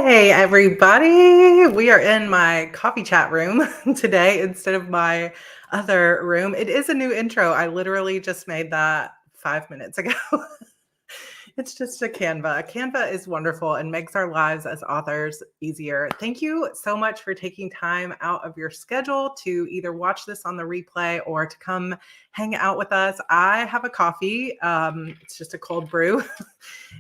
Hey, everybody. We are in my coffee chat room today instead of my other room. It is a new intro. I literally just made that 5 minutes ago. It's just a Canva. Canva is wonderful and makes our lives as authors easier. Thank you so much for taking time out of your schedule to either watch this on the replay or to come hang out with us. I have a coffee. It's just a cold brew.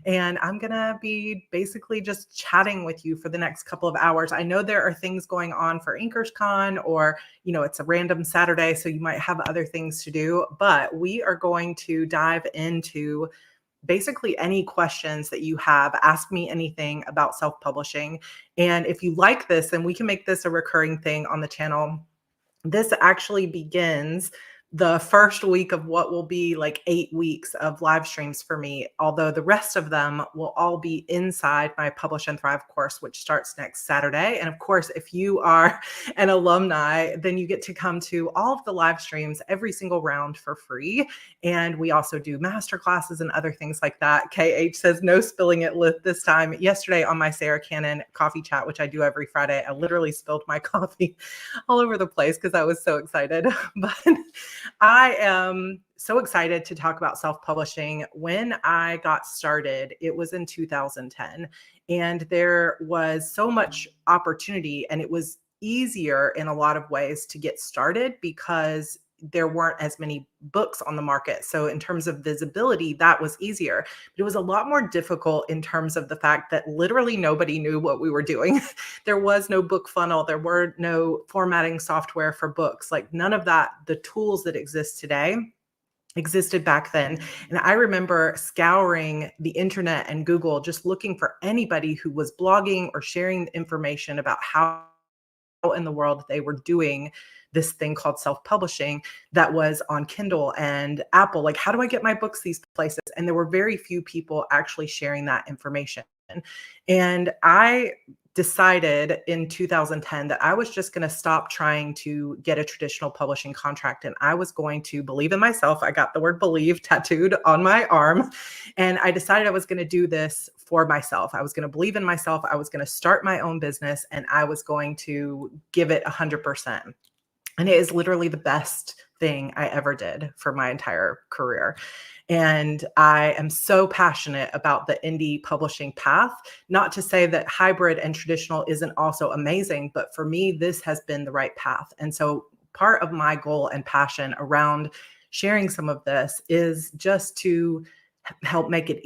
And I'm going to be basically just chatting with you for the next couple of hours. I know there are things going on for InkersCon, or, it's a random Saturday, so you might have other things to do, but we are going to dive into basically any questions that you have. Ask me anything about self-publishing. And if you like this, then we can make this a recurring thing on the channel. This actually begins the first week of what will be like 8 weeks of live streams for me, although the rest of them will all be inside my Publish and Thrive course, which starts next Saturday. And of course, if you are an alumni, then you get to come to all of the live streams every single round for free. And we also do master classes and other things like that. KH says no spilling it this time. Yesterday on my Sarra Cannon coffee chat, which I do every Friday, I literally spilled my coffee all over the place because I was so excited. But I am so excited to talk about self-publishing. When I got started, it was in 2010, and there was so much opportunity, and it was easier in a lot of ways to get started because there weren't as many books on the market. So in terms of visibility, that was easier. But it was a lot more difficult in terms of the fact that literally nobody knew what we were doing. There was no book funnel. There were no formatting software for books. Like none of that, the tools that exist today existed back then. And I remember scouring the internet and Google, just looking for anybody who was blogging or sharing information about how in the world they were doing this thing called self-publishing that was on Kindle and Apple. Like, how do I get my books these places? And there were very few people actually sharing that information. And I decided in 2010 that I was just going to stop trying to get a traditional publishing contract, and I was going to believe in myself. I got the word believe tattooed on my arm, and I decided I was going to do this for myself. I was going to believe in myself. I was going to start my own business, and I was going to give it 100%. And it is literally the best thing I ever did for my entire career. And I am so passionate about the indie publishing path. Not to say that hybrid and traditional isn't also amazing, but for me, this has been the right path. And so part of my goal and passion around sharing some of this is just to help make it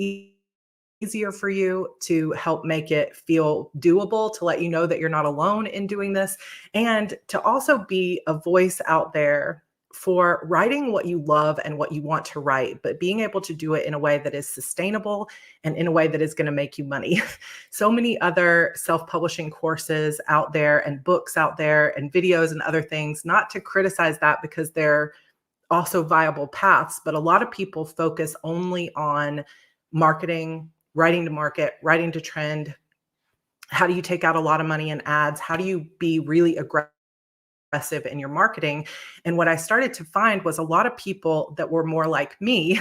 easier for you, to help make it feel doable, to let you know that you're not alone in doing this, and to also be a voice out there for writing what you love and what you want to write, but being able to do it in a way that is sustainable and in a way that is going to make you money. So many other self-publishing courses out there and books out there and videos and other things, not to criticize that because they're also viable paths, but a lot of people focus only on marketing, writing to market, writing to trend. How do you take out a lot of money in ads? How do you be really aggressive in your marketing? And what I started to find was a lot of people that were more like me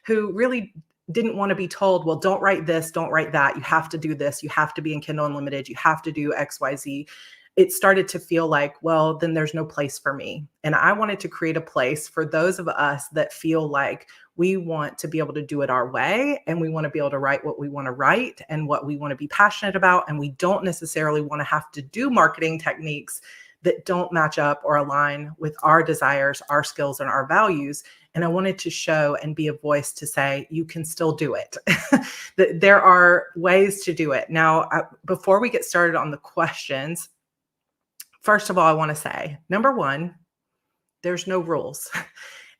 who really didn't want to be told, well, don't write this, don't write that. You have to do this. You have to be in Kindle Unlimited. You have to do X, Y, Z. It started to feel like, well, then there's no place for me. And I wanted to create a place for those of us that feel like we want to be able to do it our way, and we want to be able to write what we want to write and what we want to be passionate about. And we don't necessarily want to have to do marketing techniques that don't match up or align with our desires, our skills, and our values. And I wanted to show and be a voice to say, you can still do it. That there are ways to do it. Now, before we get started on the questions, first of all, I want to say, number one, there's no rules.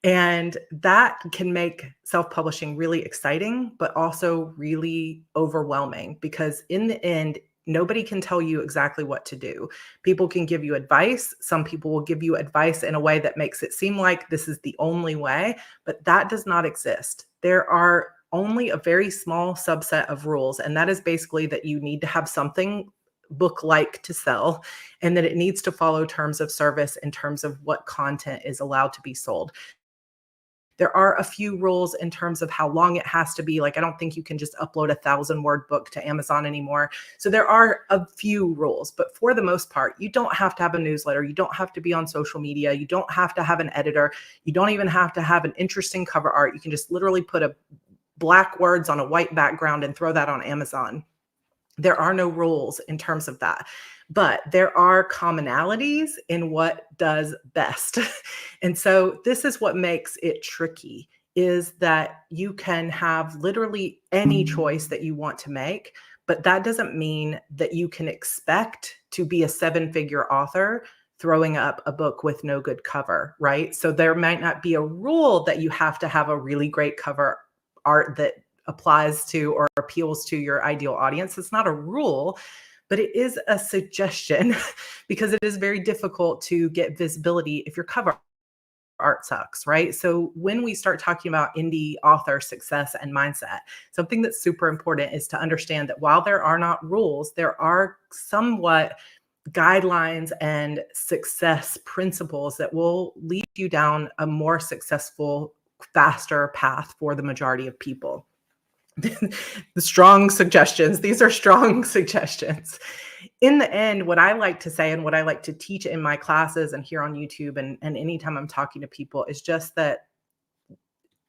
And that can make self-publishing really exciting, but also really overwhelming, because in the end, nobody can tell you exactly what to do. People can give you advice. Some people will give you advice in a way that makes it seem like this is the only way, but that does not exist. There are only a very small subset of rules, and that is basically that you need to have something book-like to sell, and that it needs to follow terms of service in terms of what content is allowed to be sold. There are a few rules in terms of how long it has to be. Like, I don't think you can just upload a 1,000-word book to Amazon anymore. So there are a few rules, but for the most part, you don't have to have a newsletter. You don't have to be on social media. You don't have to have an editor. You don't even have to have an interesting cover art. You can just literally put a black words on a white background and throw that on Amazon. There are no rules in terms of that, but there are commonalities in what does best. And so this is what makes it tricky, is that you can have literally any choice that you want to make, but that doesn't mean that you can expect to be a 7-figure author throwing up a book with no good cover, right? So there might not be a rule that you have to have a really great cover art that applies to or appeals to your ideal audience. It's not a rule, but it is a suggestion because it is very difficult to get visibility if your cover art sucks, right? So when we start talking about indie author success and mindset, something that's super important is to understand that while there are not rules, there are somewhat guidelines and success principles that will lead you down a more successful, faster path for the majority of people. The strong suggestions. These are strong suggestions. In the end, what I like to say and what I like to teach in my classes and here on YouTube and anytime I'm talking to people is just that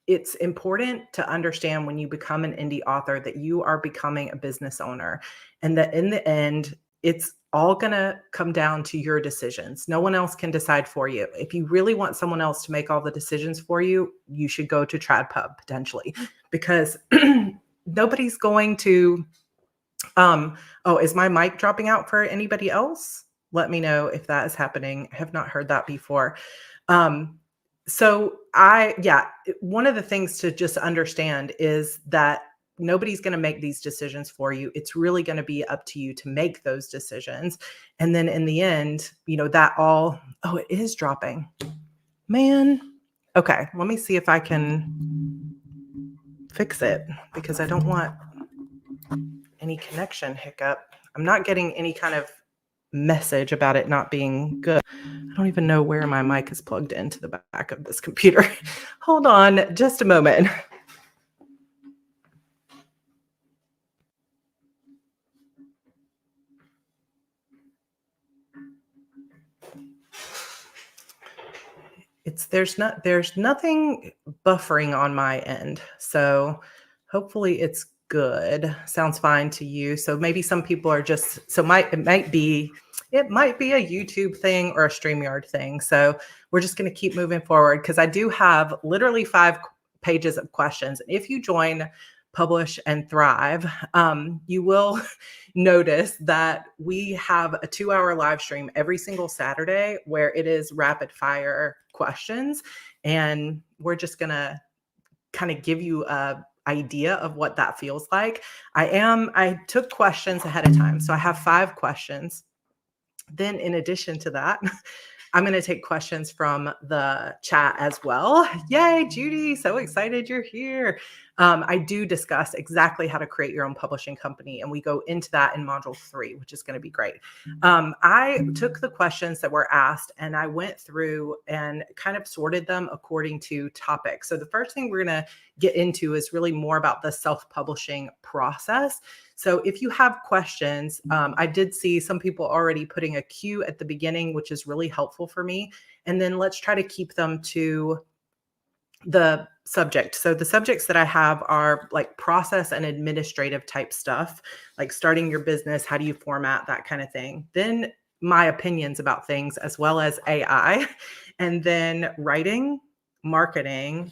it's important to understand when you become an indie author that you are becoming a business owner, and that in the end, it's all going to come down to your decisions. No one else can decide for you. If you really want someone else to make all the decisions for you, you should go to TradPub potentially, because nobody's going to, oh, is my mic dropping out for anybody else? Let me know if that is happening. I have not heard that before. So one of the things to just understand is that nobody's going to make these decisions for you. It's really going to be up to you to make those decisions. And then in the end, oh, it is dropping, man. Okay. Let me see if I can fix it because I don't want any connection hiccup. I'm not getting any kind of message about it not being good. I don't even know where my mic is plugged into the back of this computer. Hold on just a moment. There's nothing buffering on my end. So hopefully it's good. Sounds fine to you. So maybe some people are just, it might be a YouTube thing or a StreamYard thing. So we're just going to keep moving forward because I do have literally 5 pages of questions. If you join Publish and Thrive, you will notice that we have a 2-hour live stream every single Saturday where it is rapid fire questions. And we're just going to kind of give you a idea of what that feels like. I took questions ahead of time. So I have 5 questions. Then in addition to that, I'm going to take questions from the chat as well. Yay, Judy. So excited you're here. I do discuss exactly how to create your own publishing company, and we go into that in module 3, which is going to be great. I took the questions that were asked and I went through and kind of sorted them according to topic. So the first thing we're going to get into is really more about the self-publishing process. So if you have questions, I did see some people already putting a Q at the beginning, which is really helpful for me. And then let's try to keep them to the subject. So the subjects that I have are like process and administrative type stuff, like starting your business, how do you format, that kind of thing. Then my opinions about things, as well as AI, and then writing, marketing,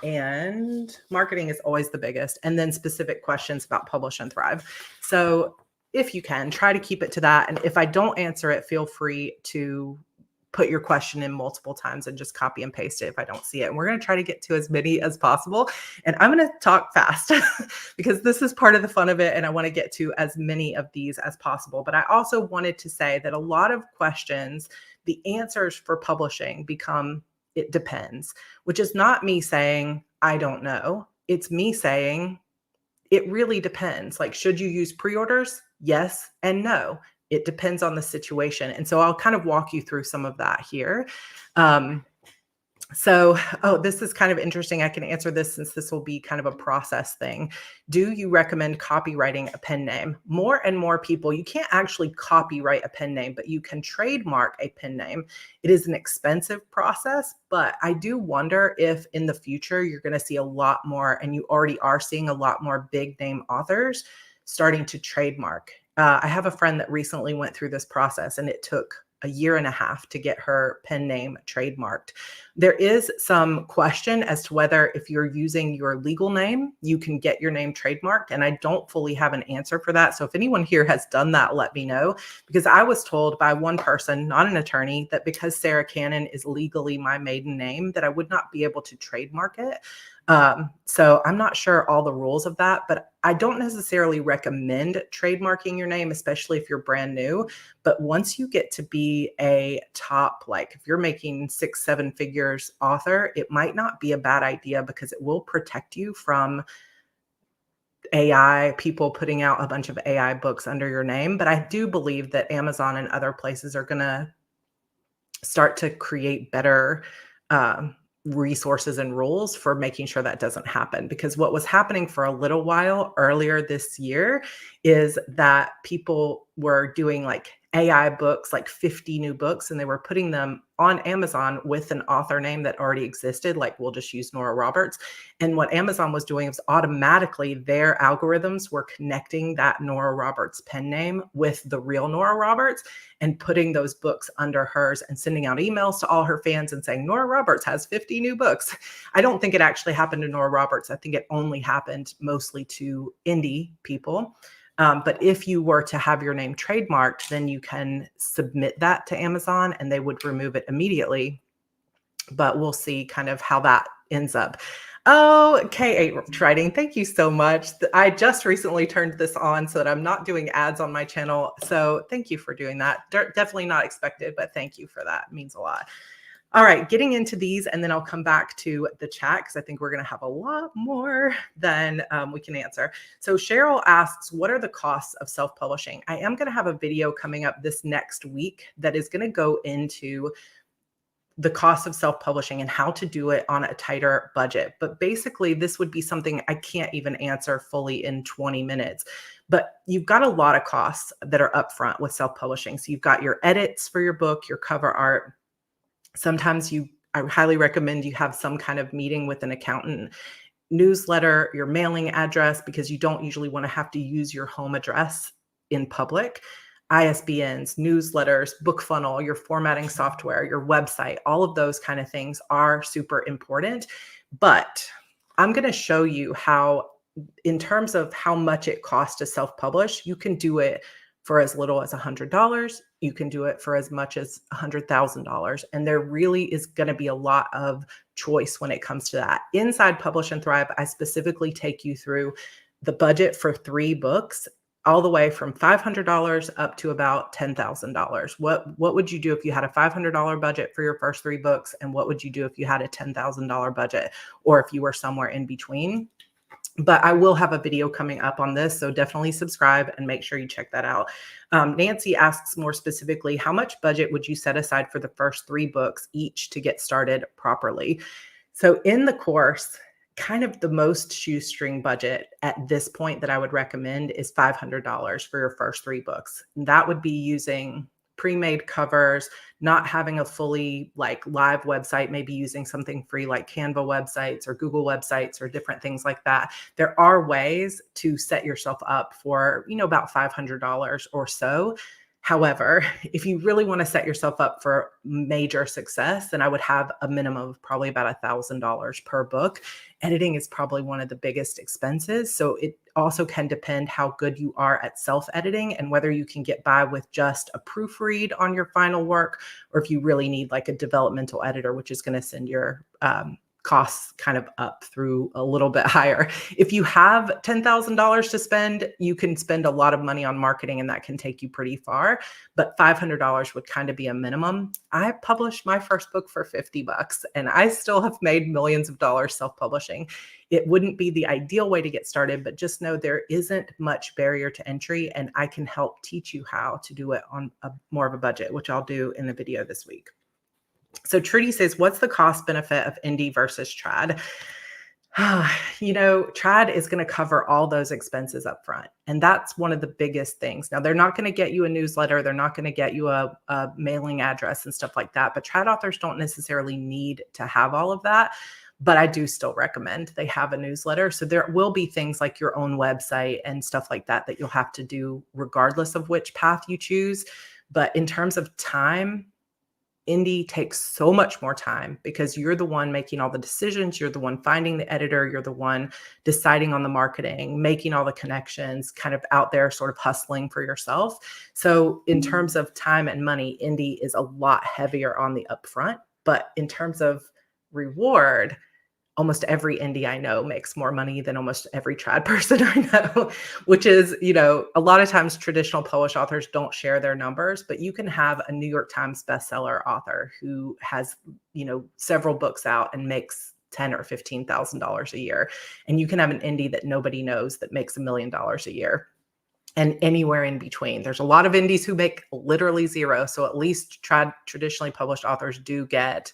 and marketing is always the biggest, and then specific questions about Publish and Thrive. So if you can, try to keep it to that. And if I don't answer it, feel free to put your question in multiple times and just copy and paste it if I don't see it. And we're going to try to get to as many as possible. And I'm going to talk fast because this is part of the fun of it. And I want to get to as many of these as possible. But I also wanted to say that a lot of questions, the answers for publishing become, it depends, which is not me saying, I don't know. It's me saying, it really depends. Like, should you use pre-orders? Yes and no. It depends on the situation. And so I'll kind of walk you through some of that here. So, oh, this is kind of interesting. I can answer this since this will be kind of a process thing. Do you recommend copywriting a pen name? More and more people, you can't actually copyright a pen name, but you can trademark a pen name. It is an expensive process, but I do wonder if in the future you're going to see a lot more, and you already are seeing a lot more big name authors starting to trademark. I have a friend that recently went through this process, and it took a year and a half to get her pen name trademarked. There is some question as to whether if you're using your legal name, you can get your name trademarked. And I don't fully have an answer for that. So if anyone here has done that, let me know, because I was told by one person, not an attorney, that because Sarra Cannon is legally my maiden name, that I would not be able to trademark it. So I'm not sure all the rules of that, but I don't necessarily recommend trademarking your name, especially if you're brand new. But once you get to be a top, like if you're making 6-7 figures author, it might not be a bad idea because it will protect you from AI, people putting out a bunch of AI books under your name. But I do believe that Amazon and other places are going to start to create better resources and rules for making sure that doesn't happen. Because what was happening for a little while earlier this year is that people were doing like AI books, like 50 new books, and they were putting them on Amazon with an author name that already existed. Like we'll just use Nora Roberts. And what Amazon was doing was automatically their algorithms were connecting that Nora Roberts pen name with the real Nora Roberts and putting those books under hers and sending out emails to all her fans and saying, Nora Roberts has 50 new books. I don't think it actually happened to Nora Roberts. I think it only happened mostly to indie people. But if you were to have your name trademarked, then you can submit that to Amazon and they would remove it immediately. But we'll see kind of how that ends up. Oh, K8 Writing, thank you so much. I just recently turned this on so that I'm not doing ads on my channel. So thank you for doing that. Definitely not expected, but thank you for that. It means a lot. All right, getting into these, and then I'll come back to the chat because I think we're going to have a lot more than we can answer. So Cheryl asks, what are the costs of self-publishing? I am going to have a video coming up this next week that is going to go into the cost of self-publishing and how to do it on a tighter budget. But basically, this would be something I can't even answer fully in 20 minutes. But you've got a lot of costs that are upfront with self-publishing. So you've got your edits for your book, your cover art. Sometimes I highly recommend you have some kind of meeting with an accountant, newsletter, your mailing address, because you don't usually want to have to use your home address in public. ISBNs, newsletters, book funnel, your formatting software, your website, all of those kind of things are super important. But I'm going to show you how, in terms of how much it costs to self-publish, you can do it for as little as $100. You can do it for as much as $100,000. And there really is going to be a lot of choice when it comes to that. Inside Publish and Thrive, I specifically take you through the budget for 3 books, all the way from $500 up to about $10,000. What would you do if you had a $500 budget for your first 3 books? And what would you do if you had a $10,000 budget, or if you were somewhere in between? But I will have a video coming up on this, so definitely subscribe and make sure you check that out. Nancy asks more specifically, how much budget would you set aside for the first 3 books each to get started properly? So in the course, kind of the most shoestring budget at this point that I would recommend is $500 for your first 3 books. And that would be using pre-made covers, not having a fully like live website, maybe using something free like Canva websites or Google websites or different things like that. There are ways to set yourself up for, about $500 or so. However, if you really want to set yourself up for major success, then I would have a minimum of probably about $1,000 per book. Editing is probably one of the biggest expenses. So it also can depend how good you are at self-editing and whether you can get by with just a proofread on your final work, or if you really need like a developmental editor, which is going to send your costs kind of up through a little bit higher. If you have $10,000 to spend, you can spend a lot of money on marketing and that can take you pretty far, but $500 would kind of be a minimum. I published my first book for $50 and I still have made millions of dollars self-publishing. It wouldn't be the ideal way to get started, but just know there isn't much barrier to entry and I can help teach you how to do it on more of a budget, which I'll do in the video this week. So Trudy says, what's the cost benefit of indie versus trad? Trad is going to cover all those expenses up front. And that's one of the biggest things. Now, they're not going to get you a newsletter. They're not going to get you a mailing address and stuff like that. But trad authors don't necessarily need to have all of that. But I do still recommend they have a newsletter. So there will be things like your own website and stuff like that that you'll have to do regardless of which path you choose. But in terms of time, indie takes so much more time because you're the one making all the decisions. You're the one finding the editor. You're the one deciding on the marketing, making all the connections, kind of out there sort of hustling for yourself. So in terms of time and money, indie is a lot heavier on the upfront. But in terms of reward, almost every indie I know makes more money than almost every trad person I know, which is, a lot of times traditional published authors don't share their numbers, but you can have a New York Times bestseller author who has, several books out and makes $10,000 or $15,000 a year. And you can have an indie that nobody knows that makes $1 million a year. And anywhere in between. There's a lot of indies who make literally zero. So at least traditionally published authors do get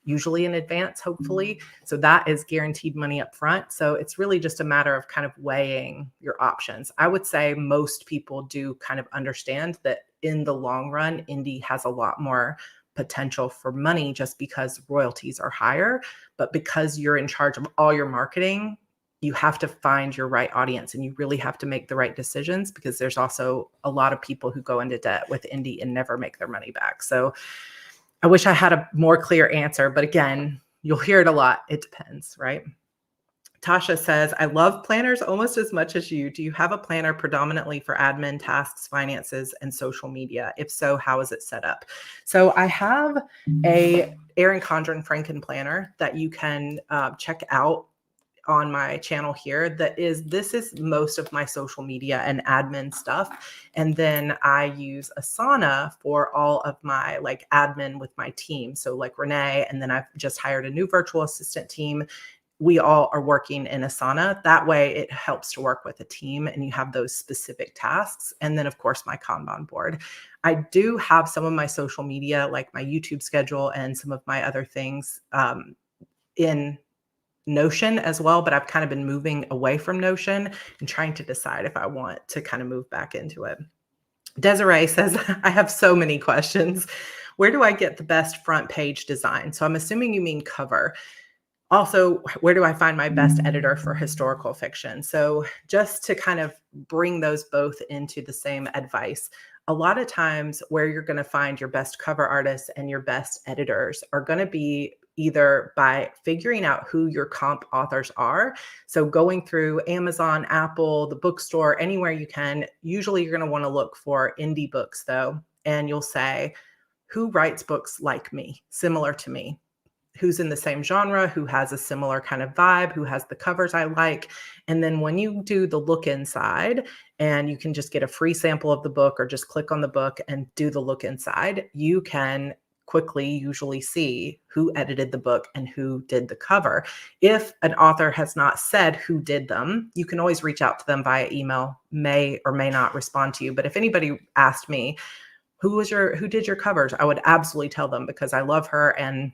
usually in advance, hopefully. So that is guaranteed money up front. So it's really just a matter of kind of weighing your options. I would say most people do kind of understand that in the long run, indie has a lot more potential for money just because royalties are higher. But because you're in charge of all your marketing, you have to find your right audience and you really have to make the right decisions because there's also a lot of people who go into debt with indie and never make their money back. So I wish I had a more clear answer, but again, you'll hear it a lot. It depends, right? Tasha says, I love planners almost as much as you. Do you have a planner predominantly for admin tasks, finances, and social media? If so, how is it set up? So I have a Erin Condren Franken planner that you can check out on my channel here. This is most of my social media and admin stuff. And then I use Asana for all of my admin with my team. So like Renee, and then I've just hired a new virtual assistant team. We all are working in Asana. That way it helps to work with a team and you have those specific tasks. And then of course my Kanban board. I do have some of my social media, like my YouTube schedule and some of my other things in Notion as well, but I've kind of been moving away from Notion and trying to decide if I want to kind of move back into it. Desiree says, I have so many questions. Where do I get the best front page design? So I'm assuming you mean cover. Also, where do I find my best editor for historical fiction? So just to kind of bring those both into the same advice, a lot of times where you're going to find your best cover artists and your best editors are going to be either by figuring out who your comp authors are. So going through Amazon, Apple, the bookstore, anywhere you can. Usually you're going to want to look for indie books though. And you'll say, who writes books like me, similar to me? Who's in the same genre, who has a similar kind of vibe, who has the covers I like. And then when you do the look inside, and you can just get a free sample of the book or just click on the book and do the look inside, you can quickly usually see who edited the book and who did the cover. If an author has not said who did them, you can always reach out to them via email, may or may not respond to you. But if anybody asked me, who did your covers? I would absolutely tell them because I love her and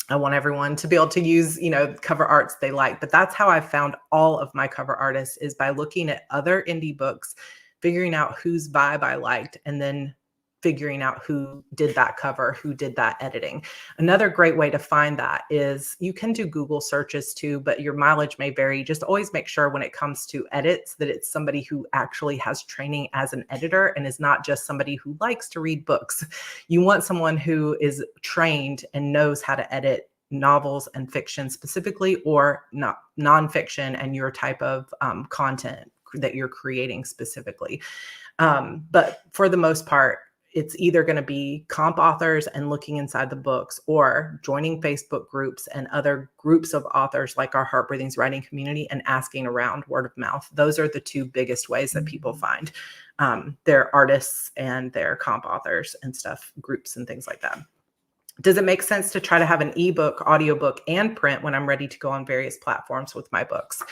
I want everyone to be able to use, cover arts they like. But that's how I've found all of my cover artists is by looking at other indie books, figuring out whose vibe I liked, and then figuring out who did that cover, who did that editing. Another great way to find that is you can do Google searches too, but your mileage may vary. Just always make sure when it comes to edits that it's somebody who actually has training as an editor and is not just somebody who likes to read books. You want someone who is trained and knows how to edit novels and fiction specifically, or not nonfiction and your type of content that you're creating specifically. But for the most part, it's either going to be comp authors and looking inside the books or joining Facebook groups and other groups of authors like our Heartbreathing's writing community and asking around word of mouth. Those are the two biggest ways that people find their artists and their comp authors and stuff, groups and things like that. Does it make sense to try to have an ebook, audiobook, and print when I'm ready to go on various platforms with my books?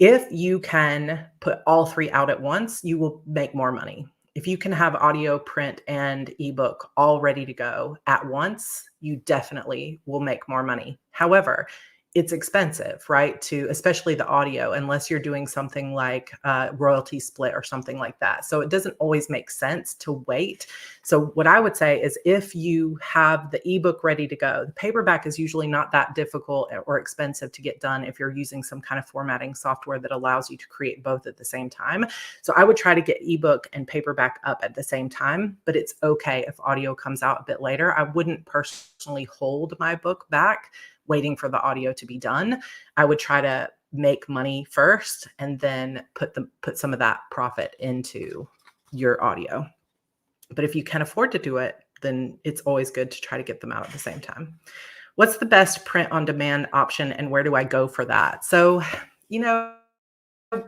If you can put all three out at once, you will make more money. if you can have audio, print, and ebook all ready to go at once, you definitely will make more money. However, it's expensive, right? Especially the audio, unless you're doing something like royalty split or something like that. So it doesn't always make sense to wait. So what I would say is if you have the ebook ready to go, the paperback is usually not that difficult or expensive to get done if you're using some kind of formatting software that allows you to create both at the same time. So I would try to get ebook and paperback up at the same time, but it's okay if audio comes out a bit later. I wouldn't personally hold my book back waiting for the audio to be done. I would try to make money first and then put some of that profit into your audio. But if you can afford to do it, then it's always good to try to get them out at the same time. What's the best print on demand option and where do I go for that? So,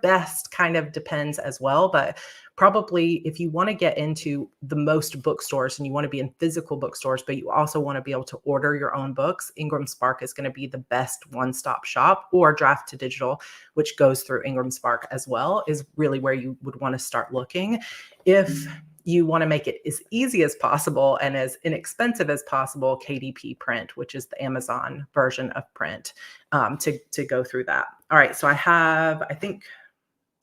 best kind of depends as well, but probably if you want to get into the most bookstores and you want to be in physical bookstores, but you also want to be able to order your own books, Ingram Spark is going to be the best one-stop shop, or Draft to Digital, which goes through Ingram Spark as well, is really where you would want to start looking. If you want to make it as easy as possible and as inexpensive as possible, KDP Print, which is the Amazon version of print, to go through that. All right, so I have, I think,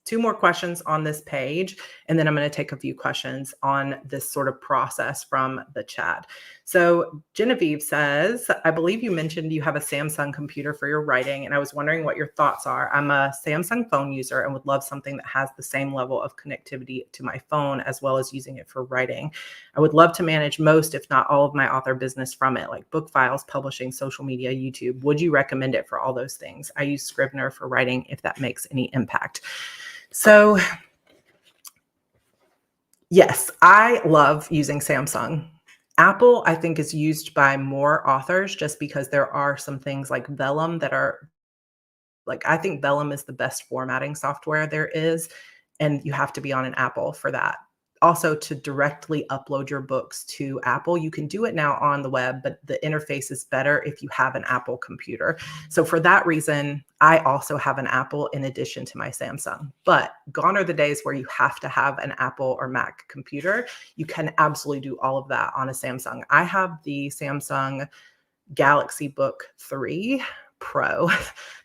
2 more questions on this page, and then I'm going to take a few questions on this sort of process from the chat. So Genevieve says, I believe you mentioned you have a Samsung computer for your writing, and I was wondering what your thoughts are. I'm a Samsung phone user and would love something that has the same level of connectivity to my phone as well as using it for writing. I would love to manage most, if not all, of my author business from it, like book files, publishing, social media, YouTube. Would you recommend it for all those things? I use Scrivener for writing if that makes any impact. So yes, I love using Samsung. Apple, I think, is used by more authors just because there are some things like Vellum that are like, I think Vellum is the best formatting software there is, and you have to be on an Apple for that. Also, to directly upload your books to Apple, you can do it now on the web, but the interface is better if you have an Apple computer. So for that reason, I also have an Apple in addition to my Samsung. But gone are the days where you have to have an Apple or Mac computer. You can absolutely do all of that on a Samsung. I have the Samsung Galaxy Book 3 Pro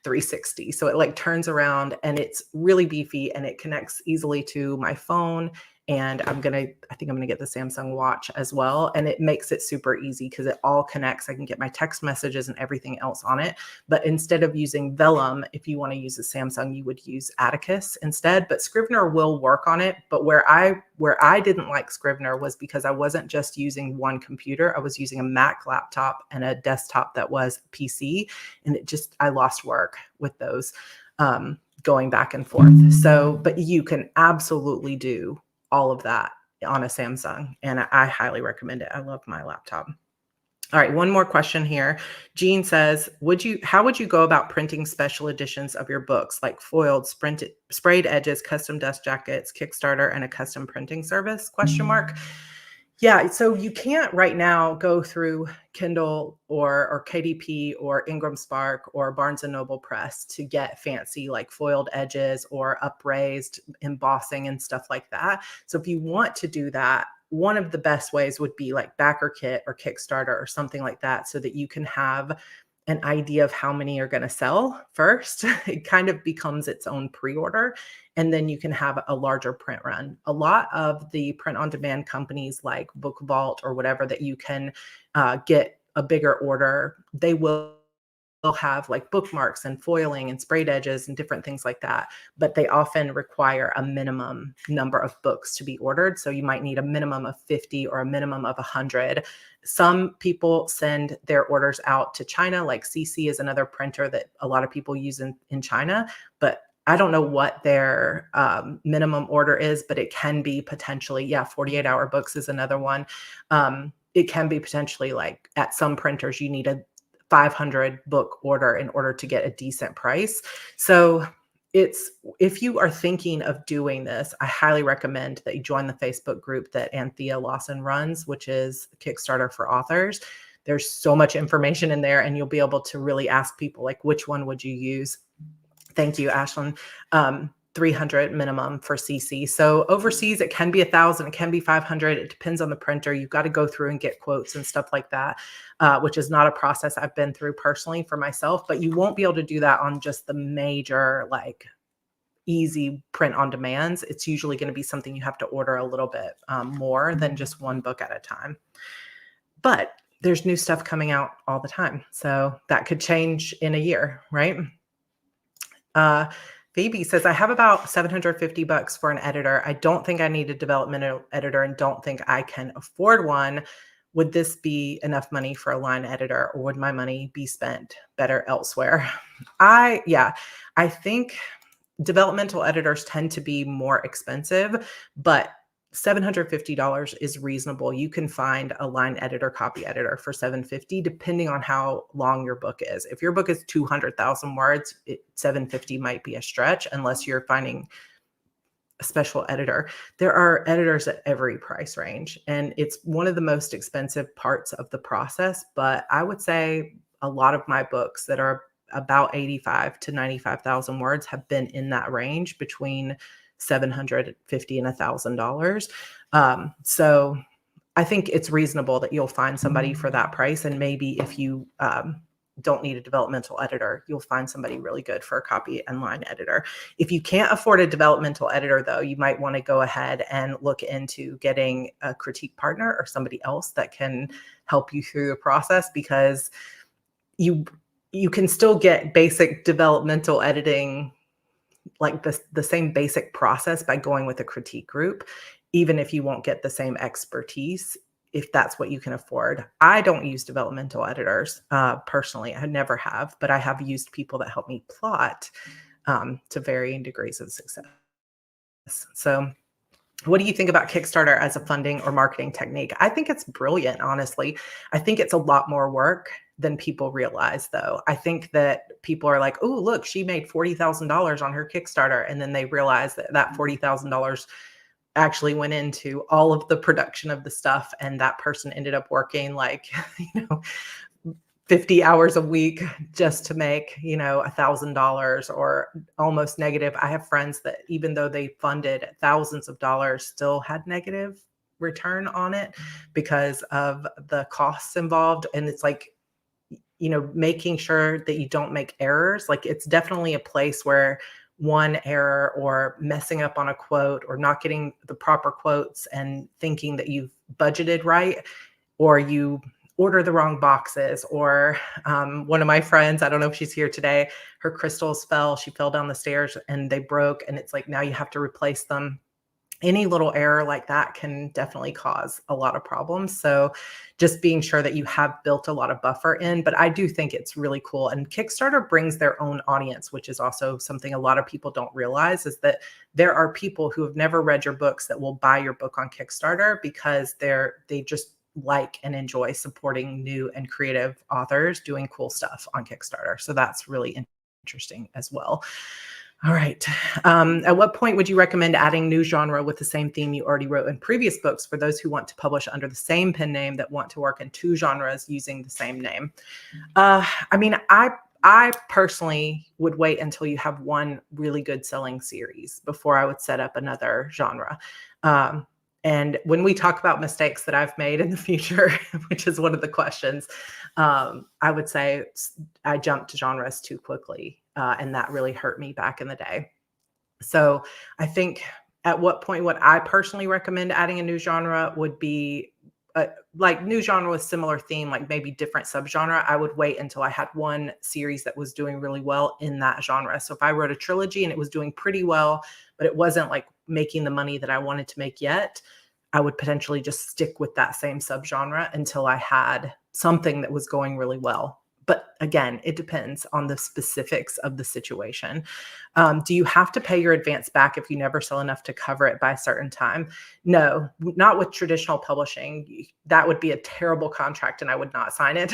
360. So it like turns around and it's really beefy and it connects easily to my phone. And I think I'm gonna get the Samsung Watch as well. And it makes it super easy because it all connects. I can get my text messages and everything else on it. But instead of using Vellum, if you want to use a Samsung, you would use Atticus instead. But Scrivener will work on it. But where I didn't like Scrivener was because I wasn't just using one computer. I was using a Mac laptop and a desktop that was PC. And I lost work with those going back and forth. So, but you can absolutely do all of that on a Samsung, and I highly recommend it. I love my laptop. All right, one more question here. Jean says, how would you go about printing special editions of your books, like foiled, sprayed edges, custom dust jackets, Kickstarter, and a custom printing service? Question mark. Yeah, so you can't right now go through Kindle or KDP or Ingram Spark or Barnes & Noble Press to get fancy like foiled edges or upraised embossing and stuff like that. So if you want to do that, one of the best ways would be like BackerKit or Kickstarter or something like that so that you can have an idea of how many are going to sell first. It kind of becomes its own pre-order, and then you can have a larger print run. A lot of the print on demand companies like Book Vault or whatever that you can get a bigger order, they will have like bookmarks and foiling and sprayed edges and different things like that, but they often require a minimum number of books to be ordered. So you might need a minimum of 50 or a minimum of 100. Some people send their orders out to China, like CC is another printer that a lot of people use in China, but I don't know what their minimum order is, but it can be potentially, 48-hour books is another one. It can be potentially like at some printers, you need a 500 book order in order to get a decent price. So if you are thinking of doing this, I highly recommend that you join the Facebook group that Anthea Lawson runs, which is Kickstarter for authors. There's so much information in there and you'll be able to really ask people like, which one would you use? Thank you, Ashlyn. 300 minimum for CC. So overseas, it can be 1,000, it can be 500. It depends on the printer. You've got to go through and get quotes and stuff like that, which is not a process I've been through personally for myself, but you won't be able to do that on just the major, like easy print on demands. It's usually going to be something you have to order a little bit more than just one book at a time. But there's new stuff coming out all the time. So that could change in a year, right? Phoebe says, I have about $750 for an editor. I don't think I need a developmental editor and don't think I can afford one. Would this be enough money for a line editor, or would my money be spent better elsewhere? I think developmental editors tend to be more expensive, but $750 is reasonable. You can find a line editor, copy editor for $750, depending on how long your book is. If your book is 200,000 words, $750 might be a stretch unless you're finding a special editor. There are editors at every price range, and it's one of the most expensive parts of the process. But I would say a lot of my books that are about 85 to 95,000 words have been in that range between $750 and $1,000. So I think it's reasonable that you'll find somebody for that price. And maybe if you don't need a developmental editor, you'll find somebody really good for a copy and line editor. If you can't afford a developmental editor, though, you might want to go ahead and look into getting a critique partner or somebody else that can help you through the process, because you can still get basic developmental editing, like the same basic process, by going with a critique group, even if you won't get the same expertise, if that's what you can afford. I don't use developmental editors personally. I never have, but I have used people that help me plot to varying degrees of success. So what do you think about Kickstarter as a funding or marketing technique? I think it's brilliant, honestly. I think it's a lot more work than people realize, though. I think that people are like, oh, look, she made $40,000 on her Kickstarter. And then they realize that that $40,000 actually went into all of the production of the stuff. And that person ended up working like, 50 hours a week just to make, $1,000 or almost negative. I have friends that even though they funded thousands of dollars, still had negative return on it because of the costs involved. And it's like, making sure that you don't make errors. Like, it's definitely a place where one error or messing up on a quote or not getting the proper quotes and thinking that you've budgeted right, or you order the wrong boxes, or one of my friends, I don't know if she's here today, her crystals fell. She fell down the stairs and they broke. And it's like, now you have to replace them. Any little error like that can definitely cause a lot of problems. So just being sure that you have built a lot of buffer in. But I do think it's really cool. And Kickstarter brings their own audience, which is also something a lot of people don't realize, is that there are people who have never read your books that will buy your book on Kickstarter because they just like and enjoy supporting new and creative authors doing cool stuff on Kickstarter. So that's really interesting as well. All right. At what point would you recommend adding new genre with the same theme you already wrote in previous books for those who want to publish under the same pen name that want to work in two genres using the same name? I personally would wait until you have one really good selling series before I would set up another genre. And when we talk about mistakes that I've made in the future, which is one of the questions, I would say I jumped genres too quickly. And that really hurt me back in the day. So I think at what point would I personally recommend adding a new genre would be like new genre with similar theme, like maybe different subgenre. I would wait until I had one series that was doing really well in that genre. So if I wrote a trilogy and it was doing pretty well, but it wasn't like making the money that I wanted to make yet, I would potentially just stick with that same subgenre until I had something that was going really well. But again, it depends on the specifics of the situation. Do you have to pay your advance back if you never sell enough to cover it by a certain time? No, not with traditional publishing. That would be a terrible contract and I would not sign it.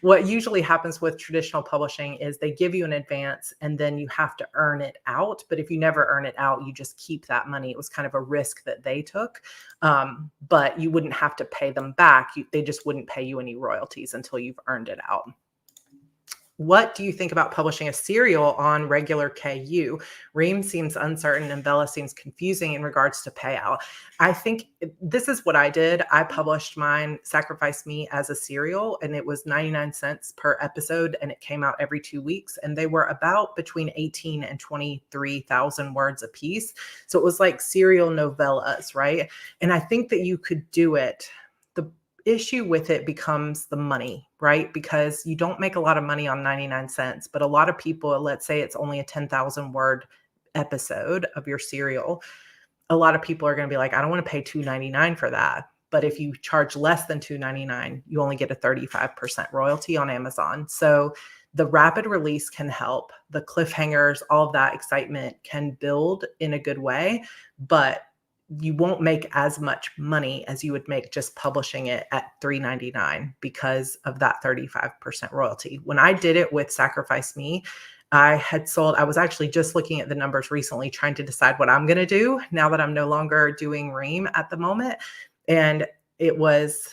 What usually happens with traditional publishing is they give you an advance and then you have to earn it out. But if you never earn it out, you just keep that money. It was kind of a risk that they took, but you wouldn't have to pay them back. They just wouldn't pay you any royalties until you've earned it out. What do you think about publishing a serial on regular KU? Ream seems uncertain and Bella seems confusing in regards to payout. I think this is what I did. I published mine, Sacrifice Me, as a serial, and it was 99 cents per episode, and it came out every 2 weeks. And they were about between 18 and 23,000 words a piece. So it was like serial novellas, right? And I think that you could do it. The issue with it becomes the money, right? Because you don't make a lot of money on 99 cents, but a lot of people, let's say it's only a 10,000 word episode of your serial. A lot of people are going to be like, I don't want to pay $2.99 for that. But if you charge less than $2.99, you only get a 35% royalty on Amazon. So the rapid release can help. The cliffhangers, all of that excitement can build in a good way, but you won't make as much money as you would make just publishing it at $3.99 because of that 35% royalty. When I did it with Sacrifice Me, I was actually just looking at the numbers recently, trying to decide what I'm going to do now that I'm no longer doing Ream at the moment. And it was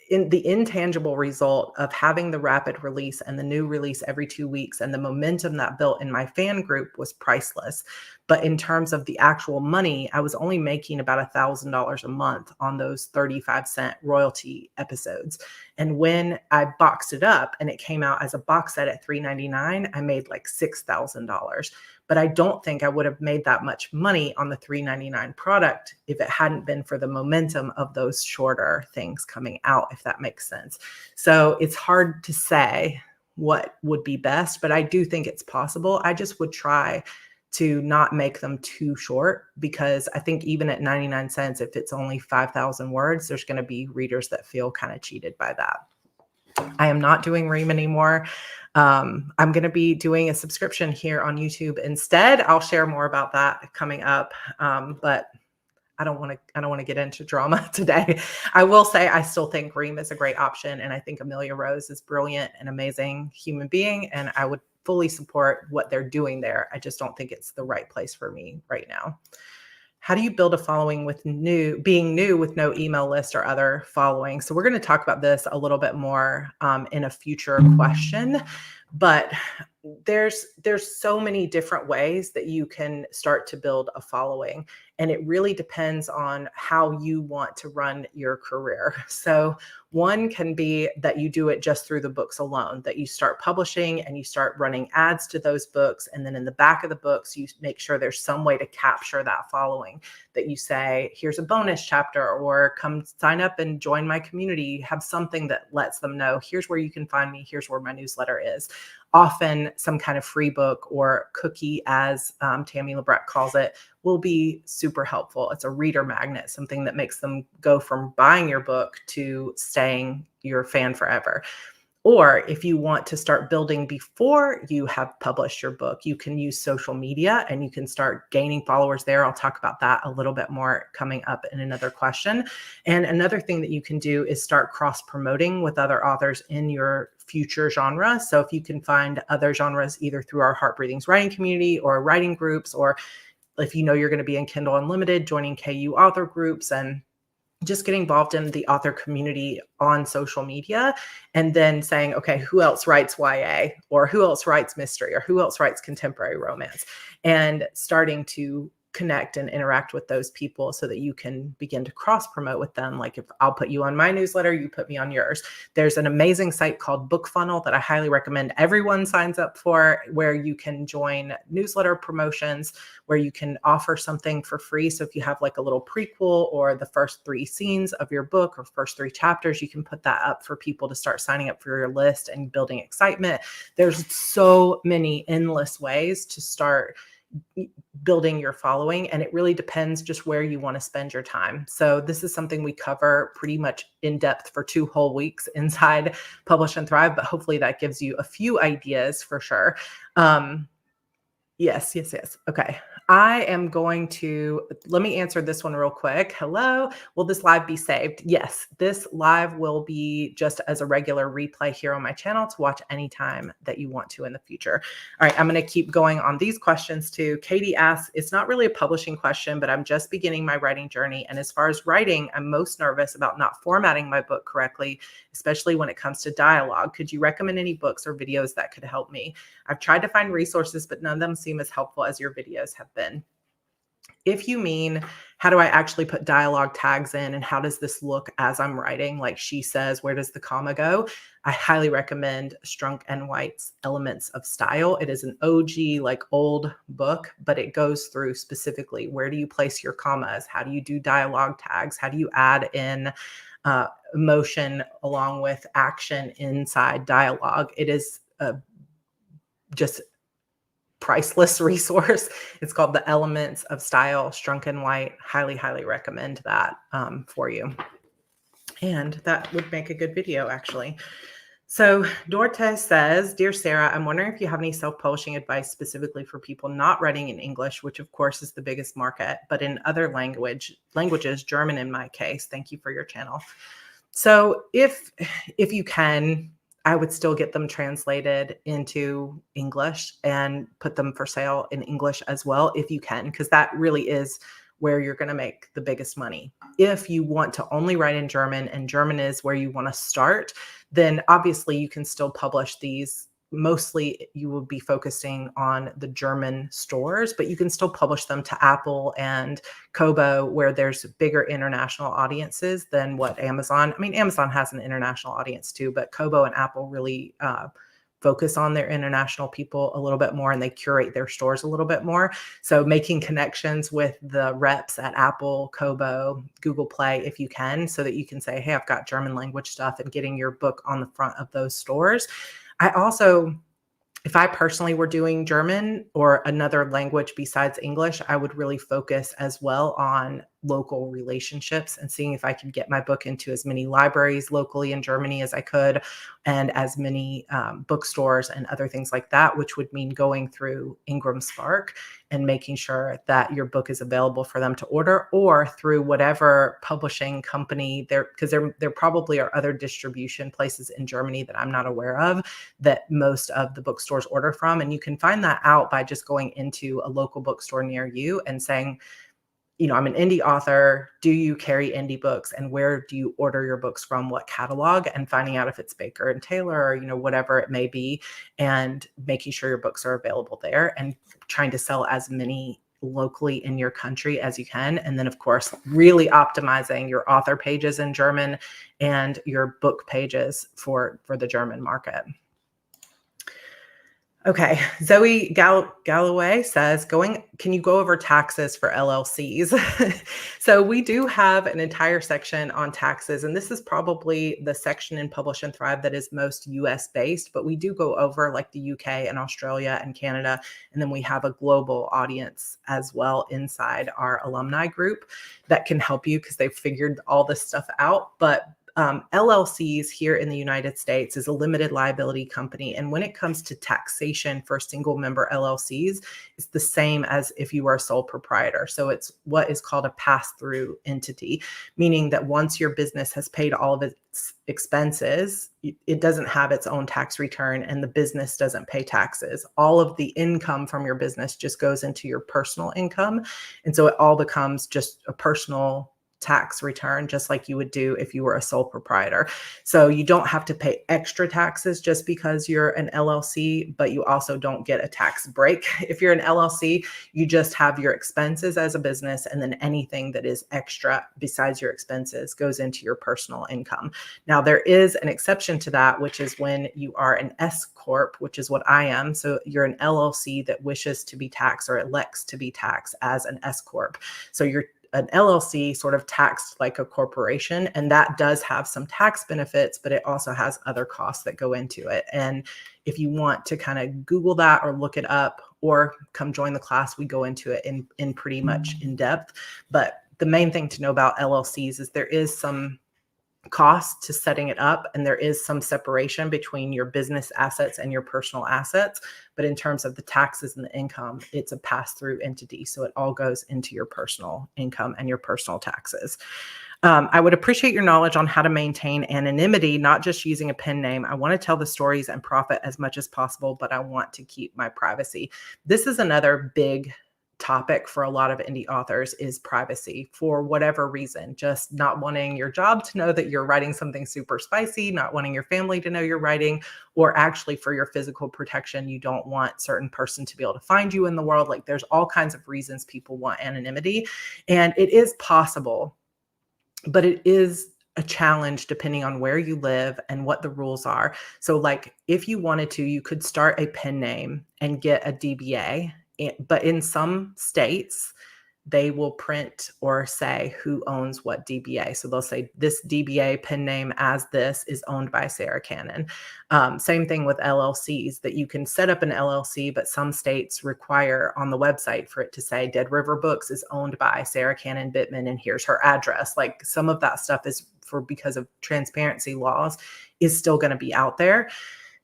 in the intangible result of having the rapid release and the new release every 2 weeks and the momentum that built in my fan group was priceless. But in terms of the actual money, I was only making about $1,000 a month on those 35-cent royalty episodes. And when I boxed it up and it came out as a box set at $3.99, I made like $6,000. But I don't think I would have made that much money on the $3.99 product if it hadn't been for the momentum of those shorter things coming out, if that makes sense. So it's hard to say what would be best, but I do think it's possible. I just would try to not make them too short, because I think even at 99 cents, if it's only 5,000 words, there's going to be readers that feel kind of cheated by that. I am not doing Ream anymore. I'm going to be doing a subscription here on YouTube instead. I'll share more about that coming up. But I don't want to get into drama today. I will say I still think Ream is a great option, and I think Amelia Rose is brilliant and amazing human being, and I would fully support what they're doing there. I just don't think it's the right place for me right now. How do you build a following with being new with no email list or other following? So we're going to talk about this a little bit more in a future question, but there's so many different ways that you can start to build a following, and it really depends on how you want to run your career. So one can be that you do it just through the books alone, that you start publishing and you start running ads to those books. And then in the back of the books, you make sure there's some way to capture that following, that you say, here's a bonus chapter, or come sign up and join my community. Have something that lets them know, here's where you can find me. Here's where my newsletter is. Often some kind of free book or cookie, as Tammy Labrecque calls it, will be super helpful. It's a reader magnet, something that makes them go from buying your book to staying your fan forever. Or if you want to start building before you have published your book, you can use social media and you can start gaining followers there. I'll talk about that a little bit more coming up in another question. And another thing that you can do is start cross-promoting with other authors in your future genre. So if you can find other genres either through our Heart Breathings writing community or writing groups, or if you know you're going to be in Kindle Unlimited, joining KU author groups and just getting involved in the author community on social media, and then saying, okay, who else writes YA, or who else writes mystery, or who else writes contemporary romance, and starting to connect and interact with those people so that you can begin to cross promote with them. Like if I'll put you on my newsletter, you put me on yours. There's an amazing site called BookFunnel that I highly recommend everyone signs up for, where you can join newsletter promotions, where you can offer something for free. So if you have like a little prequel or the first 3 scenes of your book or first 3 chapters, you can put that up for people to start signing up for your list and building excitement. There's so many endless ways to start building your following, and it really depends just where you want to spend your time. So this is something we cover pretty much in depth for 2 whole weeks inside Publish and Thrive, but hopefully that gives you a few ideas for sure. Yes. Okay. I am going to, let me answer this one real quick. Hello. Will this live be saved? Yes, this live will be just as a regular replay here on my channel to watch anytime that you want to in the future. All right, I'm going to keep going on these questions too. Katie asks, it's not really a publishing question, but I'm just beginning my writing journey. And as far as writing, I'm most nervous about not formatting my book correctly, especially when it comes to dialogue. Could you recommend any books or videos that could help me? I've tried to find resources, but none of them seem as helpful as your videos have been. If you mean, how do I actually put dialogue tags in and how does this look as I'm writing? Like she says, where does the comma go? I highly recommend Strunk and White's Elements of Style. It is an OG, like old book, but it goes through specifically, where do you place your commas? How do you do dialogue tags? How do you add in emotion along with action inside dialogue? It is just priceless resource. It's called The Elements of Style, Strunk and White. Highly, highly recommend that for you. And that would make a good video, actually. So Dorte says, Dear Sarah, I'm wondering if you have any self-publishing advice specifically for people not writing in English, which of course is the biggest market, but in other languages, German in my case. Thank you for your channel. So if you can, I would still get them translated into English and put them for sale in English as well, if you can, because that really is where you're going to make the biggest money. If you want to only write in German and German is where you want to start, then obviously you can still publish these. Mostly you will be focusing on the German stores, but you can still publish them to Apple and Kobo, where there's bigger international audiences than what Amazon. I mean, Amazon has an international audience too, but Kobo and Apple really focus on their international people a little bit more, and they curate their stores a little bit more. So making connections with the reps at Apple, Kobo, Google Play, if you can, so that you can say, hey, I've got German language stuff, and getting your book on the front of those stores. I also, if I personally were doing German or another language besides English, I would really focus as well on local relationships and seeing if I could get my book into as many libraries locally in Germany as I could, and as many bookstores and other things like that, which would mean going through Ingram Spark and making sure that your book is available for them to order, or through whatever publishing company there, because there probably are other distribution places in Germany that I'm not aware of that most of the bookstores order from. And you can find that out by just going into a local bookstore near you and saying, you know, I'm an indie author. Do you carry indie books? And where do you order your books from? What catalog? And finding out if it's Baker and Taylor, or, you know, whatever it may be, and making sure your books are available there, and trying to sell as many locally in your country as you can. And then, of course, really optimizing your author pages in German and your book pages for the German market. Okay, Zoe Galloway says, can you go over taxes for LLCs? So we do have an entire section on taxes, and this is probably the section in Publish and Thrive that is most US based, but we do go over like the UK and Australia and Canada, and then we have a global audience as well inside our alumni group that can help you because they've figured all this stuff out. But LLCs here in the United States is a limited liability company. And when it comes to taxation for single member LLCs, it's the same as if you were a sole proprietor. So it's what is called a pass-through entity, meaning that once your business has paid all of its expenses, it doesn't have its own tax return, and the business doesn't pay taxes. All of the income from your business just goes into your personal income. And so it all becomes just a personal tax return, just like you would do if you were a sole proprietor. So you don't have to pay extra taxes just because you're an LLC, but you also don't get a tax break. If you're an LLC, you just have your expenses as a business, and then anything that is extra besides your expenses goes into your personal income. Now, there is an exception to that, which is when you are an S Corp, which is what I am. So you're an LLC that wishes to be taxed or elects to be taxed as an S Corp. So you're an LLC sort of taxed like a corporation, and that does have some tax benefits, but it also has other costs that go into it. And if you want to kind of Google that or look it up or come join the class, we go into it in pretty much in depth. But the main thing to know about LLCs is there is some cost to setting it up, and there is some separation between your business assets and your personal assets. But in terms of the taxes and the income, it's a pass-through entity. So it all goes into your personal income and your personal taxes. I would appreciate your knowledge on how to maintain anonymity, not just using a pen name. I want to tell the stories and profit as much as possible, but I want to keep my privacy. This is another big topic for a lot of indie authors, is privacy, for whatever reason. Just not wanting your job to know that you're writing something super spicy, not wanting your family to know you're writing, or actually for your physical protection, you don't want certain person to be able to find you in the world. Like, there's all kinds of reasons people want anonymity, and it is possible, but it is a challenge depending on where you live and what the rules are. So like, if you wanted to, you could start a pen name and get a DBA. But in some states, they will print or say who owns what DBA. So they'll say this DBA pen name as this is owned by Sarra Cannon. Same thing with LLCs, that you can set up an LLC, but some states require on the website for it to say Dead River Books is owned by Sarra Cannon Bittman, and here's her address. Like, some of that stuff is because of transparency laws, is still going to be out there.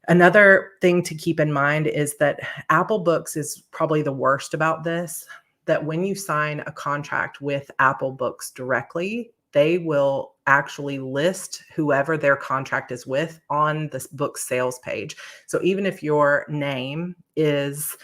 Another thing to keep in mind is that Apple Books is probably the worst about this, that when you sign a contract with Apple Books directly, they will actually list whoever their contract is with on this book sales page. So even if your name is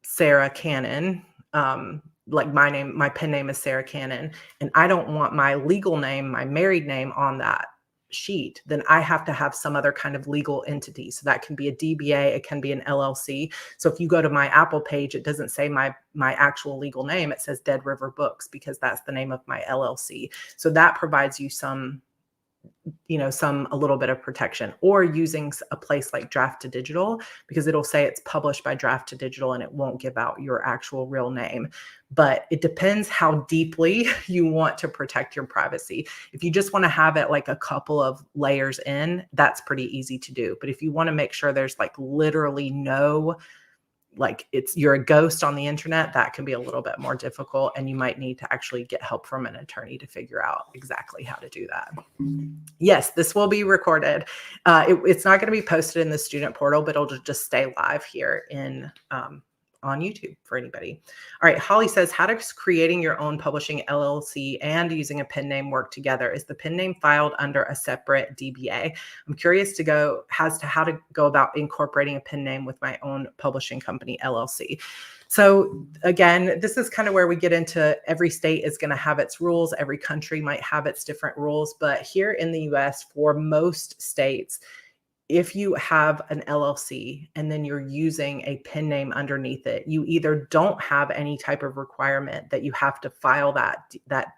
Sarra Cannon, like my pen name is Sarra Cannon, and I don't want my legal name, my married name on that sheet, then I have to have some other kind of legal entity. So that can be a DBA, it can be an LLC. So if you go to my Apple page, it doesn't say my actual legal name, it says Dead River Books, because that's the name of my LLC. So that provides you some a little bit of protection. Or using a place like Draft to Digital, because it'll say it's published by Draft to Digital and it won't give out your actual real name. But it depends how deeply you want to protect your privacy. If you just want to have it like a couple of layers in, that's pretty easy to do. But if you want to make sure there's like literally no, like you're a ghost on the internet, that can be a little bit more difficult, and you might need to actually get help from an attorney to figure out exactly how to do that. Yes, this will be recorded. It's not going to be posted in the student portal, but it'll just stay live here in on YouTube for anybody. All right, Holly says, how does creating your own publishing LLC and using a pen name work together? Is the pen name filed under a separate DBA? I'm curious as to how to go about incorporating a pen name with my own publishing company LLC. So again, this is kind of where we get into every state is going to have its rules. Every country might have its different rules. But here in the US, for most states, if you have an LLC and then you're using a pen name underneath it, you either don't have any type of requirement that you have to file that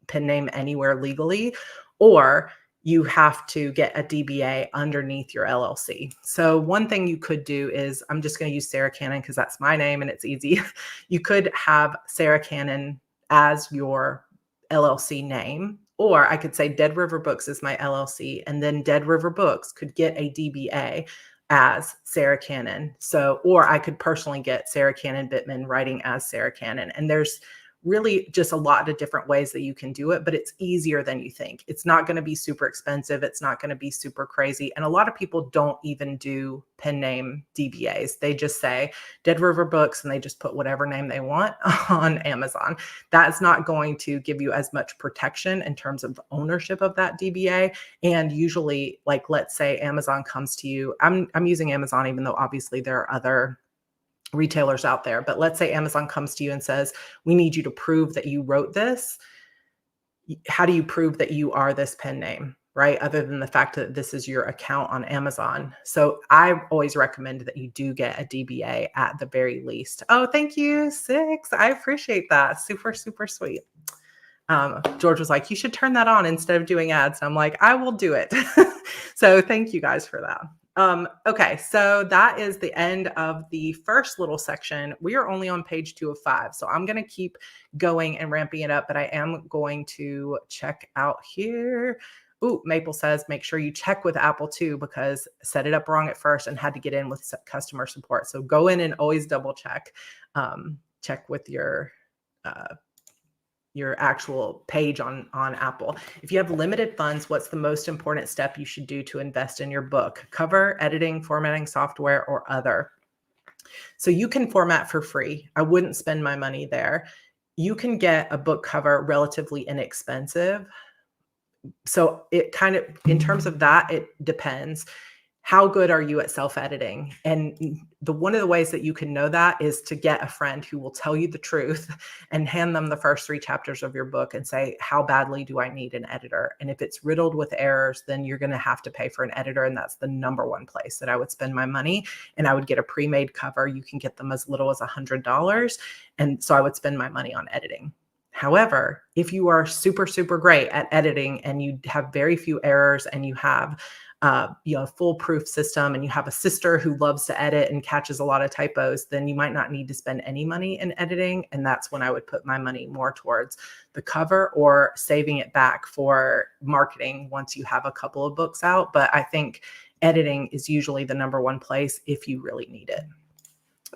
pen name anywhere legally, or you have to get a DBA underneath your LLC. So one thing you could do is, I'm just going to use Sarra Cannon because that's my name and it's easy. You could have Sarra Cannon as your LLC name, or I could say Dead River Books is my LLC, and then Dead River Books could get a DBA as Sarra Cannon. So, or I could personally get Sarra Cannon Bittman writing as Sarra Cannon. And there's really just a lot of different ways that you can do it, but it's easier than you think. It's not going to be super expensive. It's not going to be super crazy. And a lot of people don't even do pen name DBAs. They just say Dead River Books and they just put whatever name they want on Amazon. That's not going to give you as much protection in terms of ownership of that DBA. And usually, like, let's say Amazon comes to you. I'm using Amazon, even though obviously there are other retailers out there, but let's say Amazon comes to you and says, we need you to prove that you wrote this. How do you prove that you are this pen name, right? Other than the fact that this is your account on Amazon. So I always recommend that you do get a DBA at the very least. Oh, thank you, Six. I appreciate that. Super, super sweet. George was like, you should turn that on instead of doing ads. And I'm like, I will do it. So thank you guys for that. Okay, so that is the end of the first little section. We are only on page 2 of 5. So I'm going to keep going and ramping it up, but I am going to check out here. Ooh, Maple says, make sure you check with Apple too, because set it up wrong at first and had to get in with customer support. So go in and always double check, check with your your actual page on Apple. If you have limited funds, what's the most important step you should do to invest in your book? Cover, editing, formatting software, or other. So you can format for free. I wouldn't spend my money there. You can get a book cover relatively inexpensive. So it kind of, in terms of that, it depends. How good are you at self-editing? And one of the ways that you can know that is to get a friend who will tell you the truth and hand them the first 3 chapters of your book and say, how badly do I need an editor? And if it's riddled with errors, then you're going to have to pay for an editor. And that's the number one place that I would spend my money. And I would get a pre-made cover. You can get them as little as $100. And so I would spend my money on editing. However, if you are super, super great at editing and you have very few errors and you have a foolproof system and you have a sister who loves to edit and catches a lot of typos, then you might not need to spend any money in editing. And that's when I would put my money more towards the cover or saving it back for marketing once you have a couple of books out. But I think editing is usually the number one place if you really need it.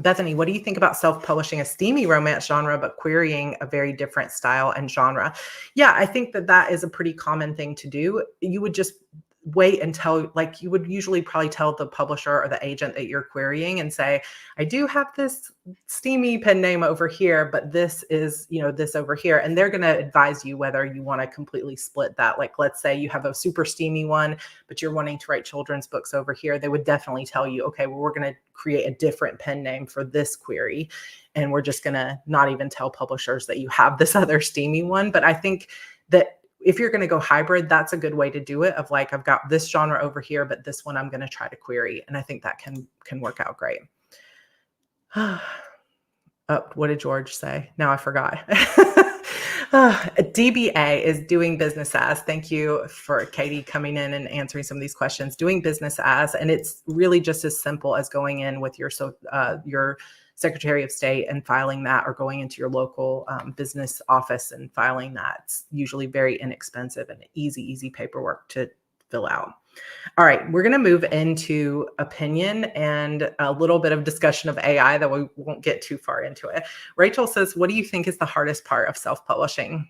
Bethany, what do you think about self-publishing a steamy romance genre, but querying a very different style and genre? Yeah, I think that is a pretty common thing to do. You would just wait until, like, you would usually probably tell the publisher or the agent that you're querying and say, I do have this steamy pen name over here, but this is, this over here. And they're going to advise you whether you want to completely split that. Like, let's say you have a super steamy one, but you're wanting to write children's books over here. They would definitely tell you, okay, well, we're going to create a different pen name for this query. And we're just going to not even tell publishers that you have this other steamy one. But I think that if you're going to go hybrid, that's a good way to do it, of like, I've got this genre over here, but this one I'm going to try to query. And I think that can work out great. Oh, what did George say? Now I forgot. DBA is doing business as. Thank you for Katie coming in and answering some of these questions. Doing business as, and it's really just as simple as going in with your Secretary of State and filing that, or going into your local business office and filing that. It's usually very inexpensive and easy paperwork to fill out. All right, we're going to move into opinion and a little bit of discussion of AI, that we won't get too far into it. Rachel says, what do you think is the hardest part of self-publishing?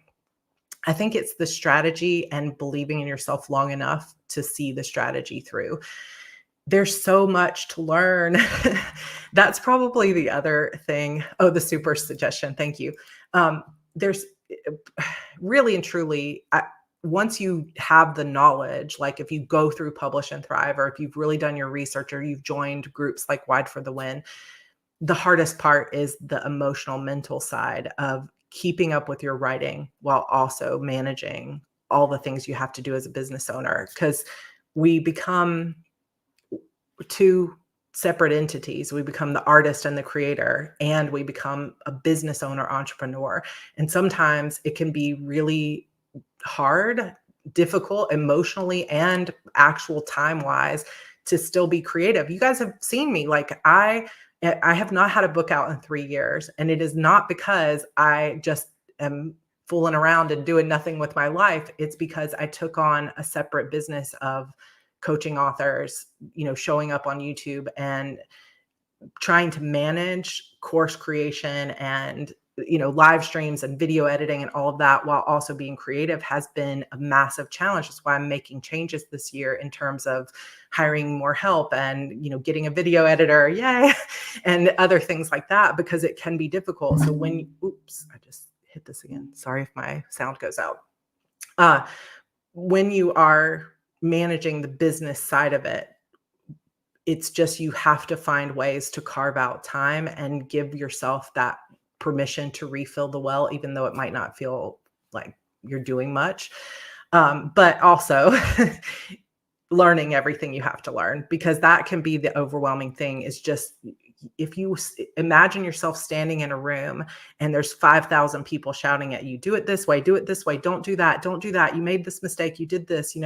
I think it's the strategy and believing in yourself long enough to see the strategy through. There's so much to learn. That's probably the other thing. Oh, the super suggestion. Thank you. There's really and truly, once you have the knowledge, like if you go through Publish and Thrive, or if you've really done your research, or you've joined groups like Wide for the Win, the hardest part is the emotional, mental side of keeping up with your writing while also managing all the things you have to do as a business owner, because we become 2 separate entities. We become the artist and the creator, and we become a business owner, entrepreneur. And sometimes it can be really hard, difficult emotionally and actual time-wise to still be creative. You guys have seen me, like I have not had a book out in 3 years, and it is not because I just am fooling around and doing nothing with my life. It's because I took on a separate business of coaching authors, showing up on YouTube and trying to manage course creation and, live streams and video editing and all of that, while also being creative, has been a massive challenge. That's why I'm making changes this year in terms of hiring more help and, getting a video editor, yay, and other things like that, because it can be difficult. So oops, I just hit this again. Sorry if my sound goes out. When you are managing the business side of it, it's just, you have to find ways to carve out time and give yourself that permission to refill the well, even though it might not feel like you're doing much. But also learning everything you have to learn, because that can be the overwhelming thing. Is just, if you imagine yourself standing in a room and there's 5,000 people shouting at you, do it this way, don't do that, you made this mistake, you did this,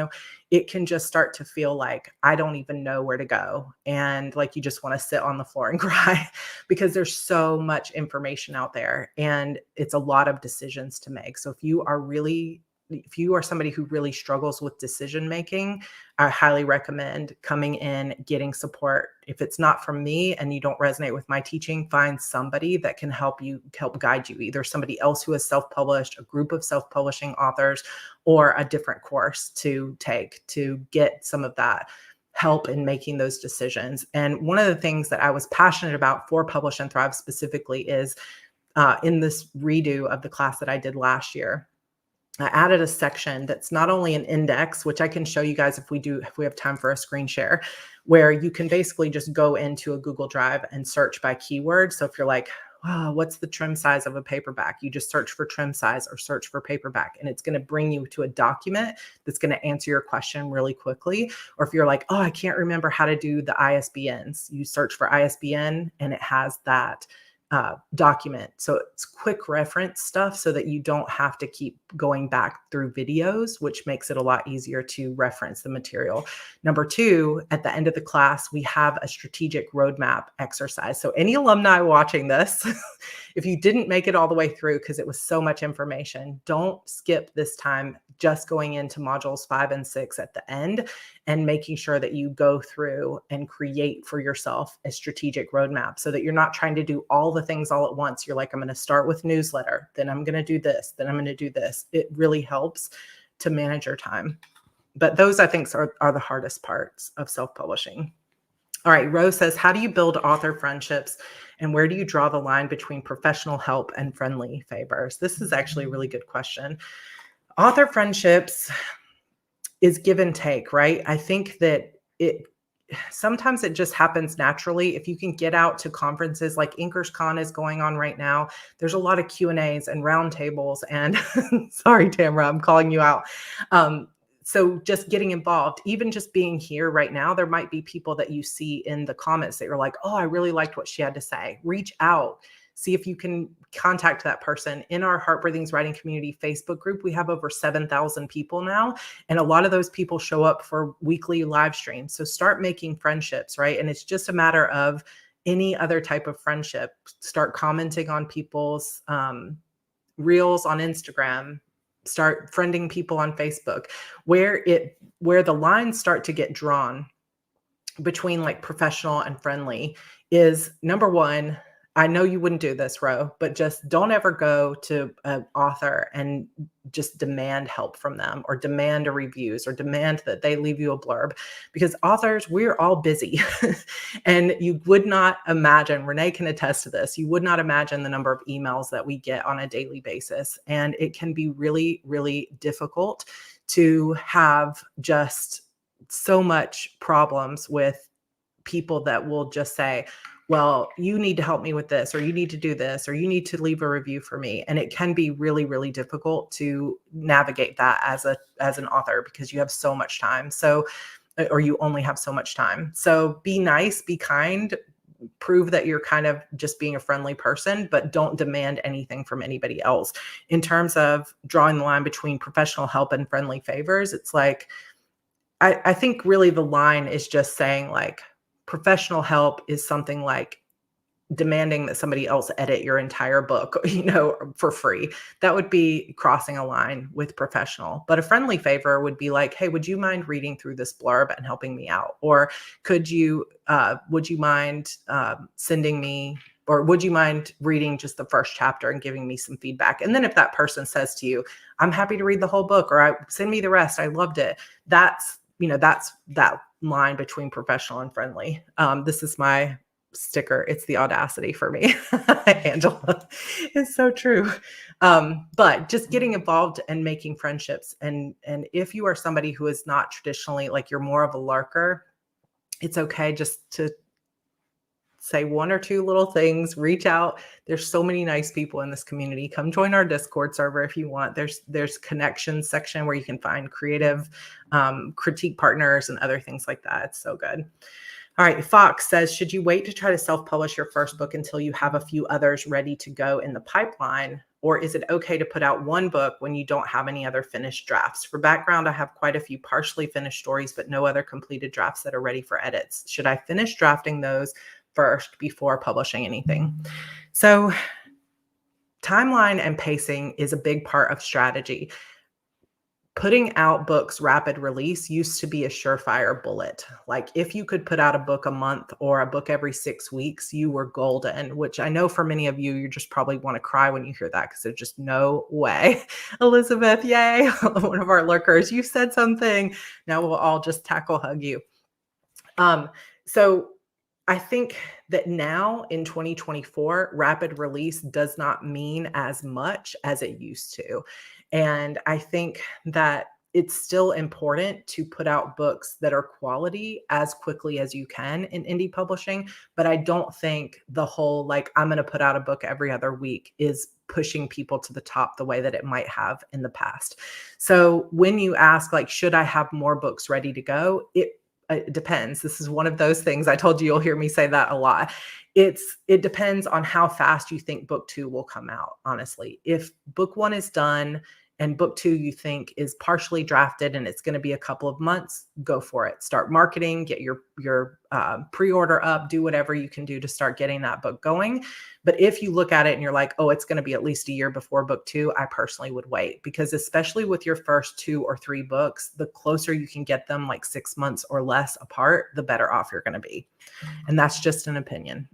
it can just start to feel like, I don't even know where to go. And like, you just want to sit on the floor and cry, because there's so much information out there and it's a lot of decisions to make. So if you are really if you are somebody who really struggles with decision making, I highly recommend coming in, getting support. If it's not from me and you don't resonate with my teaching, find somebody that can help guide you, either somebody else who has self-published, a group of self-publishing authors, or a different course to take to get some of that help in making those decisions. And one of the things that I was passionate about for Publish and Thrive specifically is in this redo of the class that I did last year, I added a section that's not only an index, which I can show you guys if we have time for a screen share, where you can basically just go into a Google Drive and search by keyword. So if you're like, oh, what's the trim size of a paperback? You just search for trim size or search for paperback, and it's going to bring you to a document that's going to answer your question really quickly. Or if you're like, oh, I can't remember how to do the ISBNs, you search for ISBN and it has that document. So it's quick reference stuff so that you don't have to keep going back through videos, which makes it a lot easier to reference the material. Number two, at the end of the class, we have a strategic roadmap exercise. So any alumni watching this, if you didn't make it all the way through because it was so much information, don't skip this time just going into modules 5 and 6 at the end and making sure that you go through and create for yourself a strategic roadmap so that you're not trying to do all the things all at once. You're like, I'm going to start with newsletter, then I'm going to do this, then I'm going to do this. It really helps to manage your time. But those, I think, are the hardest parts of self-publishing. All right, Rose says, how do you build author friendships and where do you draw the line between professional help and friendly favors? This is actually a really good question. Author friendships is give and take, right? I think that sometimes it just happens naturally. If you can get out to conferences like InkersCon is going on right now, there's a lot of Q&As and roundtables and sorry, Tamara, I'm calling you out. So just getting involved, even just being here right now, there might be people that you see in the comments that you're like, oh, I really liked what she had to say. Reach out. See if you can contact that person. In our Heart Breathings Writing Community Facebook group, we have over 7,000 people now. And a lot of those people show up for weekly live streams. So start making friendships, right? And it's just a matter of any other type of friendship. Start commenting on people's reels on Instagram. Start friending people on Facebook. Where the lines start to get drawn between like professional and friendly is, number one, I know you wouldn't do this, Ro, but just don't ever go to an author and just demand help from them or demand a reviews or demand that they leave you a blurb, because authors, we're all busy. And you would not imagine, Renee can attest to this, you would not imagine the number of emails that we get on a daily basis. And it can be really, really difficult to have just so much problems with people that will just say, well, you need to help me with this, or you need to do this, or you need to leave a review for me. And it can be really, really difficult to navigate that as an author because you have so much time. So, or you only have so much time. So be nice, be kind, prove that you're kind of just being a friendly person, but don't demand anything from anybody else. In terms of drawing the line between professional help and friendly favors, it's like, I think really the line is just saying like, professional help is something like demanding that somebody else edit your entire book, for free. That would be crossing a line with professional. But a friendly favor would be like, hey, would you mind reading through this blurb and helping me out? Or would you mind sending me, or would you mind reading just the first chapter and giving me some feedback? And then if that person says to you, I'm happy to read the whole book, or send me the rest, I loved it. That's that line between professional and friendly. This is my sticker. It's the audacity for me. Angela, it's so true. But just getting involved and making friendships. And if you are somebody who is not traditionally, like you're more of a larker, it's okay just to say one or two little things, reach out. There's so many nice people in this community. Come join our Discord server if you want. There's connections section where you can find creative critique partners and other things like that. It's so good. All right. Fox says, should you wait to try to self-publish your first book until you have a few others ready to go in the pipeline? Or is it okay to put out one book when you don't have any other finished drafts? For background, I have quite a few partially finished stories, but no other completed drafts that are ready for edits. Should I finish drafting those first before publishing anything? So timeline and pacing is a big part of strategy. putting out books rapid release used to be a surefire bullet. Like if you could put out a book a month or a book every 6 weeks, you were golden, which I know for many of you, you just probably want to cry when you hear that because there's just no way. Elizabeth, yay, one of our lurkers, you said something. Now we'll all just tackle hug you. So I think that now in 2024, rapid release does not mean as much as it used to. And I think that it's still important to put out books that are quality as quickly as you can in indie publishing. But I don't think the whole, like, I'm going to put out a book every other week is pushing people to the top the way that it might have in the past. So when you ask, like, should I have more books ready to go? It depends. This is one of those things. I told you you'll hear me say that a lot. It depends on how fast you think book 2 will come out, honestly. If book 1 is done and book 2 you think is partially drafted and it's going to be a couple of months, go for it. Start marketing, get your pre-order up, do whatever you can do to start getting that book going. But if you look at it and you're like, oh, it's going to be at least a year before book 2, I personally would wait, because especially with your first 2 or 3 books, the closer you can get them, like 6 months or less apart, the better off you're going to be. And that's just an opinion.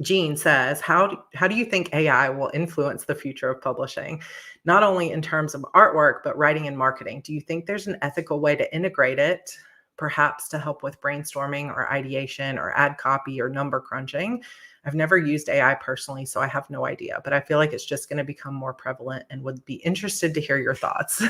Jean says, how do you think AI will influence the future of publishing, not only in terms of artwork, but writing and marketing? Do you think there's an ethical way to integrate it, perhaps to help with brainstorming or ideation or ad copy or number crunching? I've never used AI personally, so I have no idea, but I feel like it's just going to become more prevalent and would be interested to hear your thoughts.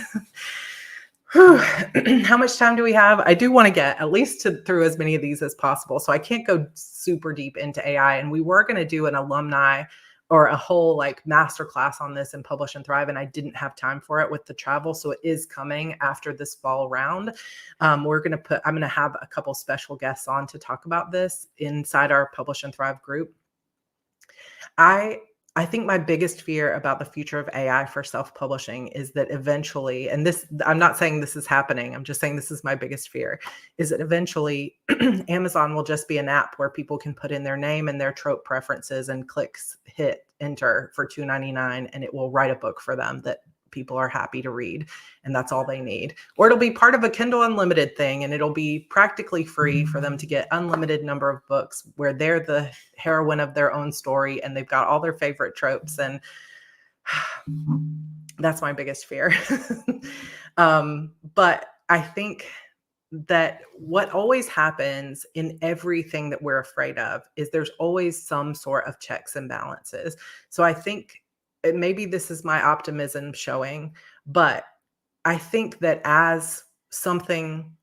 How much time do we have? I do want to get at least through as many of these as possible. So I can't go super deep into AI. And we were going to do an alumni or a whole like masterclass on this in Publish and Thrive, and I didn't have time for it with the travel. So it is coming after this fall round. I'm going to have a couple special guests on to talk about this inside our Publish and Thrive group. I think my biggest fear about the future of AI for self-publishing is that eventually, and this, I'm not saying this is happening, I'm just saying this is my biggest fear, is that eventually Amazon will just be an app where people can put in their name and their trope preferences and hit enter for $2.99, and it will write a book for them that people are happy to read, and that's all they need. Or it'll be part of a Kindle Unlimited thing, and it'll be practically free for them to get unlimited number of books where they're the heroine of their own story and they've got all their favorite tropes. And that's my biggest fear. But I think that what always happens in everything that we're afraid of is there's always some sort of checks and balances. So I think maybe this is my optimism showing, but I think that as something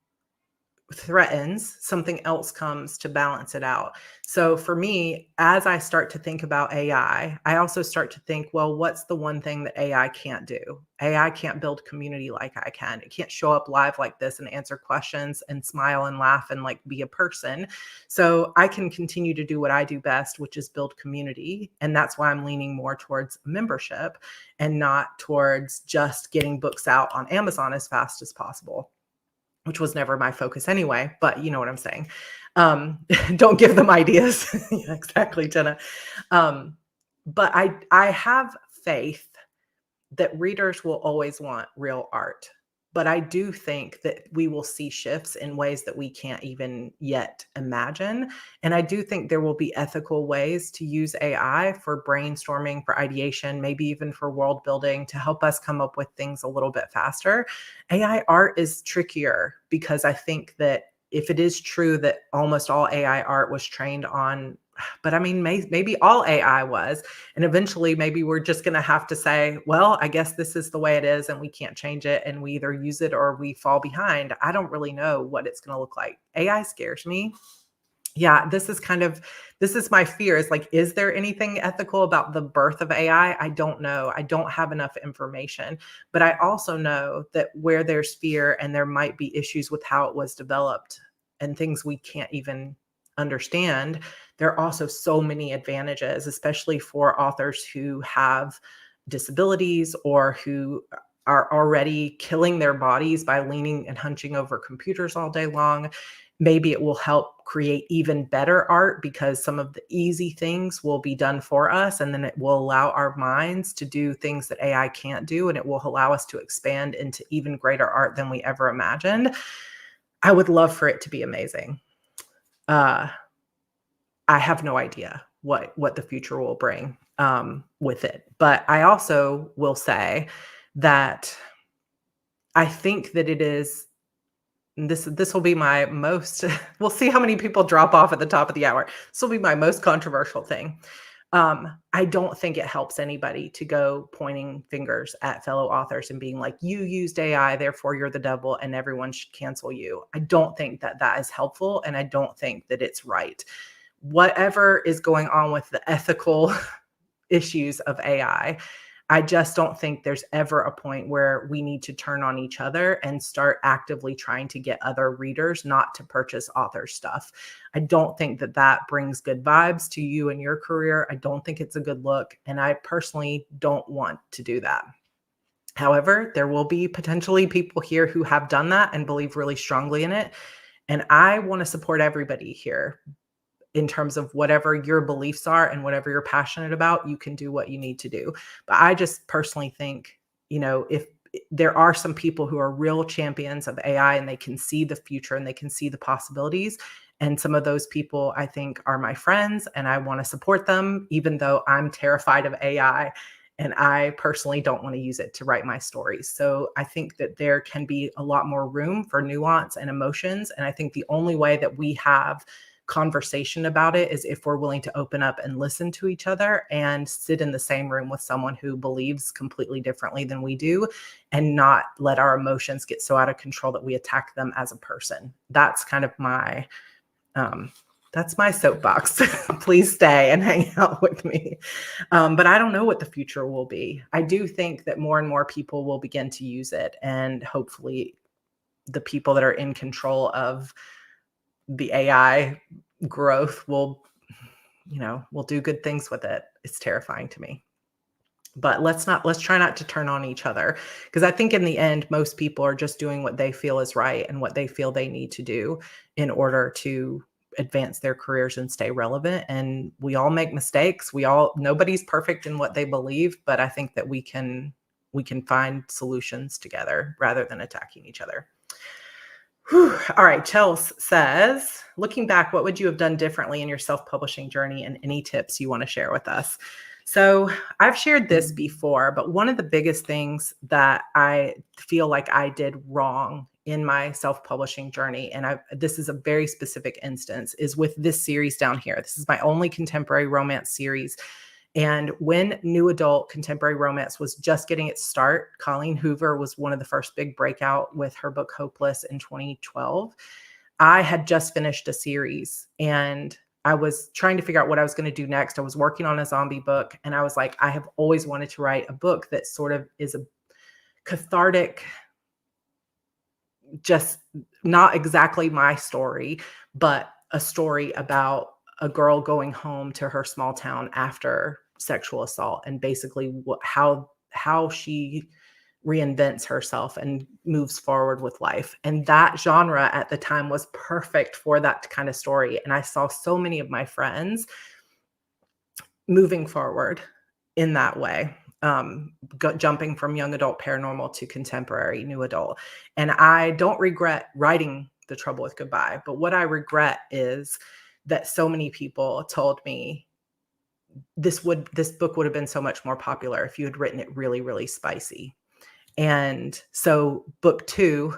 threatens, something else comes to balance it out. So for me, as I start to think about AI, I also start to think, well, what's the one thing that AI can't do? AI can't build community like I can. It can't show up live like this and answer questions and smile and laugh and like be a person. So I can continue to do what I do best, which is build community. And that's why I'm leaning more towards membership and not towards just getting books out on Amazon as fast as possible, which was never my focus anyway, but you know what I'm saying. Don't give them ideas. Yeah, exactly, Jenna. But I have faith that readers will always want real art. But I do think that we will see shifts in ways that we can't even yet imagine. And I do think there will be ethical ways to use AI for brainstorming, for ideation, maybe even for world building to help us come up with things a little bit faster. AI art is trickier because I think that if it is true that almost all AI art was trained on, but I mean, maybe all AI was, and eventually maybe we're just going to have to say, well, I guess this is the way it is and we can't change it, and we either use it or we fall behind. I don't really know what it's going to look like. AI scares me. Yeah, this is my fear, is like, is there anything ethical about the birth of AI? I don't know. I don't have enough information, but I also know that where there's fear and there might be issues with how it was developed and things we can't even understand, there are also so many advantages, especially for authors who have disabilities or who are already killing their bodies by leaning and hunching over computers all day long. Maybe it will help create even better art because some of the easy things will be done for us. And then it will allow our minds to do things that AI can't do. And it will allow us to expand into even greater art than we ever imagined. I would love for it to be amazing. I have no idea what the future will bring with it. But I also will say that I think that it is this will be my most we'll see how many people drop off at the top of the hour. This will be my most controversial thing. I don't think it helps anybody to go pointing fingers at fellow authors and being like, you used AI, therefore you're the devil and everyone should cancel you. I don't think that that is helpful, and I don't think that it's right. Whatever is going on with the ethical issues of AI, I just don't think there's ever a point where we need to turn on each other and start actively trying to get other readers not to purchase author stuff. I don't think that that brings good vibes to you and your career. I don't think it's a good look. And I personally don't want to do that. However, there will be potentially people here who have done that and believe really strongly in it. And I want to support everybody here. In terms of whatever your beliefs are and whatever you're passionate about, you can do what you need to do. But I just personally think, if there are some people who are real champions of AI and they can see the future and they can see the possibilities. And some of those people, I think, are my friends, and I want to support them, even though I'm terrified of AI. And I personally don't want to use it to write my stories. So I think that there can be a lot more room for nuance and emotions. And I think the only way that we have conversation about it is if we're willing to open up and listen to each other and sit in the same room with someone who believes completely differently than we do, and not let our emotions get so out of control that we attack them as a person. That's kind of that's my soapbox. Please stay and hang out with me. But I don't know what the future will be. I do think that more and more people will begin to use it, and hopefully the people that are in control of the AI growth will do good things with it. It's terrifying to me. But let's try not to turn on each other, because I think in the end, most people are just doing what they feel is right and what they feel they need to do in order to advance their careers and stay relevant. And we all make mistakes. Nobody's perfect in what they believe, but I think that we can find solutions together rather than attacking each other. Whew. All right. Chels says, looking back, what would you have done differently in your self-publishing journey, and any tips you want to share with us? So I've shared this before, but one of the biggest things that I feel like I did wrong in my self-publishing journey, and this is a very specific instance, is with this series down here. This is my only contemporary romance series. And when new adult contemporary romance was just getting its start, Colleen Hoover was one of the first big breakout with her book Hopeless in 2012. I had just finished a series and I was trying to figure out what I was going to do next. I was working on a zombie book, and I was like, I have always wanted to write a book that sort of is a cathartic, just not exactly my story, but a story about a girl going home to her small town after sexual assault, and basically how she reinvents herself and moves forward with life. And that genre at the time was perfect for that kind of story. And I saw so many of my friends moving forward in that way, jumping from young adult paranormal to contemporary new adult. And I don't regret writing The Trouble with Goodbye, but what I regret is that so many people told me this book would have been so much more popular if you had written it really, really spicy. And so book 2,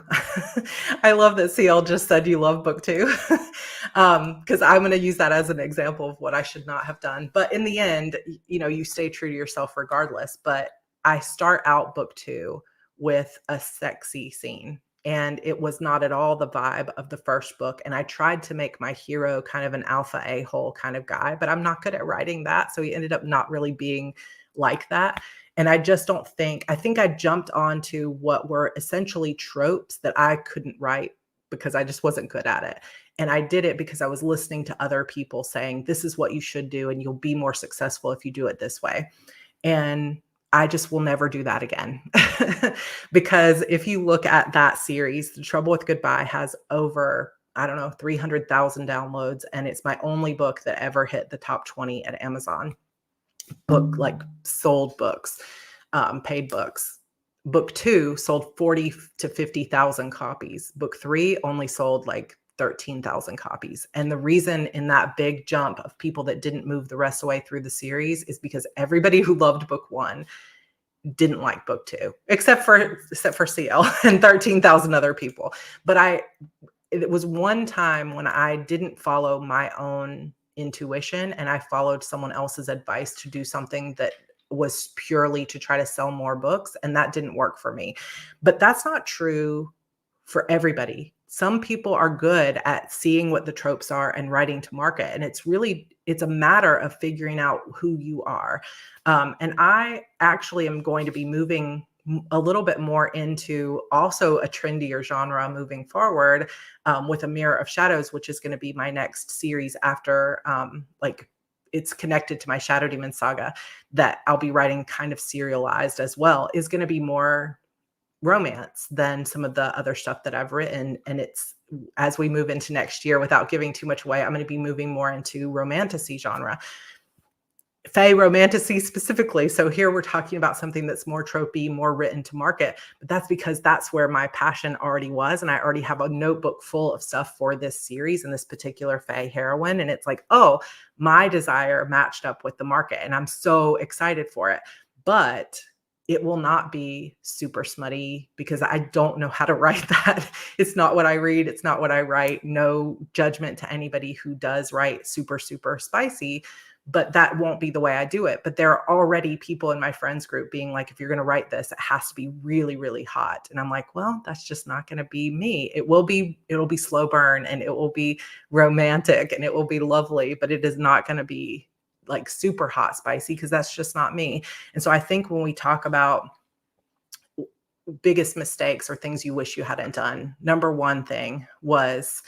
I love that CL just said you love book 2, because I'm going to use that as an example of what I should not have done. But in the end, you stay true to yourself regardless. But I start out book 2 with a sexy scene, and it was not at all the vibe of the first book. And I tried to make my hero kind of an alpha a-hole kind of guy, but I'm not good at writing that. So he ended up not really being like that. And I just I think I jumped onto what were essentially tropes that I couldn't write because I just wasn't good at it. And I did it because I was listening to other people saying, this is what you should do, and you'll be more successful if you do it this way. And I just will never do that again. Because if you look at that series, The Trouble with Goodbye has over, I don't know, 300,000 downloads, and it's my only book that ever hit the top 20 at Amazon. Book, like sold books, paid books. Book 2 sold 40 to 50,000 copies. Book 3 only sold like 13,000 copies. And the reason in that big jump of people that didn't move the rest away through the series is because everybody who loved book 1 didn't like book 2, except for CL and 13,000 other people. But it was one time when I didn't follow my own intuition and I followed someone else's advice to do something that was purely to try to sell more books, and that didn't work for me. But that's not true for everybody. Some people are good at seeing what the tropes are and writing to market. And it's a matter of figuring out who you are. And I actually am going to be moving a little bit more into also a trendier genre moving forward, with A Mirror of Shadows, which is going to be my next series after, it's connected to my Shadow Demon saga that I'll be writing kind of serialized as well, is going to be more romance than some of the other stuff that I've written. And it's, as we move into next year, without giving too much away, I'm going to be moving more into romantasy genre, fae romantasy specifically. So here we're talking about something that's more tropey, more written to market, but that's because that's where my passion already was. And I already have a notebook full of stuff for this series and this particular fae heroine. And it's like, oh, my desire matched up with the market, and I'm so excited for it. But it will not be super smutty because I don't know how to write that. It's not what I read. It's not what I write. No judgment to anybody who does write super, super spicy, but that won't be the way I do it. But there are already people in my friends group being like, if you're going to write this, it has to be really, really hot. And I'm like, well, that's just not going to be me. It'll be slow burn, and it will be romantic, and it will be lovely, but it is not going to be like super hot spicy, because that's just not me. And so I think when we talk about biggest mistakes or things you wish you hadn't done, number one thing was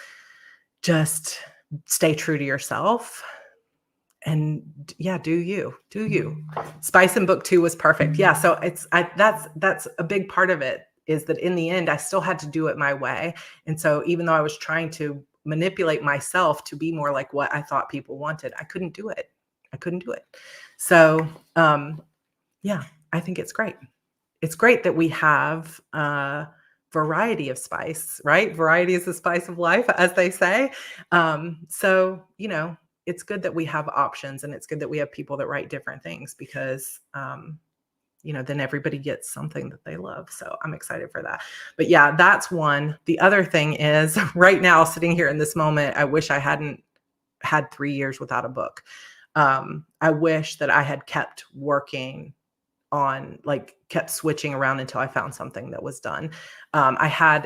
just stay true to yourself. And yeah, do you. Spice in book 2 was perfect. Yeah. So that's a big part of it, is that in the end, I still had to do it my way. And so even though I was trying to manipulate myself to be more like what I thought people wanted, I couldn't do it. So, yeah, I think it's great. It's great that we have a variety of spice, right? Variety is the spice of life, as they say. So, it's good that we have options, and it's good that we have people that write different things, because, then everybody gets something that they love. So I'm excited for that. But yeah, that's one. The other thing is, right now, sitting here in this moment, I wish I hadn't had 3 years without a book. I wish that I had kept working on, kept switching around until I found something that was done.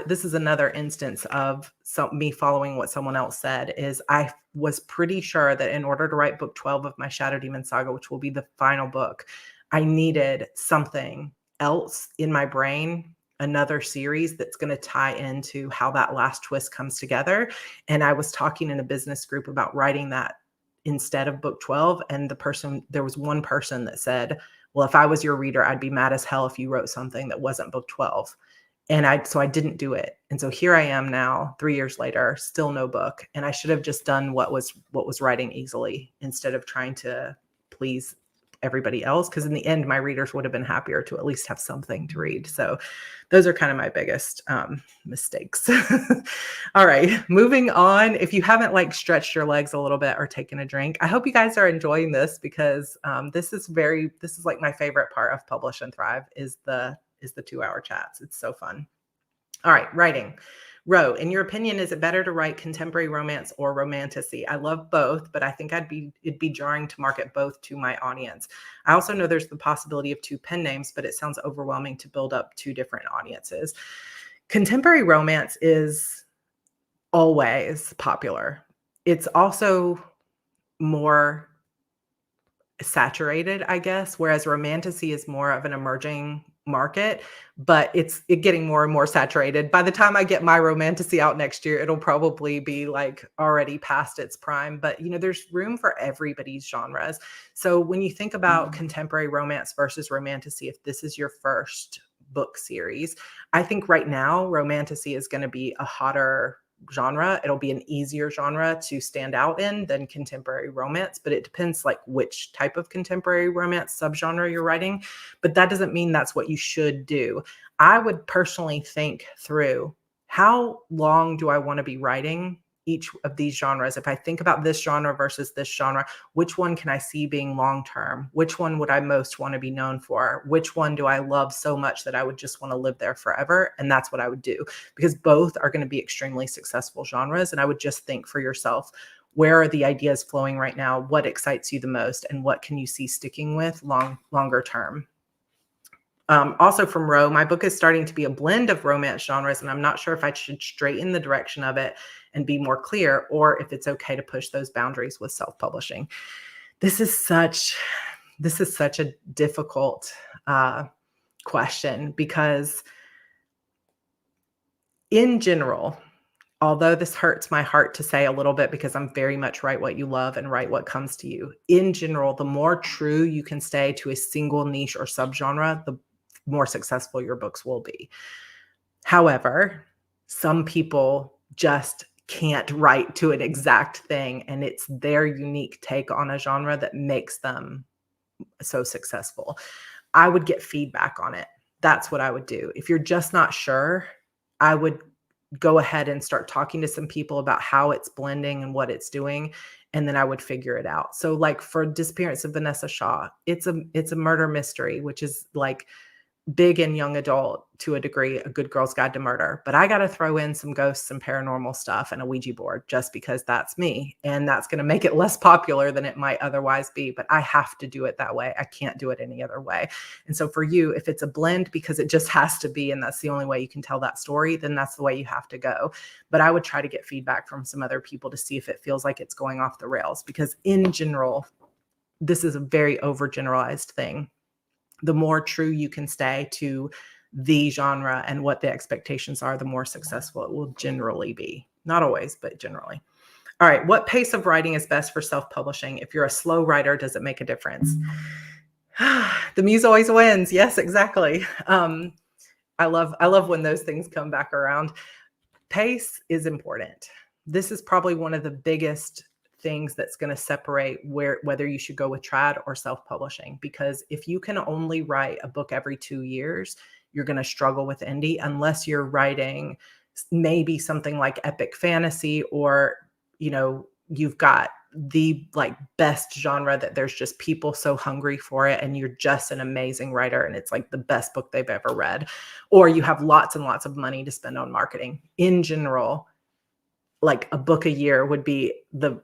This is another instance of me following what someone else said, is I was pretty sure that in order to write book 12 of my Shadow Demon saga, which will be the final book, I needed something else in my brain, another series that's going to tie into how that last twist comes together. And I was talking in a business group about writing that instead of book 12. And there was one person that said, well, if I was your reader, I'd be mad as hell if you wrote something that wasn't book 12. So I didn't do it. And so here I am now, 3 years later, still no book. And I should have just done what was writing easily, instead of trying to please everybody else. Because in the end, my readers would have been happier to at least have something to read. So those are kind of my biggest mistakes. All right, moving on. If you haven't stretched your legs a little bit or taken a drink, I hope you guys are enjoying this, because this is like my favorite part of Publish and Thrive is the 2-hour chats. It's so fun. All right, writing. Ro, in your opinion, is it better to write contemporary romance or romantasy? I love both, but I think it'd be jarring to market both to my audience. I also know there's the possibility of 2 pen names, but it sounds overwhelming to build up 2 different audiences. Contemporary romance is always popular. It's also more saturated, I guess, whereas romantasy is more of an emerging market, but it's getting more and more saturated. By the time I get my romantasy out next year, it'll probably be like already past its prime. But there's room for everybody's genres. So when you think about contemporary romance versus romantasy, if this is your first book series, I think right now romantasy is going to be a hotter genre. It'll be an easier genre to stand out in than contemporary romance, but it depends like which type of contemporary romance subgenre you're writing. But that doesn't mean that's what you should do. I would personally think through, how long do I want to be writing each of these genres? If I think about this genre versus this genre, which one can I see being long-term? Which one would I most want to be known for? Which one do I love so much that I would just want to live there forever? And that's what I would do, because both are going to be extremely successful genres. And I would just think for yourself, where are the ideas flowing right now? What excites you the most? And what can you see sticking with longer term? Also from Roe, my book is starting to be a blend of romance genres, and I'm not sure if I should straighten the direction of it and be more clear, or if it's okay to push those boundaries with self-publishing. This is such a difficult question, because in general, although this hurts my heart to say a little bit, because I'm very much write what you love and write what comes to you. In general, the more true you can stay to a single niche or subgenre, the more successful your books will be. However, some people just can't write to an exact thing, and it's their unique take on a genre that makes them so successful. I would get feedback on it. That's what I would do. If you're just not sure, I would go ahead and start talking to some people about how it's blending and what it's doing, and then I would figure it out. So like for Disappearance of Vanessa Shaw, it's a murder mystery, which is like big and young adult to a degree, A Good Girl's Guide to Murder. But I got to throw in some ghosts and paranormal stuff and a Ouija board, just because that's me. And that's going to make it less popular than it might otherwise be. But I have to do it that way. I can't do it any other way. And so for you, if it's a blend because it just has to be, and that's the only way you can tell that story, then that's the way you have to go. But I would try to get feedback from some other people to see if it feels like it's going off the rails. Because in general, this is a very overgeneralized thing. The more true you can stay to the genre and what the expectations are, the more successful it will generally be. Not always, but generally. All right. What pace of writing is best for self-publishing? If you're a slow writer, does it make a difference? The muse always wins. Yes, exactly. I love when those things come back around. Pace is important. This is probably one of the biggest things that's going to separate whether you should go with trad or self-publishing, because if you can only write a book every 2 years, you're going to struggle with indie, unless you're writing maybe something like epic fantasy, or you've got the like best genre that there's just people so hungry for it, and you're just an amazing writer and it's like the best book they've ever read, or you have lots and lots of money to spend on marketing. In general, like a book a year would be the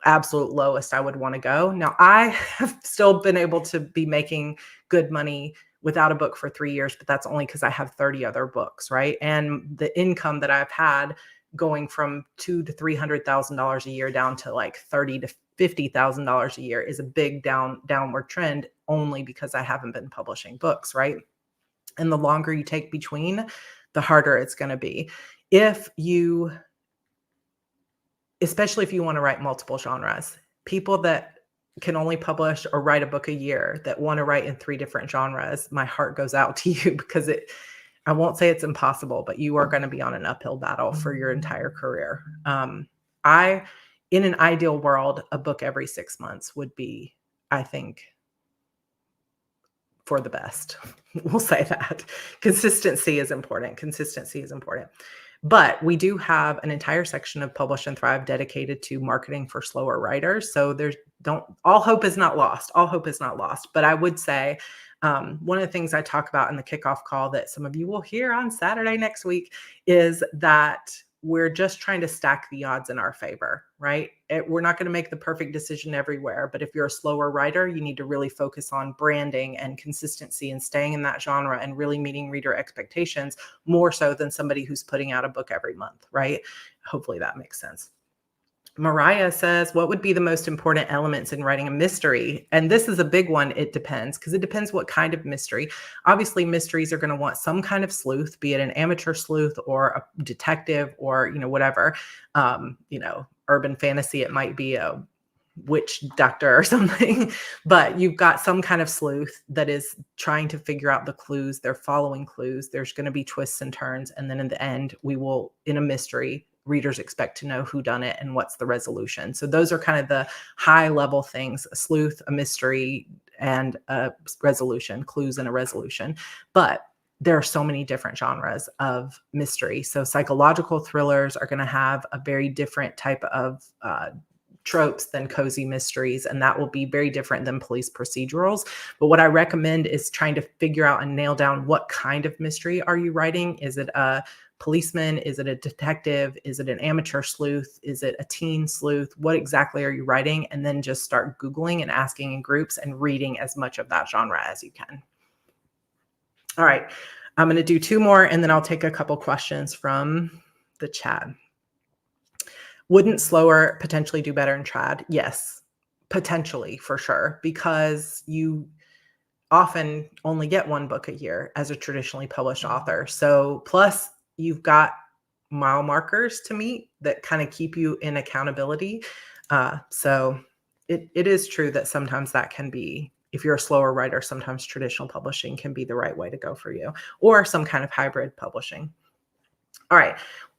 absolute lowest I would want to go. Now, I have still been able to be making good money without a book for 3 years, but that's only because I have 30 other books, right? And the income that I've had going from $200,000 to $300,000 a year down to like $30,000 to $50,000 a year is a big downward trend, only because I haven't been publishing books, right? And the longer you take between, the harder it's going to be. Especially if you want to write multiple genres, people that can only publish or write a book a year that want to write in 3 different genres, my heart goes out to you, because I won't say it's impossible, but you are going to be on an uphill battle for your entire career. In an ideal world, a book every 6 months would be, I think, for the best. We'll say that. Consistency is important. But we do have an entire section of Publish and Thrive dedicated to marketing for slower writers. So all hope is not lost. But I would say one of the things I talk about in the kickoff call that some of you will hear on Saturday next week is that we're just trying to stack the odds in our favor, right? We're not going to make the perfect decision everywhere, but if you're a slower writer, you need to really focus on branding and consistency and staying in that genre and really meeting reader expectations more so than somebody who's putting out a book every month, right? Hopefully that makes sense. Mariah says, what would be the most important elements in writing a mystery? And this is a big one. It depends, because it depends what kind of mystery. Obviously, mysteries are going to want some kind of sleuth, be it an amateur sleuth or a detective or, whatever. Urban fantasy, it might be a witch doctor or something, but you've got some kind of sleuth that is trying to figure out the clues. They're following clues. There's going to be twists and turns. And then in the end, in a mystery, readers expect to know who done it and what's the resolution. So those are kind of the high level things: a sleuth, a mystery, and a resolution, clues and a resolution. But there are so many different genres of mystery. So psychological thrillers are going to have a very different type of tropes than cozy mysteries, and that will be very different than police procedurals. But what I recommend is trying to figure out and nail down what kind of mystery are you writing. Is it a policeman? Is it a detective? Is it an amateur sleuth? Is it a teen sleuth? What exactly are you writing? And then just start Googling and asking in groups and reading as much of that genre as you can. All right, I'm going to do 2 more, and then I'll take a couple questions from the chat. Wouldn't slower potentially do better in trad? Yes, potentially, for sure, because you often only get 1 book a year as a traditionally published author. So plus you've got mile markers to meet that kind of keep you in accountability. So it is true that sometimes that can be, if you're a slower writer, sometimes traditional publishing can be the right way to go for you, or some kind of hybrid publishing. All right.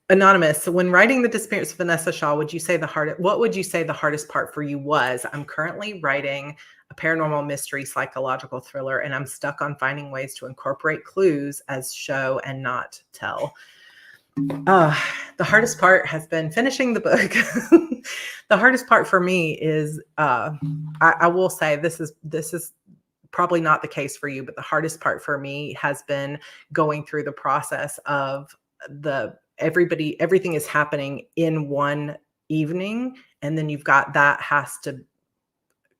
Anonymous. So when writing The Disappearance of Vanessa Shaw, what would you say the hardest part for you was? I'm currently writing a paranormal mystery psychological thriller, and I'm stuck on finding ways to incorporate clues as show and not tell. The hardest part has been finishing the book. The hardest part for me is, I will say this is probably not the case for you, but the hardest part for me has been going through the process of everything is happening in one evening, and then you've got that has to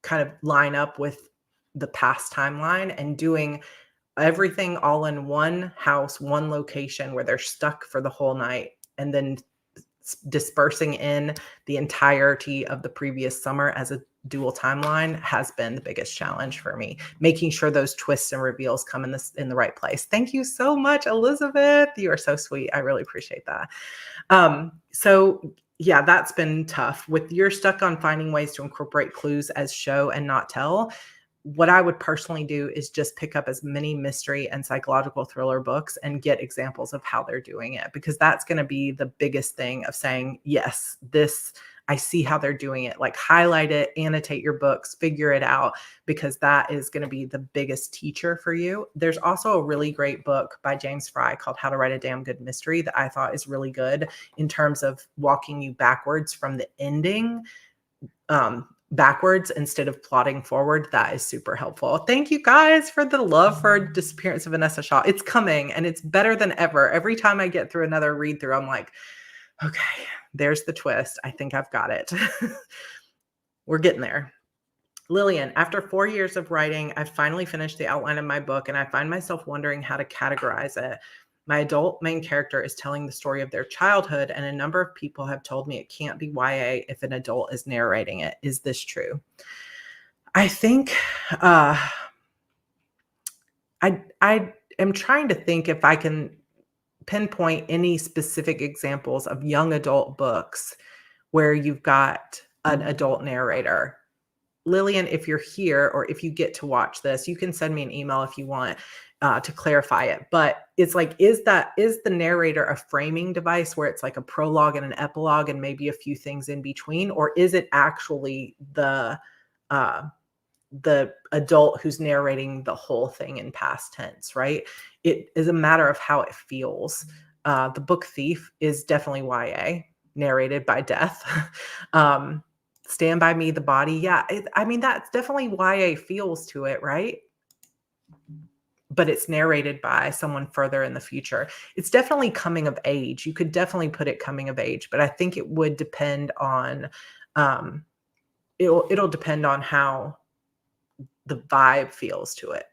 kind of line up with the past timeline, and doing everything all in one house, one location where they're stuck for the whole night, and then dispersing in the entirety of the previous summer as a dual timeline has been the biggest challenge for me, making sure those twists and reveals come in the right place. Thank you so much, Elizabeth. You are so sweet. I really appreciate that. So yeah, that's been tough. With you're stuck on finding ways to incorporate clues as show and not tell. What I would personally do is just pick up as many mystery and psychological thriller books and get examples of how they're doing it, because that's going to be the biggest thing of saying, yes, I see how they're doing it. Like, highlight it, annotate your books, figure it out, because that is going to be the biggest teacher for you. There's also a really great book by James Fry called How to Write a Damn Good Mystery that I thought is really good in terms of walking you backwards from the ending, backwards instead of plotting forward. That is super helpful. Thank you guys for the love for Disappearance of Vanessa Shaw. It's coming, and it's better than ever. Every time I get through another read through, I'm like, okay, there's the twist. I think I've got it. We're getting there. Lillian, after 4 years of writing, I've finally finished the outline of my book, and I find myself wondering how to categorize it. My adult main character is telling the story of their childhood, and a number of people have told me it can't be YA if an adult is narrating it. Is this true? I think I am trying to think if I can pinpoint any specific examples of young adult books where you've got an adult narrator. Lillian, if you're here or if you get to watch this, you can send me an email if you want to clarify it. But it's like, is the narrator a framing device where it's like a prologue and an epilogue and maybe a few things in between? Or is it actually the adult who's narrating the whole thing in past tense, right? It is a matter of how it feels. The book Thief is definitely YA, narrated by Death. Stand By Me, The Body. Yeah, I mean, that's definitely YA feels to it, right? But it's narrated by someone further in the future. It's definitely coming of age. You could definitely put it coming of age, but I think it would depend on, it'll depend on how the vibe feels to it.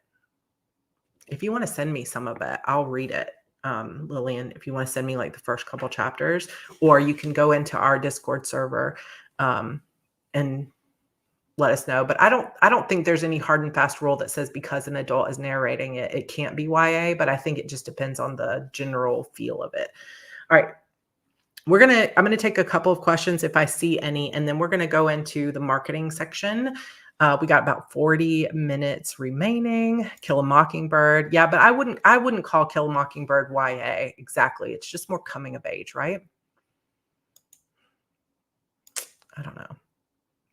If you want to send me some of it, I'll read it. Lillian, if you want to send me like the first couple chapters, or you can go into our Discord server and let us know. But I don't think there's any hard and fast rule that says because an adult is narrating it, it can't be YA, but I think it just depends on the general feel of it. All right. I'm gonna take a couple of questions if I see any, and then we're gonna go into the marketing section. We got about 40 minutes remaining. Kill a Mockingbird. Yeah, but I wouldn't call Kill a Mockingbird YA exactly. It's just more coming of age, right? I don't know.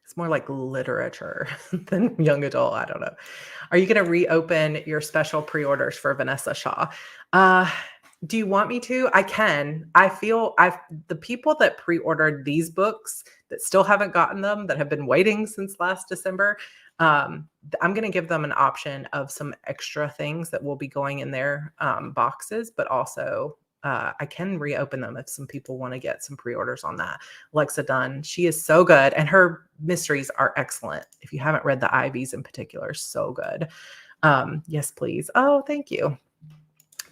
It's more like literature than young adult. I don't know. Are you going to reopen your special pre-orders for Vanessa Shaw? Do you want me to? I can. I feel the people that pre-ordered these books that still haven't gotten them, that have been waiting since last December, I'm going to give them an option of some extra things that will be going in their boxes, but also I can reopen them if some people want to get some pre-orders on that. Alexa Dunn, she is so good, and her mysteries are excellent. If you haven't read the Ivies in particular, so good. Yes, please. Oh, thank you.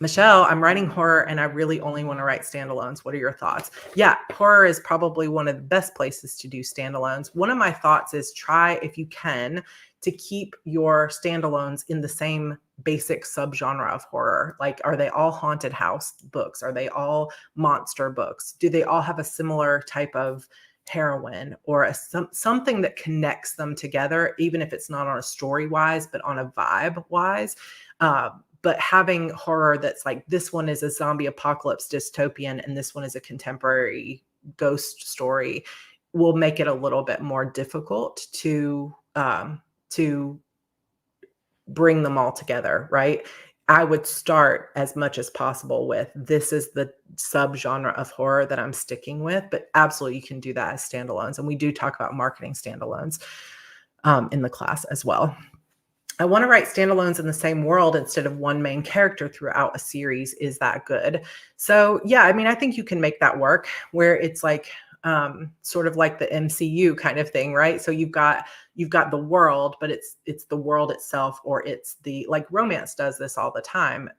Michelle, I'm writing horror and I really only want to write standalones. What are your thoughts? Yeah, horror is probably one of the best places to do standalones. One of my thoughts is try, if you can, to keep your standalones in the same basic subgenre of horror. Like, are they all haunted house books? Are they all monster books? Do they all have a similar type of heroine or something that connects them together, even if it's not on a story wise, but on a vibe wise? But having horror that's like, this one is a zombie apocalypse dystopian and this one is a contemporary ghost story, will make it a little bit more difficult to bring them all together, right? I would start as much as possible with, this is the subgenre of horror that I'm sticking with, but absolutely you can do that as standalones. And we do talk about marketing standalones in the class as well. I want to write standalones in the same world instead of one main character throughout a series. Is that good? So yeah, I mean, I think you can make that work where it's like sort of like the MCU kind of thing, right? So you've got the world, but it's the world itself, or it's the, like romance does this all the time,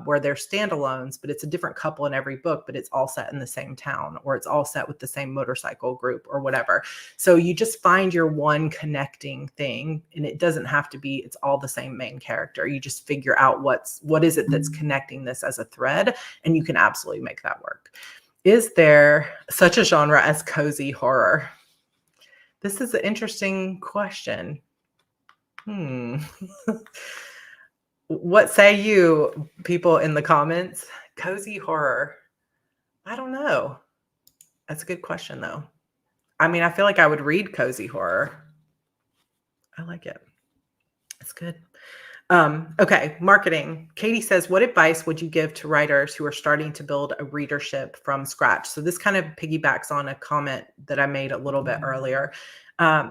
where they're standalones, but it's a different couple in every book, but it's all set in the same town, or it's all set with the same motorcycle group or whatever. So you just find your one connecting thing, and it doesn't have to be, it's all the same main character. You just figure out what is it that's connecting this as a thread, and you can absolutely make that work. Is there such a genre as cozy horror? This is an interesting question. What say you, people in the comments? Cozy horror. I don't know. That's a good question, though. I mean, I feel like I would read cozy horror. I like it. It's good. Okay, marketing. Katie says, what advice would you give to writers who are starting to build a readership from scratch? So this kind of piggybacks on a comment that I made a little bit earlier.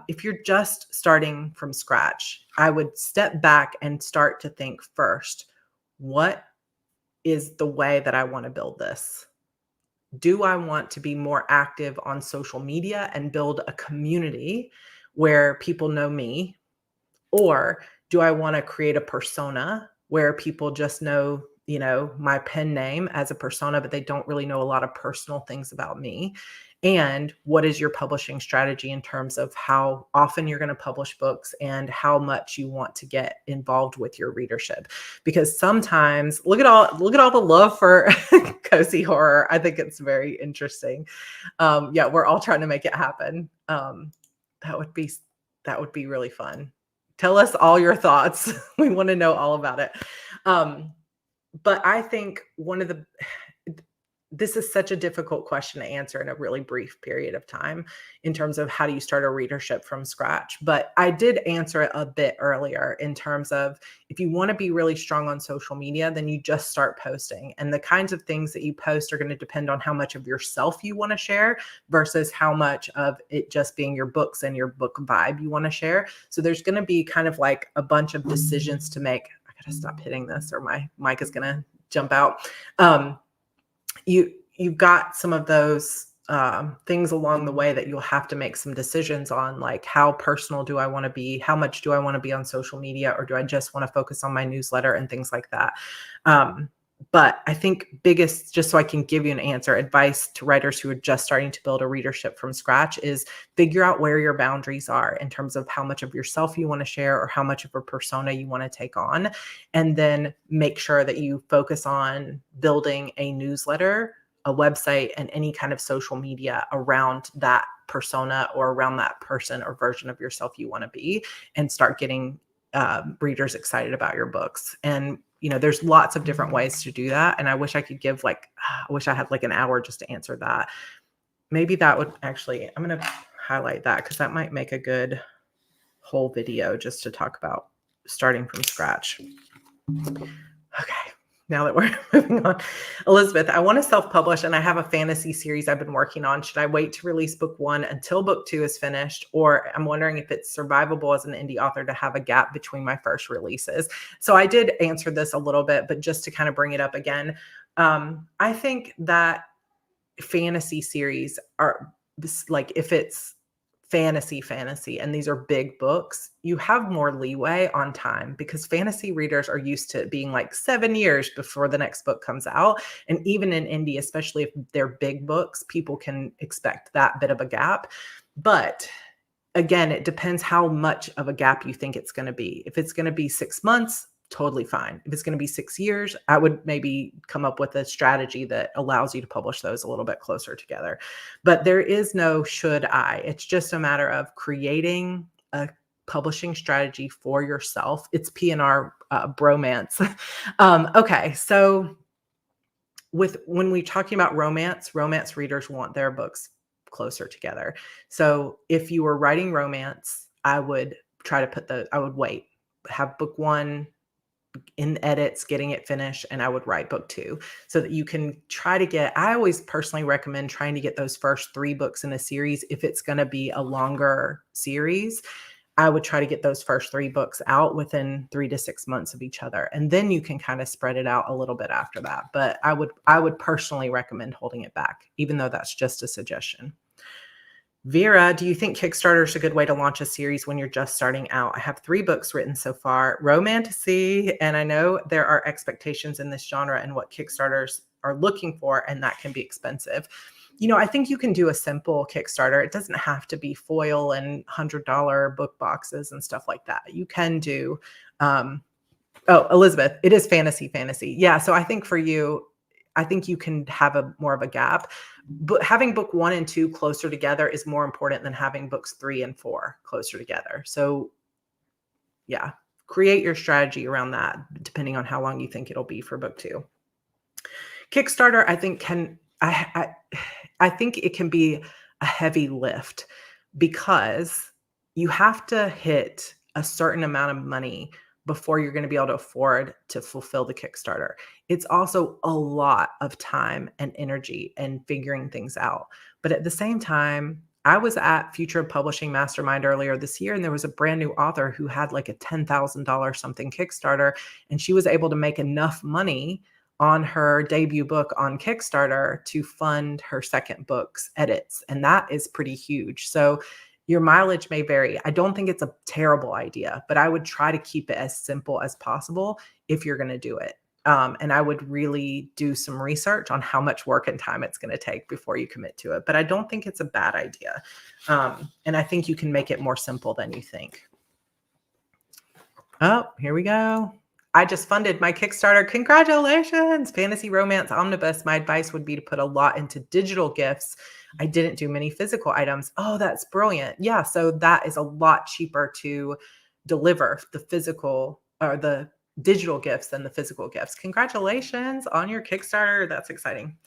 If you're just starting from scratch, I would step back and start to think first, what is the way that I want to build this? Do I want to be more active on social media and build a community where people know me? Or do I want to create a persona where people just know, my pen name as a persona, but they don't really know a lot of personal things about me? And what is your publishing strategy in terms of how often you're going to publish books and how much you want to get involved with your readership? Because sometimes, look at all the love for cozy horror. I think it's very interesting. Yeah, we're all trying to make it happen. That would be really fun. Tell us all your thoughts. We want to know all about it. But I think this is such a difficult question to answer in a really brief period of time in terms of how do you start a readership from scratch. But I did answer it a bit earlier in terms of, if you want to be really strong on social media, then you just start posting. And the kinds of things that you post are going to depend on how much of yourself you want to share versus how much of it just being your books and your book vibe you want to share. So there's going to be kind of like a bunch of decisions to make. I got to stop hitting this or my mic is going to jump out. You've got some of those things along the way that you'll have to make some decisions on, like how personal do I want to be? How much do I want to be on social media? Or do I just want to focus on my newsletter and things like that? But I think biggest, just so I can give you an answer, advice to writers who are just starting to build a readership from scratch is figure out where your boundaries are in terms of how much of yourself you want to share or how much of a persona you want to take on. And then make sure that you focus on building a newsletter, a website, and any kind of social media around that persona or around that person or version of yourself you want to be, and start getting readers excited about your books. And there's lots of different ways to do that. And I wish I could give I wish I had like an hour just to answer that. Maybe that would actually, I'm going to highlight that because that might make a good whole video just to talk about starting from scratch. Okay. Now that we're moving on, Elizabeth, I want to self-publish and I have a fantasy series I've been working on. Should I wait to release book 1 until book 2 is finished? Or I'm wondering if it's survivable as an indie author to have a gap between my first releases. So I did answer this a little bit, but just to kind of bring it up again, I think that fantasy series are like, if it's fantasy, and these are big books, you have more leeway on time because fantasy readers are used to being like 7 years before the next book comes out. And even in indie, especially if they're big books, people can expect that bit of a gap. But again, it depends how much of a gap you think it's going to be. If it's going to be 6 months, totally fine. If it's going to be 6 years, I would maybe come up with a strategy that allows you to publish those a little bit closer together. But there is no should I. It's just a matter of creating a publishing strategy for yourself. It's P&R bromance. Okay, so when we're talking about romance readers want their books closer together. So if you were writing romance, I would wait, have book 1 in edits, getting it finished, and I would write book 2 so that you can try to get, I always personally recommend trying to get those first 3 books in a series. If it's going to be a longer series, I would try to get those first 3 books out within 3 to 6 months of each other. And then you can kind of spread it out a little bit after that. But I would personally recommend holding it back, even though that's just a suggestion. Vera, do you think Kickstarter is a good way to launch a series when you're just starting out? I have 3 books written so far, romantasy, and I know there are expectations in this genre and what Kickstarters are looking for, and that can be expensive. I think you can do a simple Kickstarter. It doesn't have to be foil and $100 book boxes and stuff like that. You can do, oh, Elizabeth, it is fantasy. Yeah, so I think for you, I think you can have more of a gap, but having book 1 and 2 closer together is more important than having books 3 and 4 closer together. So yeah, create your strategy around that, depending on how long you think it'll be for book 2. Kickstarter, I think I think it can be a heavy lift because you have to hit a certain amount of money before you're going to be able to afford to fulfill the Kickstarter. It's also a lot of time and energy and figuring things out. But at the same time, I was at Future of Publishing Mastermind earlier this year, and there was a brand new author who had like a $10,000 something Kickstarter, and she was able to make enough money on her debut book on Kickstarter to fund her second book's edits. And that is pretty huge. So your mileage may vary. I don't think it's a terrible idea, but I would try to keep it as simple as possible if you're going to do it. And I would really do some research on how much work and time it's going to take before you commit to it. But I don't think it's a bad idea. And I think you can make it more simple than you think. Oh, here we go. I just funded my Kickstarter. Congratulations. Fantasy Romance Omnibus. My advice would be to put a lot into digital gifts. I didn't do many physical items. Oh, that's brilliant. Yeah. So that is a lot cheaper to deliver the physical or the digital gifts than the physical gifts. Congratulations on your Kickstarter. That's exciting.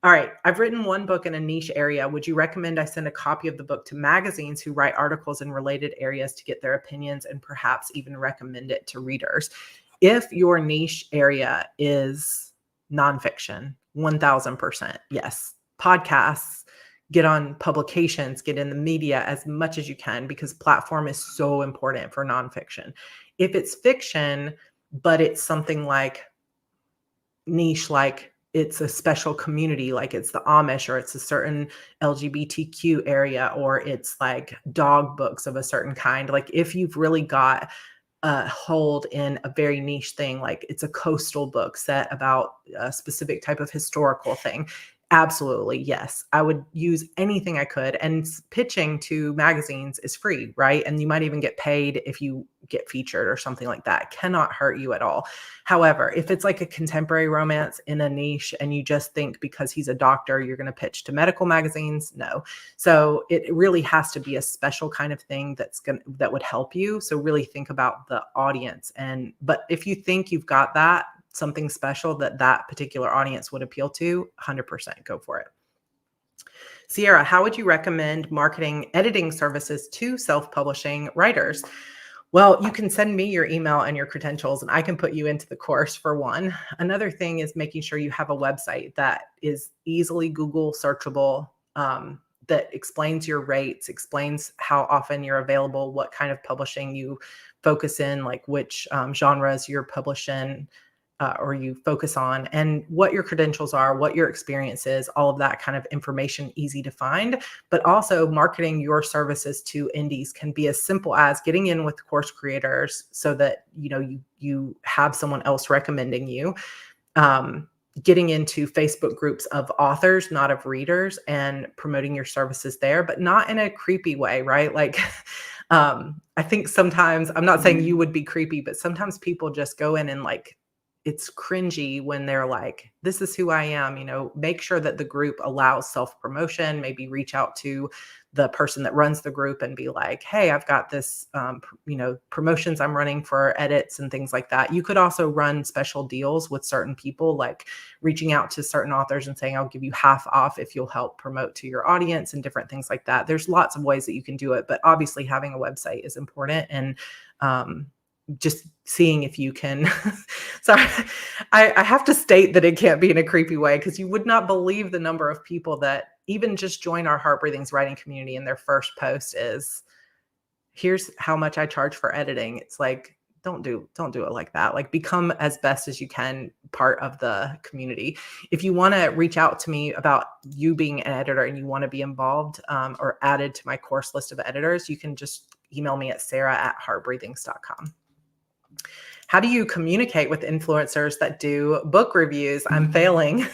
All right. I've written 1 book in a niche area. Would you recommend I send a copy of the book to magazines who write articles in related areas to get their opinions and perhaps even recommend it to readers? If your niche area is nonfiction, 1000%, yes. Podcasts, get on publications, get in the media as much as you can because platform is so important for nonfiction. If it's fiction, but it's something like niche, like it's a special community, like it's the Amish or it's a certain LGBTQ area, or it's like dog books of a certain kind. Like if you've really got hold in a very niche thing, like it's a coastal book set about a specific type of historical thing. Absolutely, yes. I would use anything I could. And pitching to magazines is free, right? And you might even get paid if you get featured or something like that. It cannot hurt you at all. However, if it's like a contemporary romance in a niche and you just think because he's a doctor, you're going to pitch to medical magazines, no. So it really has to be a special kind of thing that would help you. So really think about the audience. But if you think you've got something special that particular audience would appeal to, 100% go for it. Sierra, how would you recommend marketing editing services to self-publishing writers? Well, you can send me your email and your credentials, and I can put you into the course for one. Another thing is making sure you have a website that is easily Google searchable, that explains your rates, explains how often you're available, what kind of publishing you focus in, like which genres you're published in, or you focus on, and what your credentials are, what your experience is, all of that kind of information, easy to find. But also marketing your services to indies can be as simple as getting in with course creators so that you have someone else recommending you, getting into Facebook groups of authors, not of readers, and promoting your services there, but not in a creepy way, right? Like, I think sometimes, I'm not saying you would be creepy, but sometimes people just go in and like, it's cringy when they're like, this is who I am, make sure that the group allows self-promotion, maybe reach out to the person that runs the group and be like, hey, I've got this, promotions I'm running for edits and things like that. You could also run special deals with certain people, like reaching out to certain authors and saying, I'll give you half off if you'll help promote to your audience and different things like that. There's lots of ways that you can do it, but obviously having a website is important. And, just seeing if you can. Sorry, I have to state that it can't be in a creepy way, because you would not believe the number of people that even just join our Heart Breathing's writing community and their first post is, here's how much I charge for editing. It's like, don't do it like that. Like, become as best as you can part of the community. If you want to reach out to me about you being an editor and you want to be involved, or added to my course list of editors, you can just email me at sarah@heartbreathings.com. How do you communicate with influencers that do book reviews? I'm failing.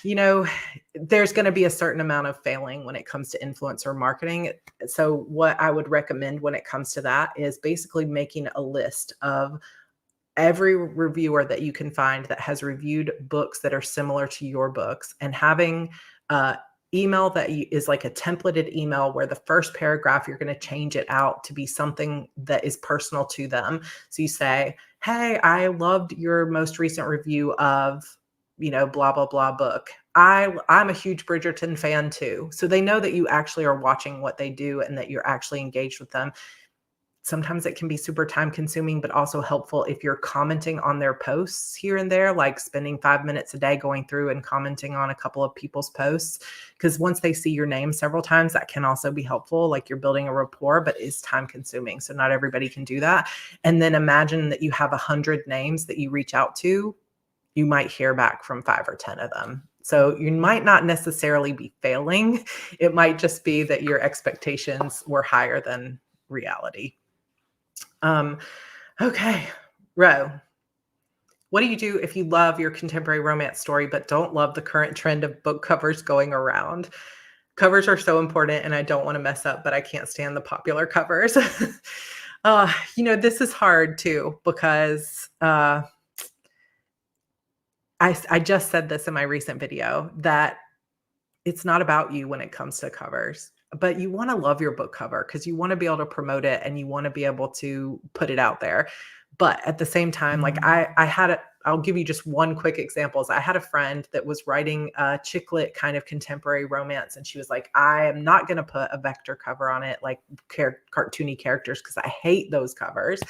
There's going to be a certain amount of failing when it comes to influencer marketing. So what I would recommend when it comes to that is basically making a list of every reviewer that you can find that has reviewed books that are similar to your books, and having email that is like a templated email where the first paragraph, you're going to change it out to be something that is personal to them. So you say, hey, I loved your most recent review of, blah, blah, blah book. I'm a huge Bridgerton fan too. So they know that you actually are watching what they do and that you're actually engaged with them. Sometimes it can be super time consuming, but also helpful if you're commenting on their posts here and there, like spending 5 minutes a day going through and commenting on a couple of people's posts. Because once they see your name several times, that can also be helpful. Like, you're building a rapport, but it's time consuming. So not everybody can do that. And then imagine that you have 100 names that you reach out to. You might hear back from 5 or 10 of them. So you might not necessarily be failing. It might just be that your expectations were higher than reality. Okay, Ro, what do you do if you love your contemporary romance story but don't love the current trend of book covers going around? Covers are so important, and I don't want to mess up, but I can't stand the popular covers. This is hard too, because I just said this in my recent video, that it's not about you when it comes to covers, but you want to love your book cover because you want to be able to promote it and you want to be able to put it out there. But at the same time, like I'll give you just one quick example. I had a friend that was writing a chick lit kind of contemporary romance, and she was like, I am not going to put a vector cover on it, like cartoony characters, because I hate those covers.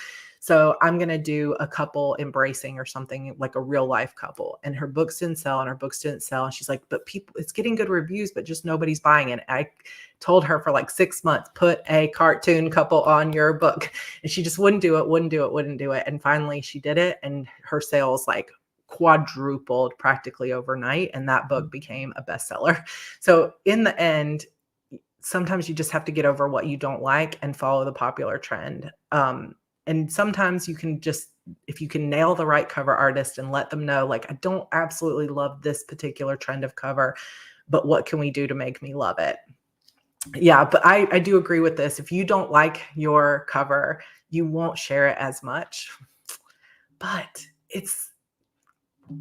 So I'm going to do a couple embracing or something, like a real life couple. And her books didn't sell and her books didn't sell. And she's like, but it's getting good reviews, but just nobody's buying it. I told her for like 6 months, put a cartoon couple on your book. And she just wouldn't do it. And finally she did it. And her sales like quadrupled practically overnight. And that book became a bestseller. So in the end, sometimes you just have to get over what you don't like and follow the popular trend. And sometimes you can just, if you can nail the right cover artist and let them know, like, I don't absolutely love this particular trend of cover, but what can we do to make me love it? Yeah, but I do agree with this. If you don't like your cover, you won't share it as much. But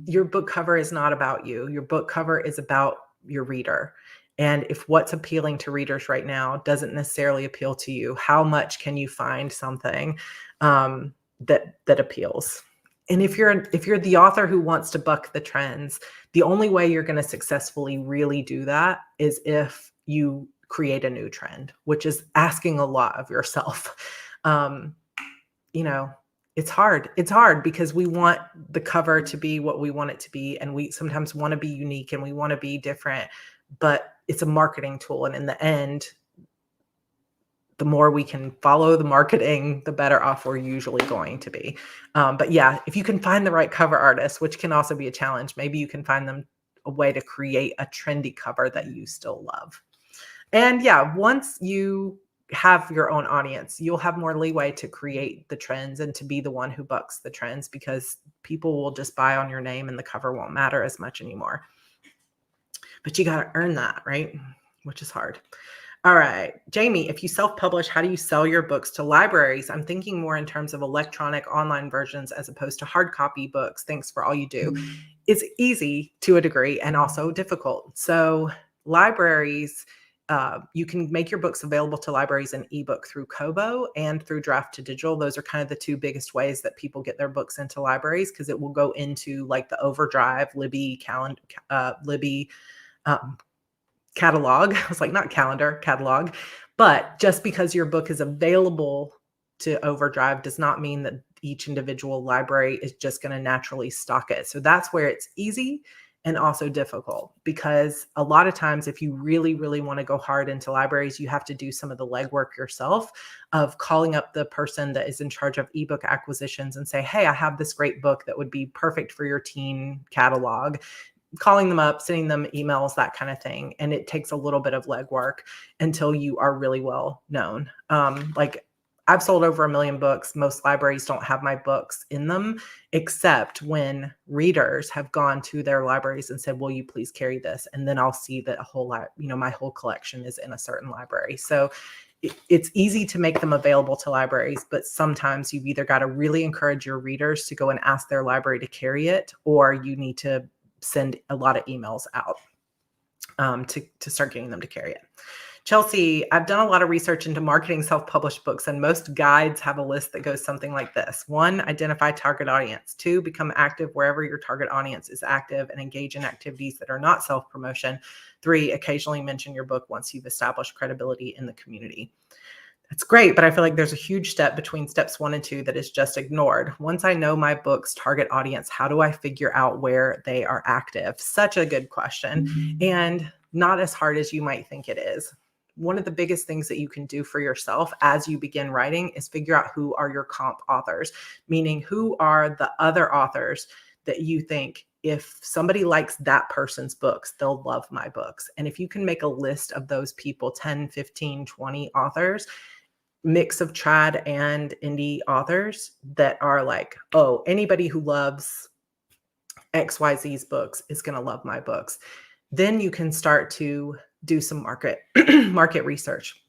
your book cover is not about you. Your book cover is about your reader. And if what's appealing to readers right now doesn't necessarily appeal to you, how much can you find something that appeals? And if you're the author who wants to buck the trends, the only way you're going to successfully really do that is if you create a new trend, which is asking a lot of yourself. You know, it's hard. It's hard because we want the cover to be what we want it to be. And we sometimes want to be unique and we want to be different, but it's a marketing tool. And in the end, the more we can follow the marketing, the better off we're usually going to be. But yeah, if you can find the right cover artist, which can also be a challenge, maybe you can find them a way to create a trendy cover that you still love. And yeah, once you have your own audience, you'll have more leeway to create the trends and to be the one who bucks the trends, because people will just buy on your name and the cover won't matter as much anymore. But you got to earn that, right? Which is hard. All right, Jamie, if you self-publish, how do you sell your books to libraries? I'm thinking more in terms of electronic online versions as opposed to hard copy books. Thanks for all you do. It's easy to a degree and also difficult. So libraries, you can make your books available to libraries in ebook through Kobo and through Draft to Digital. Those are kind of the two biggest ways that people get their books into libraries, because it will go into like the Overdrive, Libby, Libby catalog. I was like, not calendar, catalog. But just because your book is available to Overdrive does not mean that each individual library is just going to naturally stock it. So that's where it's easy and also difficult, because a lot of times if you really, really want to go hard into libraries, you have to do some of the legwork yourself of calling up the person that is in charge of ebook acquisitions and say, hey, I have this great book that would be perfect for your teen catalog. Calling them up, sending them emails, that kind of thing. And it takes a little bit of legwork until you are really well known. Like I've sold over 1 million books. Most libraries don't have my books in them, except when readers have gone to their libraries and said, will you please carry this? And then I'll see that a whole lot, my whole collection is in a certain library. So it's easy to make them available to libraries, but sometimes you've either got to really encourage your readers to go and ask their library to carry it, or you need to send a lot of emails out to start getting them to carry it. Chelsea, I've done a lot of research into marketing self-published books, and most guides have a list that goes something like this. 1, identify target audience. 2, become active wherever your target audience is active and engage in activities that are not self-promotion. 3, occasionally mention your book once you've established credibility in the community. That's great, but I feel like there's a huge step between steps 1 and 2 that is just ignored. Once I know my book's target audience, how do I figure out where they are active? Such a good question, and not as hard as you might think it is. One of the biggest things that you can do for yourself as you begin writing is figure out who are your comp authors, meaning who are the other authors that you think, if somebody likes that person's books, they'll love my books. And if you can make a list of those people, 10, 15, 20 authors, mix of trad and indie authors that are like, oh, anybody who loves XYZ's books is going to love my books. Then you can start to do some market research.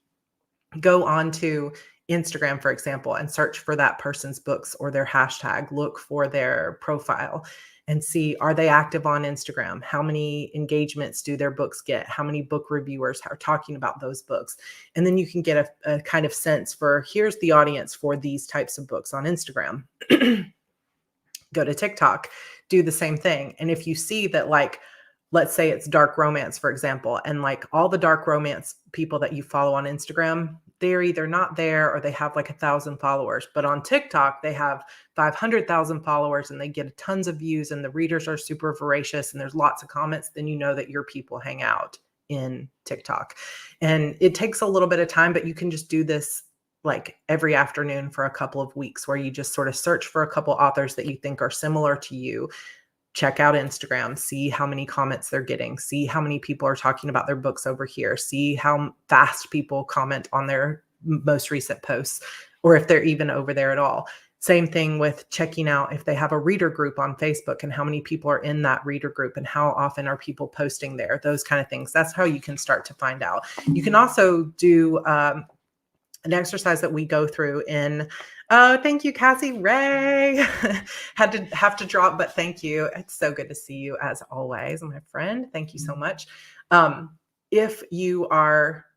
Go on to Instagram, for example, and search for that person's books or their hashtag. Look for their profile and see, are they active on Instagram? How many engagements do their books get? How many book reviewers are talking about those books? And then you can get a kind of sense for, here's the audience for these types of books on Instagram. Go to TikTok, do the same thing. And if you see that, like, let's say it's dark romance, for example, and like all the dark romance people that you follow on Instagram, they're either not there or they have like 1,000 followers. But on TikTok, they have 500,000 followers and they get tons of views and the readers are super voracious and there's lots of comments. Then you know that your people hang out in TikTok. And it takes a little bit of time, but you can just do this like every afternoon for a couple of weeks, where you just sort of search for a couple authors that you think are similar to you. Check out Instagram, see how many comments they're getting, see how many people are talking about their books over here, see how fast people comment on their most recent posts. or if they're even over there at all. Same thing with checking out if they have a reader group on Facebook and how many people are in that reader group and how often are people posting there, those kind of things. That's how you can start to find out. You can also do an exercise that we go through in, oh, thank you, Cassie Ray. have to drop, but thank you. It's so good to see you as always, my friend. Thank you so much. If you are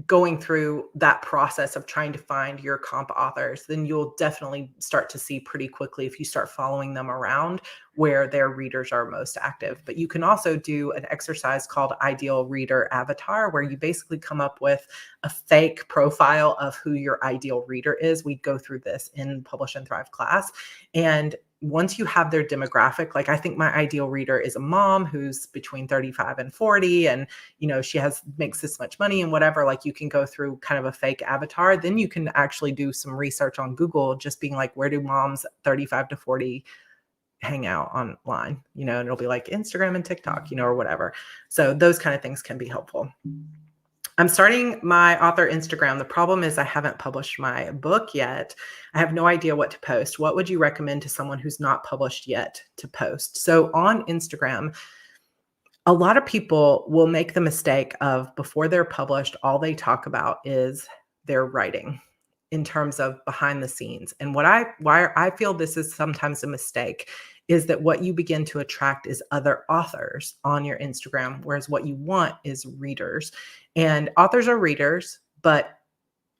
going through that process of trying to find your comp authors, then you'll definitely start to see pretty quickly if you start following them around where their readers are most active. But you can also do an exercise called Ideal Reader Avatar, where you basically come up with a fake profile of who your ideal reader is. We go through this in Publish and Thrive class. And once you have their demographic, like I think my ideal reader is a mom who's between 35 and 40, and she makes this much money and whatever, like you can go through kind of a fake avatar. Then you can actually do some research on Google, just being like, where do moms 35 to 40 hang out online? And it'll be like Instagram and TikTok, or whatever. So those kind of things can be helpful. I'm starting my author Instagram. The problem is I haven't published my book yet. I have no idea what to post. What would you recommend to someone who's not published yet to post? So on Instagram, a lot of people will make the mistake of, before they're published, all they talk about is their writing in terms of behind the scenes. And why I feel this is sometimes a mistake is that what you begin to attract is other authors on your Instagram, whereas what you want is readers. And authors are readers, but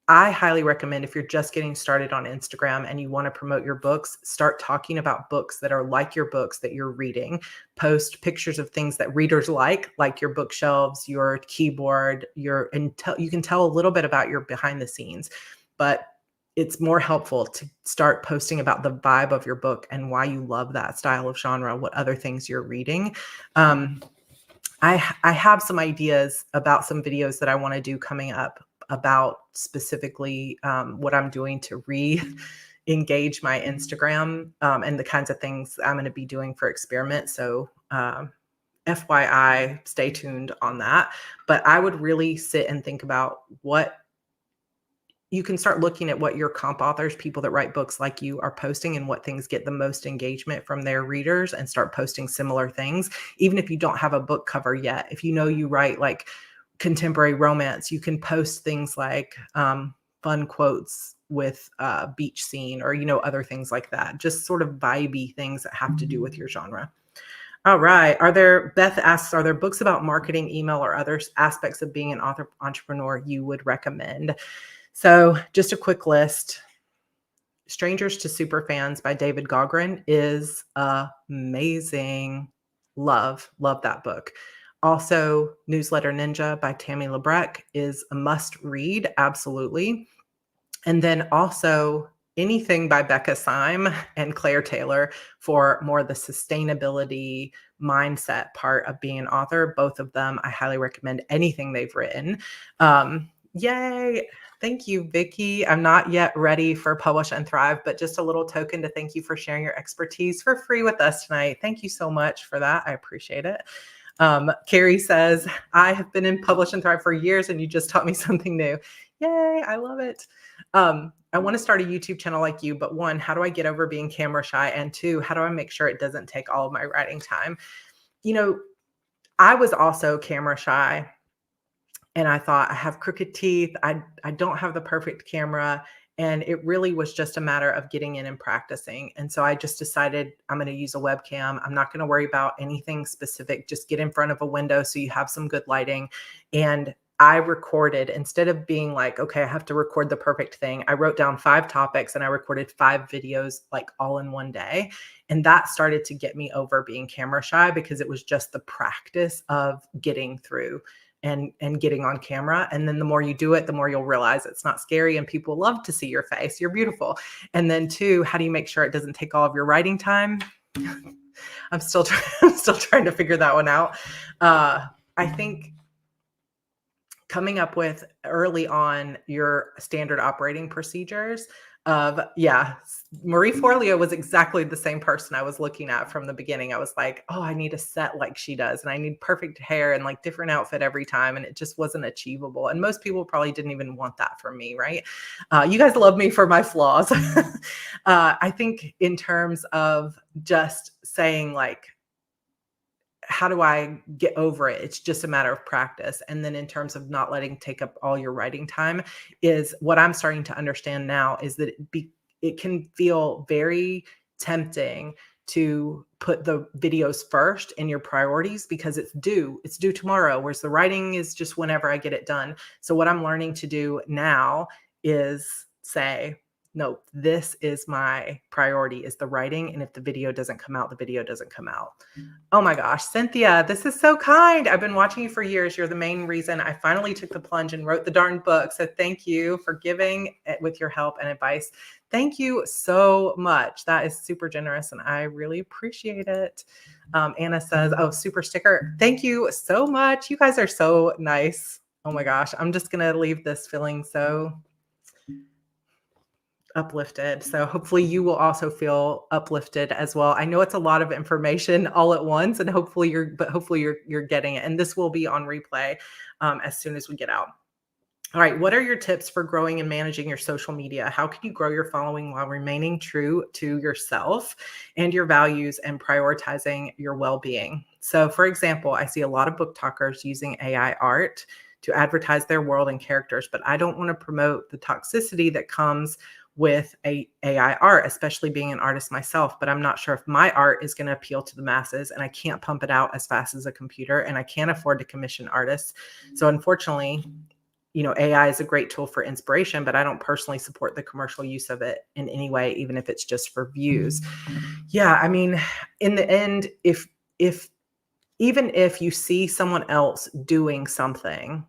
I highly recommend, if you're just getting started on Instagram and you want to promote your books, start talking about books that are like your books that you're reading. Post pictures of things that readers like your bookshelves, your keyboard, you can tell a little bit about your behind the scenes, but it's more helpful to start posting about the vibe of your book and why you love that style of genre, what other things you're reading. I have some ideas about some videos that I want to do coming up about specifically what I'm doing to re-engage my Instagram and the kinds of things I'm going to be doing for experiment. So FYI, stay tuned on that. But I would really sit and think about what you can start looking at what your comp authors, people that write books like you, are posting and what things get the most engagement from their readers, and start posting similar things. Even if you don't have a book cover yet, if you write like contemporary romance, you can post things like fun quotes with beach scene or, other things like that. Just sort of vibey things that have to do with your genre. All right. Beth asks, are there books about marketing, email, or other aspects of being an author entrepreneur you would recommend? So just a quick list. Strangers to Superfans by David Gaughran is amazing. Love that book. Also, Newsletter Ninja by Tammy Labrecque is a must read. Absolutely. And then also anything by Becca Syme and Claire Taylor for more the sustainability mindset part of being an author. Both of them, I highly recommend anything they've written. Yay. Thank you, Vicki. I'm not yet ready for Publish and Thrive, but just a little token to thank you for sharing your expertise for free with us tonight. Thank you so much for that. I appreciate it. Carrie says, I have been in Publish and Thrive for years and you just taught me something new. Yay, I love it. I want to start a YouTube channel like you, but one, how do I get over being camera shy? And two, how do I make sure it doesn't take all of my writing time? I was also camera shy. And I thought, I have crooked teeth. I don't have the perfect camera. And it really was just a matter of getting in and practicing. And so I just decided I'm going to use a webcam. I'm not going to worry about anything specific. Just get in front of a window so you have some good lighting. And I recorded, instead of being like, okay, I have to record the perfect thing. I wrote down 5 topics and I recorded 5 videos like all in one day. And that started to get me over being camera shy, because it was just the practice of getting through and getting on camera. And then the more you do it, the more you'll realize it's not scary and people love to see your face. You're beautiful. And then 2, how do you make sure it doesn't take all of your writing time? I'm still trying to figure that one out. I think coming up with early on your standard operating procedures Yeah, Marie Forleo was exactly the same person I was looking at from the beginning. I was like, oh, I need a set like she does, and I need perfect hair and like different outfit every time, and it just wasn't achievable. And most people probably didn't even want that from me, right? You guys love me for my flaws. I think in terms of just saying like, how do I get over it? It's just a matter of practice. And then in terms of not letting take up all your writing time, is what I'm starting to understand now is that it can feel very tempting to put the videos first in your priorities because it's due tomorrow, whereas the writing is just whenever I get it done. So what I'm learning to do now is say, no, this is my priority, is the writing. And if the video doesn't come out, the video doesn't come out. Oh my gosh, Cynthia, this is so kind. I've been watching you for years. You're the main reason I finally took the plunge and wrote the darn book. So thank you for giving it with your help and advice. Thank you so much. That is super generous and I really appreciate it. Anna says, oh, super sticker. Thank you so much. You guys are so nice. Oh my gosh, I'm just going to leave this feeling so uplifted. So hopefully you will also feel uplifted as well. I know it's a lot of information all at once, and hopefully you're getting it. And this will be on replay as soon as we get out. All right. What are your tips for growing and managing your social media? How can you grow your following while remaining true to yourself and your values and prioritizing your well-being? So for example, I see a lot of book talkers using AI art to advertise their world and characters, but I don't want to promote the toxicity that comes with AI art, especially being an artist myself, but I'm not sure if my art is going to appeal to the masses, and I can't pump it out as fast as a computer, and I can't afford to commission artists. So unfortunately, AI is a great tool for inspiration, but I don't personally support the commercial use of it in any way, even if it's just for views. Yeah. I mean, in the end, even if you see someone else doing something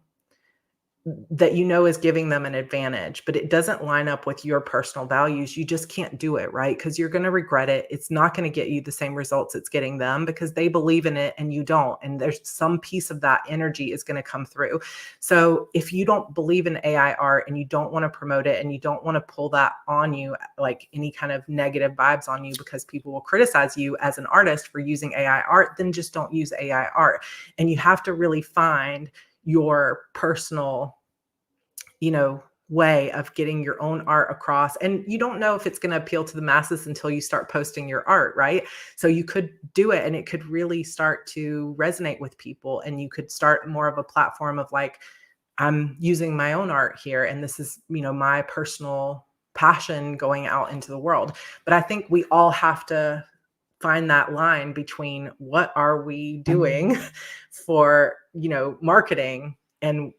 that is giving them an advantage, but it doesn't line up with your personal values, you just can't do it, right? Because you're going to regret it. It's not going to get you the same results it's getting them because they believe in it and you don't. And there's some piece of that energy is going to come through. So if you don't believe in AI art and you don't want to promote it and you don't want to pull that on you, like any kind of negative vibes on you because people will criticize you as an artist for using AI art, then just don't use AI art. And you have to really find your personal, way of getting your own art across. And you don't know if it's going to appeal to the masses until you start posting your art, right? So you could do it and it could really start to resonate with people. And you could start more of a platform of like, I'm using my own art here. And this is, my personal passion going out into the world. But I think we all have to find that line between what are we doing for, marketing, and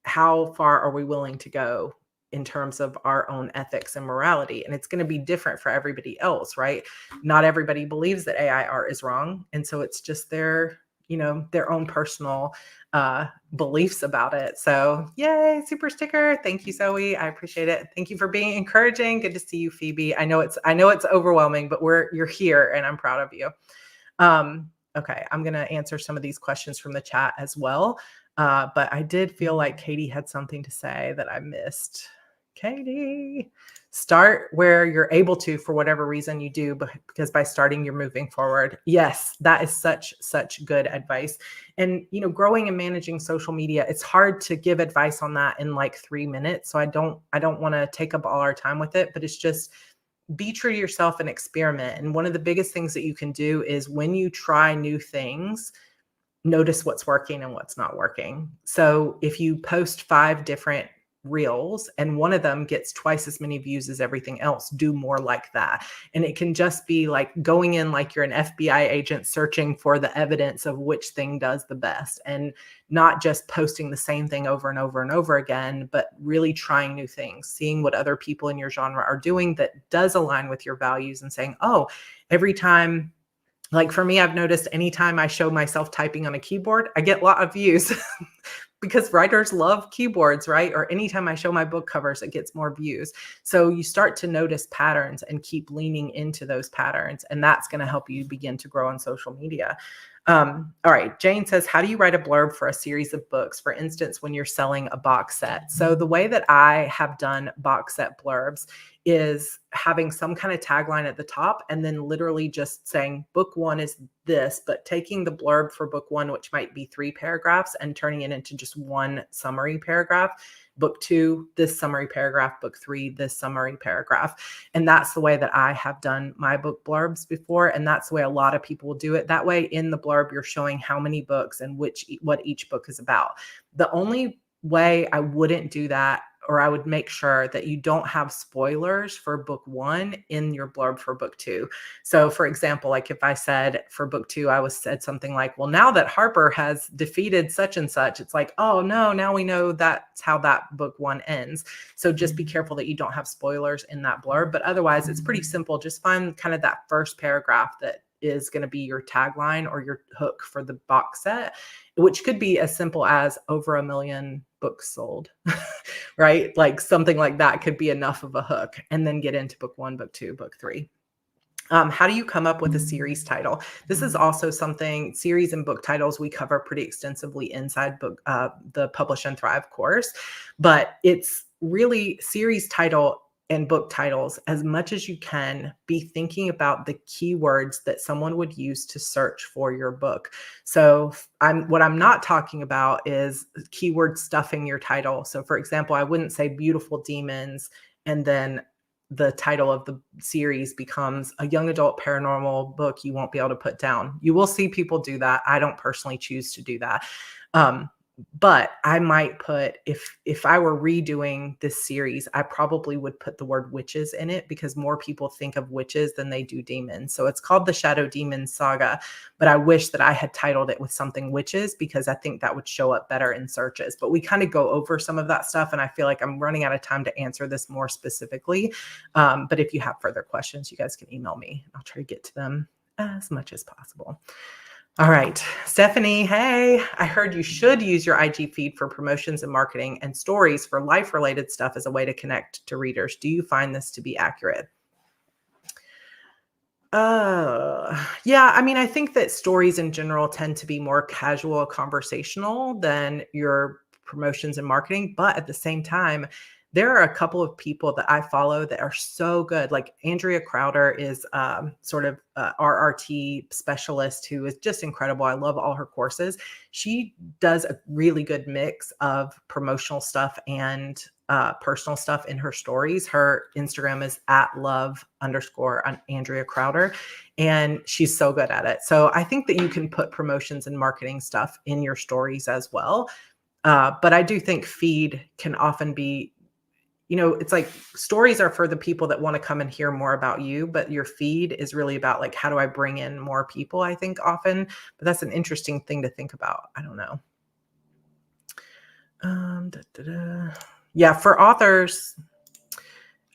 how far are we willing to go in terms of our own ethics and morality. And it's going to be different for everybody else, right? Not everybody believes that AI art is wrong. And so it's just their own personal beliefs about it. So yay, super sticker. Thank you, Zoe. I appreciate it. Thank you for being encouraging. Good to see you, Phoebe. I know it's overwhelming, but you're here and I'm proud of you. Okay, I'm going to answer some of these questions from the chat as well. But I did feel like Katie had something to say that I missed. Katie, start where you're able to for whatever reason you do, because by starting, you're moving forward. Yes, that is such good advice. And, growing and managing social media, it's hard to give advice on that in like 3 minutes. So I don't want to take up all our time with it, but it's just be true to yourself and experiment. And one of the biggest things that you can do is when you try new things, notice what's working and what's not working. So if you post 5 different reels and one of them gets twice as many views as everything else, do more like that. And it can just be like going in like you're an FBI agent searching for the evidence of which thing does the best, and not just posting the same thing over and over and over again, but really trying new things, seeing what other people in your genre are doing that does align with your values, and saying, oh, every time. Like for me, I've noticed anytime I show myself typing on a keyboard, I get a lot of views because writers love keyboards, right? Or anytime I show my book covers, it gets more views. So you start to notice patterns and keep leaning into those patterns. And that's going to help you begin to grow on social media. All right. Jane says, how do you write a blurb for a series of books? For instance, when you're selling a box set. So the way that I have done box set blurbs is having some kind of tagline at the top and then literally just saying book one is this, but taking the blurb for book one, which might be 3 paragraphs, and turning it into just one summary paragraph. Book two, this summary paragraph. Book three, this summary paragraph. And that's the way that I have done my book blurbs before. And that's the way a lot of people will do it. That way in the blurb, you're showing how many books and what each book is about. The only way I wouldn't do that, or I would make sure that you don't have spoilers for book one in your blurb for book two. So for example, like if I said for book two, said something like, well, now that Harper has defeated such and such, it's like, oh no, now we know that's how that book one ends. So just be careful that you don't have spoilers in that blurb. But otherwise it's pretty simple. Just find kind of that first paragraph that is going to be your tagline or your hook for the box set, which could be as simple as over 1 million books sold, right? Like something like that could be enough of a hook, and then get into book one, book two, book three. How do you come up with a series title? This is also something, series and book titles we cover pretty extensively inside the Publish and Thrive course, but it's really series title and book titles. As much as you can, be thinking about the keywords that someone would use to search for your book. So what I'm not talking about is keyword stuffing your title. So for example, I wouldn't say beautiful demons and then the title of the series becomes a young adult paranormal book you won't be able to put down. You will see people do that. I don't personally choose to do that. But I might put, if I were redoing this series, I probably would put the word witches in it, because more people think of witches than they do demons. So it's called the Shadow Demon Saga, but I wish that I had titled it with something witches, because I think that would show up better in searches. But we kind of go over some of that stuff, and I feel like I'm running out of time to answer this more specifically. But if you have further questions, you guys can email me. I'll try to get to them as much as possible. All right, Stephanie, hey, I heard you should use your IG feed for promotions and marketing, and stories for life-related stuff as a way to connect to readers. Do you find this to be accurate? Yeah, I mean, I think that stories in general tend to be more casual, conversational than your promotions and marketing. But at the same time, there are a couple of people that I follow that are so good. Like Andrea Crowder is sort of RRT specialist who is just incredible. I love all her courses. She does a really good mix of promotional stuff and personal stuff in her stories. Her Instagram is @love_Andrea Crowder, and she's so good at it. So I think that you can put promotions and marketing stuff in your stories as well. But I do think feed can often be, it's like stories are for the people that want to come and hear more about you, but your feed is really about like, how do I bring in more people, I think often, but that's an interesting thing to think about. I don't know. Yeah, for authors,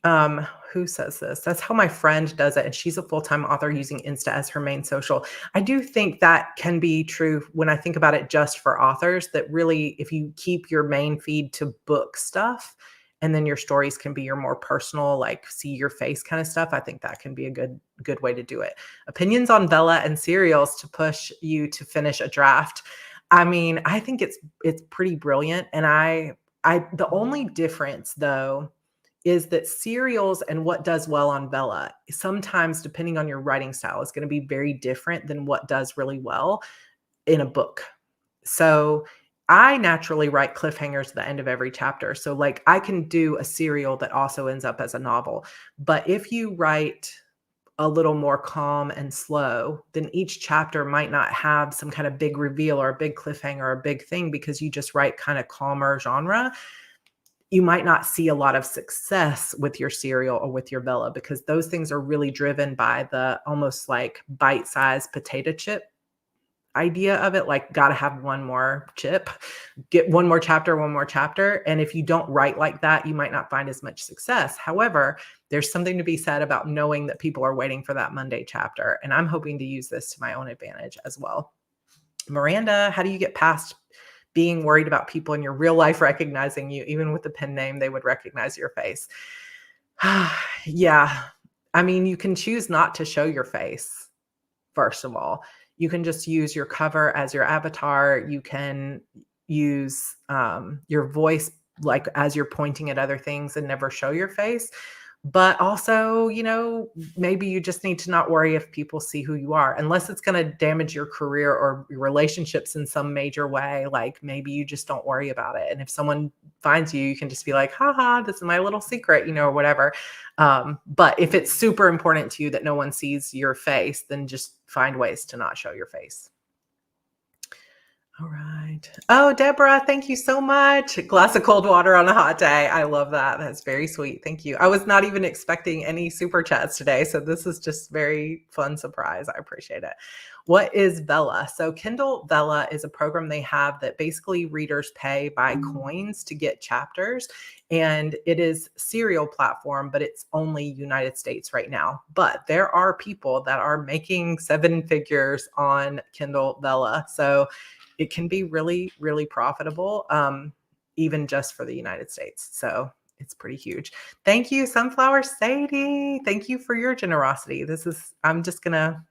who says this? That's how my friend does it. And she's a full-time author using Insta as her main social. I do think that can be true when I think about it just for authors, that really, if you keep your main feed to book stuff, and then your stories can be your more personal, like see your face kind of stuff, I think that can be a good way to do it. Opinions on Bella and serials to push you to finish a draft. I mean, I think it's pretty brilliant. And the only difference though is that serials and what does well on Bella, sometimes depending on your writing style, is going to be very different than what does really well in a book. So I naturally write cliffhangers at the end of every chapter. So like I can do a serial that also ends up as a novel. But if you write a little more calm and slow, then each chapter might not have some kind of big reveal or a big cliffhanger or a big thing, because you just write kind of calmer genre. You might not see a lot of success with your serial or with your Bella, because those things are really driven by the almost like bite-sized potato chip idea of it. Like, got to have one more chip, get one more chapter. And if you don't write like that, you might not find as much success. However, there's something to be said about knowing that people are waiting for that Monday chapter. And I'm hoping to use this to my own advantage as well. Miranda, how do you get past being worried about people in your real life recognizing you? Even with the pen name, they would recognize your face. Yeah. I mean, you can choose not to show your face, first of all. You can just use your cover as your avatar. You can use your voice like as you're pointing at other things and never show your face. But also, maybe you just need to not worry if people see who you are, unless it's going to damage your career or your relationships in some major way. Like maybe you just don't worry about it. And if someone finds you, you can just be like, haha, this is my little secret, or whatever. But if it's super important to you that no one sees your face, then just find ways to not show your face. All right. Oh, Deborah, thank you so much. A glass of cold water on a hot day. I love that. That's very sweet. Thank you. I was not even expecting any super chats today, so this is just very fun surprise. I appreciate it. What is Vella? So Kindle Vella is a program they have that basically readers pay by coins to get chapters. And it is serial platform, but it's only United States right now. But there are people that are making 7 figures on Kindle Vella. So it can be really, really profitable, even just for the United States. So it's pretty huge. Thank you, Sunflower Sadie. Thank you for your generosity. I'm just gonna,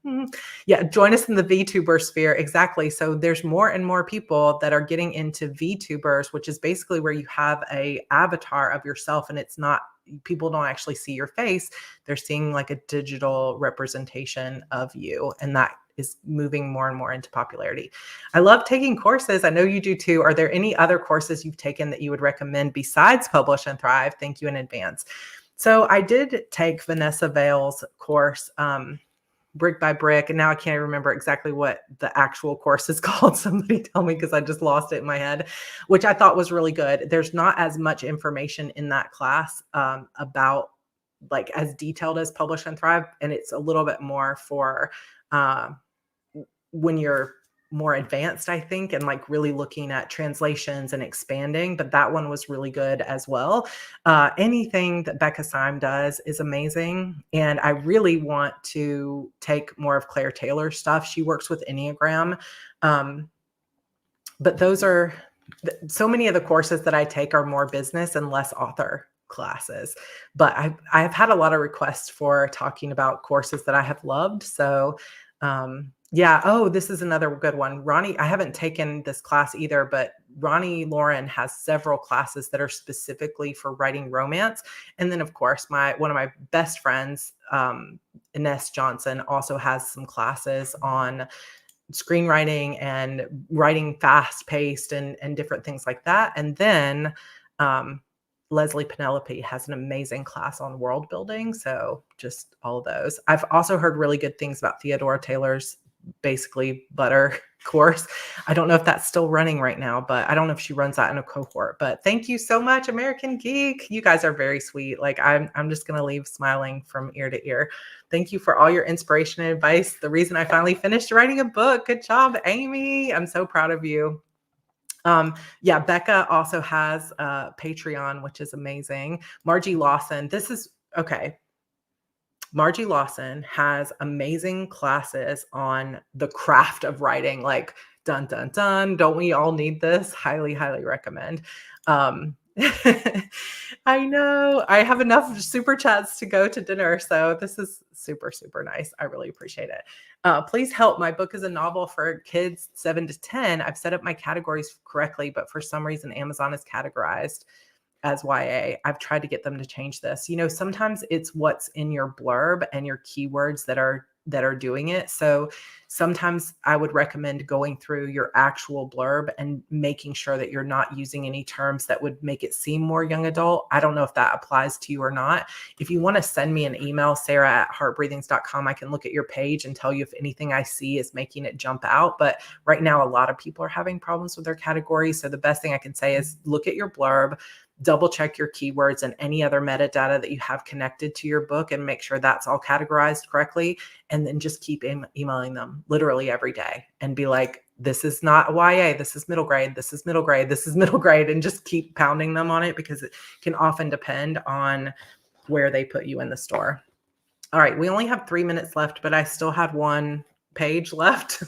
join us in the VTuber sphere. Exactly. So there's more and more people that are getting into VTubers, which is basically where you have a avatar of yourself, and it's not, people don't actually see your face. They're seeing like a digital representation of you. And that is moving more and more into popularity. I love taking courses. I know you do too. Are there any other courses you've taken that you would recommend besides Publish and Thrive? Thank you in advance. So I did take Vanessa Vale's course, Brick by Brick, and now I can't remember exactly what the actual course is called. Somebody tell me, because I just lost it in my head, which I thought was really good. There's not as much information in that class about like as detailed as Publish and Thrive, and it's a little bit more for when you're more advanced, I think, and like really looking at translations and expanding, but that one was really good as well. Anything that Becca Syme does is amazing. And I really want to take more of Claire Taylor's stuff. She works with Enneagram. But those are, so many of the courses that I take are more business and less author classes. But I've had a lot of requests for talking about courses that I have loved. So yeah. Oh, this is another good one. Ronnie, I haven't taken this class either, but Ronnie Lauren has several classes that are specifically for writing romance. And then of course, one of my best friends, Ines Johnson, also has some classes on screenwriting and writing fast paced and different things like that. And then Leslie Penelope has an amazing class on world building. So just all of those. I've also heard really good things about Theodora Taylor's basically butter course. I don't know if that's still running right now, but I don't know if she runs that in a cohort. But thank you so much, American Geek. You guys are very sweet. Like I'm just going to leave smiling from ear to ear. Thank you for all your inspiration and advice. The reason I finally finished writing a book. Good job, Amy. I'm so proud of you. Yeah, Becca also has Patreon, which is amazing. Margie Lawson. Margie Lawson has amazing classes on the craft of writing, like dun, dun, dun. Don't we all need this? Highly, highly recommend. I know I have enough super chats to go to dinner. So this is super, super nice. I really appreciate it. Please help. My book is a novel for kids 7 to 10. I've set up my categories correctly, but for some reason, Amazon is categorized as YA. I've tried to get them to change this. Sometimes it's what's in your blurb and your keywords that are doing it. So sometimes I would recommend going through your actual blurb and making sure that you're not using any terms that would make it seem more young adult. I don't know if that applies to you or not. If you want to send me an email, sarah@heartbreathings.com, I can look at your page and tell you if anything I see is making it jump out. But right now, a lot of people are having problems with their categories. So the best thing I can say is look at your blurb, double check your keywords and any other metadata that you have connected to your book and make sure that's all categorized correctly. And then just keep emailing them literally every day and be like, this is not a YA, this is middle grade, this is middle grade, this is middle grade, and just keep pounding them on it because it can often depend on where they put you in the store. All right, we only have 3 minutes left, but I still have one page left.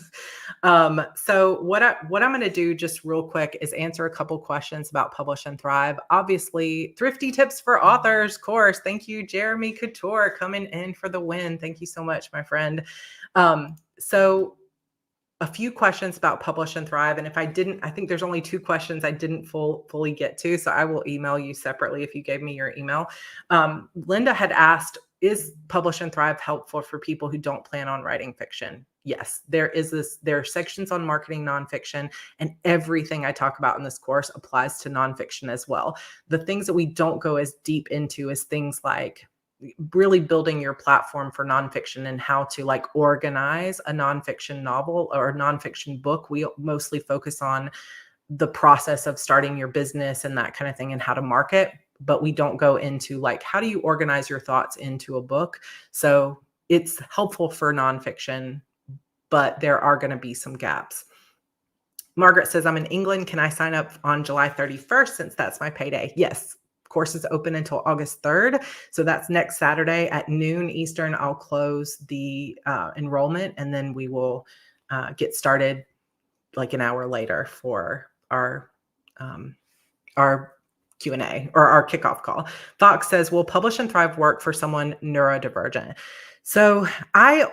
So what I'm going to do just real quick is answer a couple questions about Publish and Thrive. Obviously, thrifty tips for authors course. Thank you, Jeremy Couture, coming in for the win. Thank you so much, my friend. So a few questions about Publish and Thrive. And if I didn't, I think there's only 2 questions I didn't fully get to. So I will email you separately if you gave me your email. Linda had asked, is Publish and Thrive helpful for people who don't plan on writing fiction? Yes, there are sections on marketing nonfiction, and everything I talk about in this course applies to nonfiction as well. The things that we don't go as deep into is things like really building your platform for nonfiction and how to like organize a nonfiction novel or a nonfiction book. We mostly focus on the process of starting your business and that kind of thing and how to market, but we don't go into like, how do you organize your thoughts into a book? So it's helpful for nonfiction, but there are going to be some gaps. Margaret says, I'm in England. Can I sign up on July 31st since that's my payday? Yes. Course is open until August 3rd. So that's next Saturday at noon Eastern. I'll close the enrollment, and then we will get started like an hour later for our Q&A or our kickoff call. Fox says, will Publish and Thrive work for someone neurodivergent? So I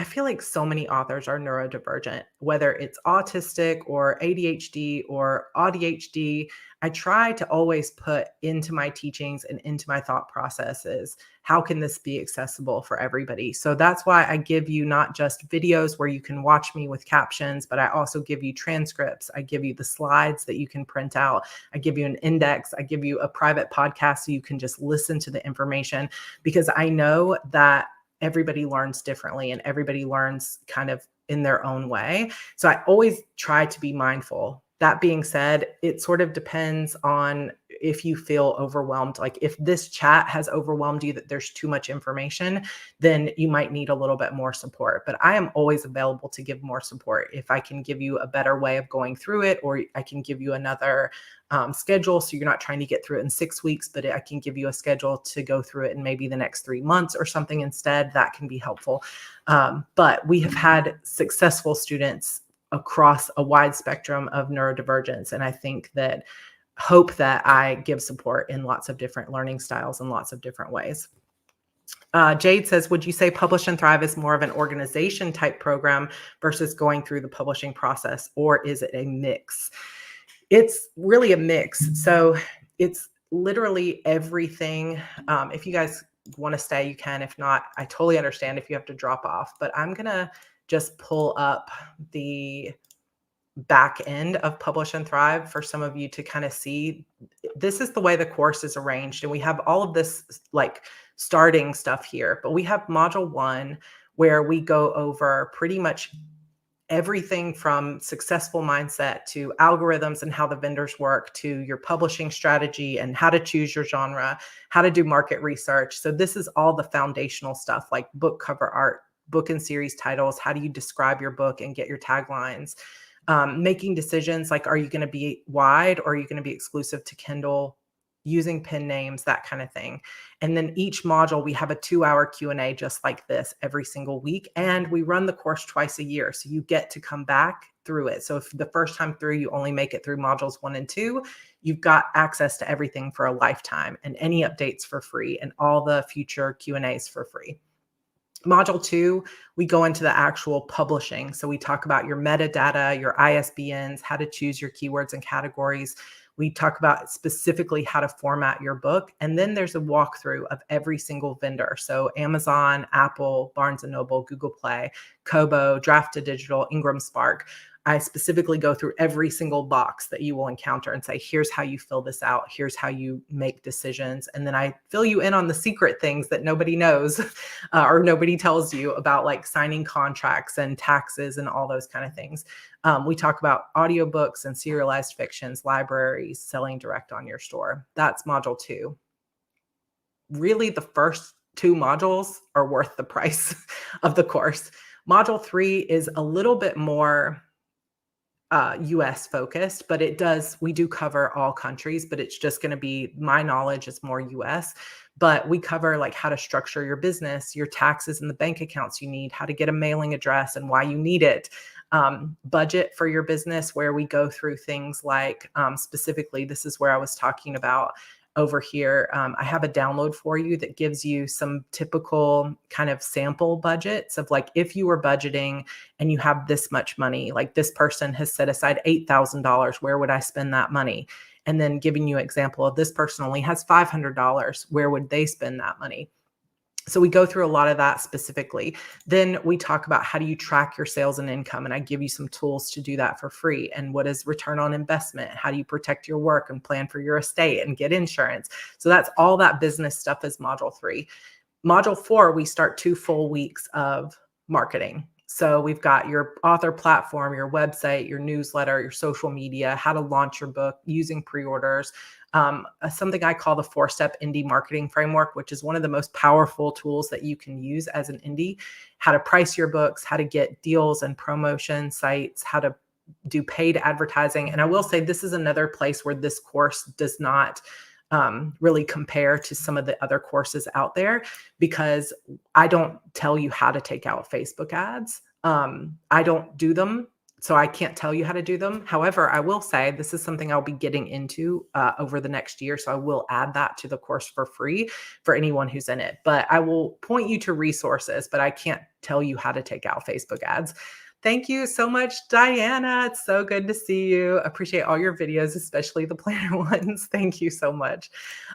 feel like so many authors are neurodivergent, whether it's autistic or ADHD or ADHD. I try to always put into my teachings and into my thought processes, how can this be accessible for everybody? So that's why I give you not just videos where you can watch me with captions, but I also give you transcripts. I give you the slides that you can print out. I give you an index. I give you a private podcast so you can just listen to the information, because I know that everybody learns differently and everybody learns kind of in their own way. So I always try to be mindful. That being said, it sort of depends on if you feel overwhelmed. Like if this chat has overwhelmed you, that there's too much information, then you might need a little bit more support. But I am always available to give more support. If I can give you a better way of going through it, or I can give you another schedule, so you're not trying to get through it in 6 weeks, but I can give you a schedule to go through it in maybe the next 3 months or something instead, that can be helpful. But we have had successful students across a wide spectrum of neurodivergence. And I hope that I give support in lots of different learning styles and lots of different ways. Jade says, would you say Publish and Thrive is more of an organization type program versus going through the publishing process, or is it a mix? It's really a mix. So it's literally everything. If you guys want to stay, you can. If not, I totally understand if you have to drop off, but I'm going to just pull up the back end of Publish and Thrive for some of you to kind of see. This is the way the course is arranged. And we have all of this like starting stuff here, but we have module 1 where we go over pretty much everything from successful mindset to algorithms and how the vendors work, to your publishing strategy and how to choose your genre, how to do market research. So this is all the foundational stuff like book cover art, book and series titles. How do you describe your book and get your taglines? Making decisions like, are you going to be wide or are you going to be exclusive to Kindle? Using pen names, that kind of thing. And then each module, we have a 2-hour Q&A just like this every single week. And we run the course twice a year. So you get to come back through it. So if the first time through, you only make it through modules 1 and 2, you've got access to everything for a lifetime and any updates for free and all the future Q&As for free. Module 2, we go into the actual publishing. So we talk about your metadata, your ISBNs, how to choose your keywords and categories. We talk about specifically how to format your book. And then there's a walkthrough of every single vendor. So Amazon, Apple, Barnes & Noble, Google Play, Kobo, Draft2Digital, Ingram Spark. I specifically go through every single box that you will encounter and say, here's how you fill this out. Here's how you make decisions. And then I fill you in on the secret things that nobody knows or nobody tells you about, like signing contracts and taxes and all those kind of things. We talk about audiobooks and serialized fictions, libraries, selling direct on your store. That's module 2. Really, the first 2 modules are worth the price of the course. Module 3 is a little bit more US focused, but we do cover all countries, but it's just going to be, my knowledge is more US, but we cover like how to structure your business, your taxes and the bank accounts you need, how to get a mailing address and why you need it, budget for your business, where we go through things like, specifically, this is where I was talking about over here, I have a download for you that gives you some typical kind of sample budgets of like, if you were budgeting and you have this much money, like this person has set aside $8,000, where would I spend that money? And then giving you an example of this person only has $500, where would they spend that money? So we go through a lot of that specifically. Then we talk about how do you track your sales and income? And I give you some tools to do that for free. And what is return on investment? How do you protect your work and plan for your estate and get insurance? So that's all that business stuff is module 3. Module 4, we start 2 full weeks of marketing. So we've got your author platform, your website, your newsletter, your social media, how to launch your book using pre-orders, something I call the 4-step indie marketing framework, which is one of the most powerful tools that you can use as an indie, how to price your books, how to get deals and promotion sites, how to do paid advertising. And I will say this is another place where this course does not really compare to some of the other courses out there, because I don't tell you how to take out Facebook ads. I don't do them, so I can't tell you how to do them. However, I will say this is something I'll be getting into over the next year. So I will add that to the course for free for anyone who's in it. But I will point you to resources, but I can't tell you how to take out Facebook ads. Thank you so much, Diana. It's so good to see you. Appreciate all your videos, especially the planner ones. Thank you so much.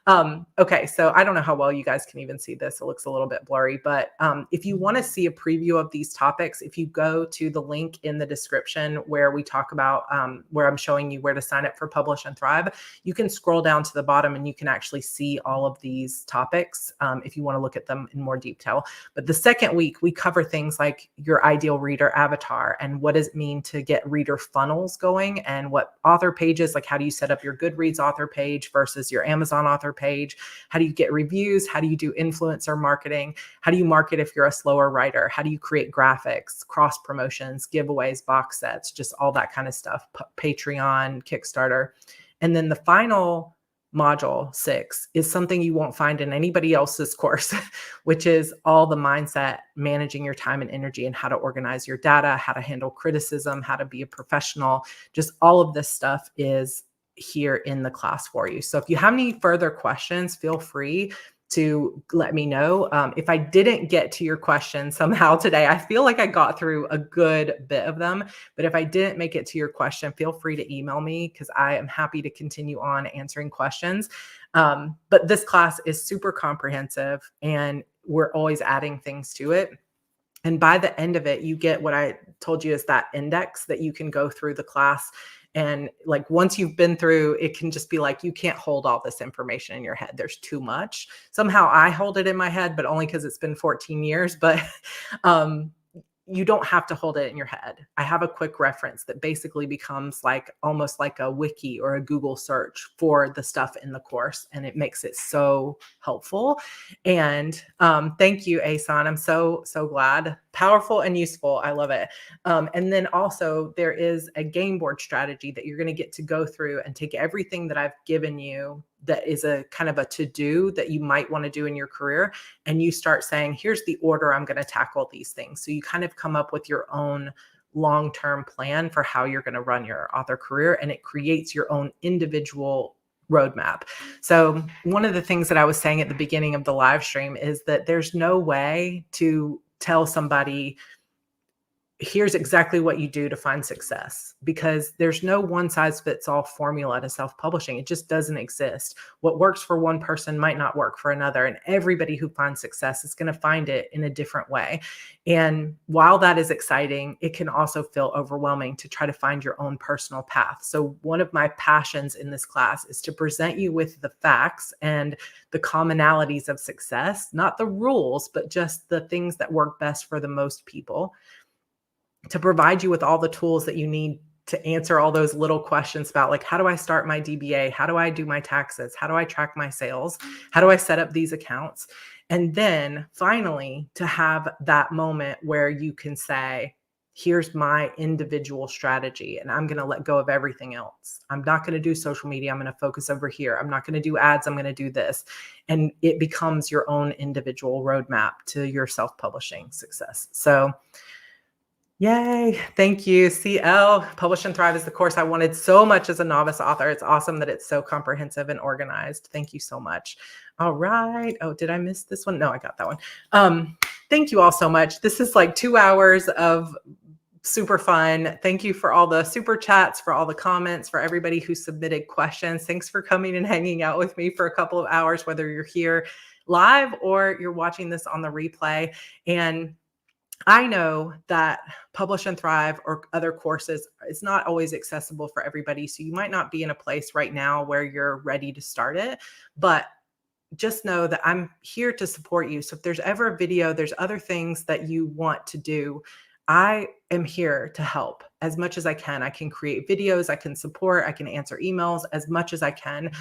Okay, so I don't know how well you guys can even see this. It looks a little bit blurry, but if you want to see a preview of these topics, if you go to the link in the description where we talk about, where I'm showing you where to sign up for Publish and Thrive, you can scroll down to the bottom and you can actually see all of these topics if you want to look at them in more detail. But the second week, we cover things like your ideal reader avatar, and what does it mean to get reader funnels going, and what author pages, like how do you set up your Goodreads author page versus your Amazon author page? How do you get reviews? How do you do influencer marketing? How do you market if you're a slower writer? How do you create graphics, cross promotions, giveaways, box sets, just all that kind of stuff, Patreon, Kickstarter. And then the final module 6 is something you won't find in anybody else's course, which is all the mindset, managing your time and energy, and how to organize your data, how to handle criticism, how to be a professional. Just all of this stuff is here in the class for you. So if you have any further questions, feel free to let me know. If I didn't get to your question somehow today, I feel like I got through a good bit of them, but if I didn't make it to your question, feel free to email me, because I am happy to continue on answering questions. But this class is super comprehensive and we're always adding things to it. And by the end of it, you get what I told you is that index that you can go through the class. And like, once you've been through, it can just be like, you can't hold all this information in your head. There's too much. Somehow I hold it in my head, but only because it's been 14 years. But you don't have to hold it in your head. I have a quick reference that basically becomes like almost like a wiki or a Google search for the stuff in the course. And it makes it so helpful. And thank you, Asan. I'm so glad. Powerful and useful. I love it. And then also there is a game board strategy that you're going to get to go through and take everything that I've given you that is a kind of a to-do that you might want to do in your career. And you start saying, here's the order I'm going to tackle these things. So you kind of come up with your own long-term plan for how you're going to run your author career. And it creates your own individual roadmap. So one of the things that I was saying at the beginning of the live stream is that there's no way to tell somebody, here's exactly what you do to find success, because there's no one size fits all formula to self-publishing. It just doesn't exist. What works for one person might not work for another. And everybody who finds success is going to find it in a different way. And while that is exciting, it can also feel overwhelming to try to find your own personal path. So one of my passions in this class is to present you with the facts and the commonalities of success, not the rules, but just the things that work best for the most people, to provide you with all the tools that you need to answer all those little questions about, like, how do I start my DBA? How do I do my taxes? How do I track my sales? How do I set up these accounts? And then finally, to have that moment where you can say, here's my individual strategy, and I'm going to let go of everything else. I'm not going to do social media. I'm going to focus over here. I'm not going to do ads. I'm going to do this. And it becomes your own individual roadmap to your self-publishing success. So Yay. Thank you. CL, Publish and Thrive is the course I wanted so much as a novice author. It's awesome that it's so comprehensive and organized. Thank you so much. All right. Oh, did I miss this one? No, I got that one. Thank you all so much. This is like 2 hours of super fun. Thank you for all the super chats, for all the comments, for everybody who submitted questions. Thanks for coming and hanging out with me for a couple of hours, whether you're here live or you're watching this on the replay. And I know that Publish and Thrive or other courses is not always accessible for everybody. So you might not be in a place right now where you're ready to start it, but just know that I'm here to support you. So if there's ever a video, there's other things that you want to do, I am here to help as much as I can. I can create videos, I can support, I can answer emails as much as I can.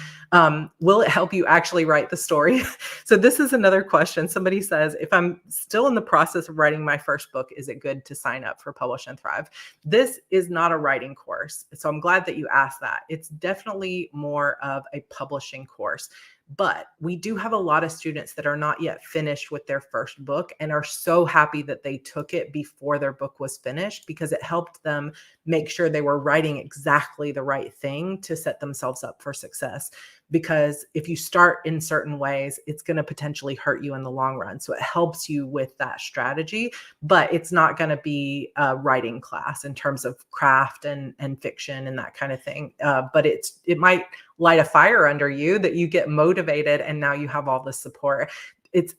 Will it help you actually write the story? So this is another question. Somebody says, if I'm still in the process of writing my first book, is it good to sign up for Publish and Thrive? This is not a writing course. So I'm glad that you asked that. It's definitely more of a publishing course. But we do have a lot of students that are not yet finished with their first book and are so happy that they took it before their book was finished, because it helped them make sure they were writing exactly the right thing to set themselves up for success. Because if you start in certain ways, it's going to potentially hurt you in the long run. So it helps you with that strategy, but it's not going to be a writing class in terms of craft and fiction and that kind of thing. But it might light a fire under you that you get motivated, and now you have all the support. It's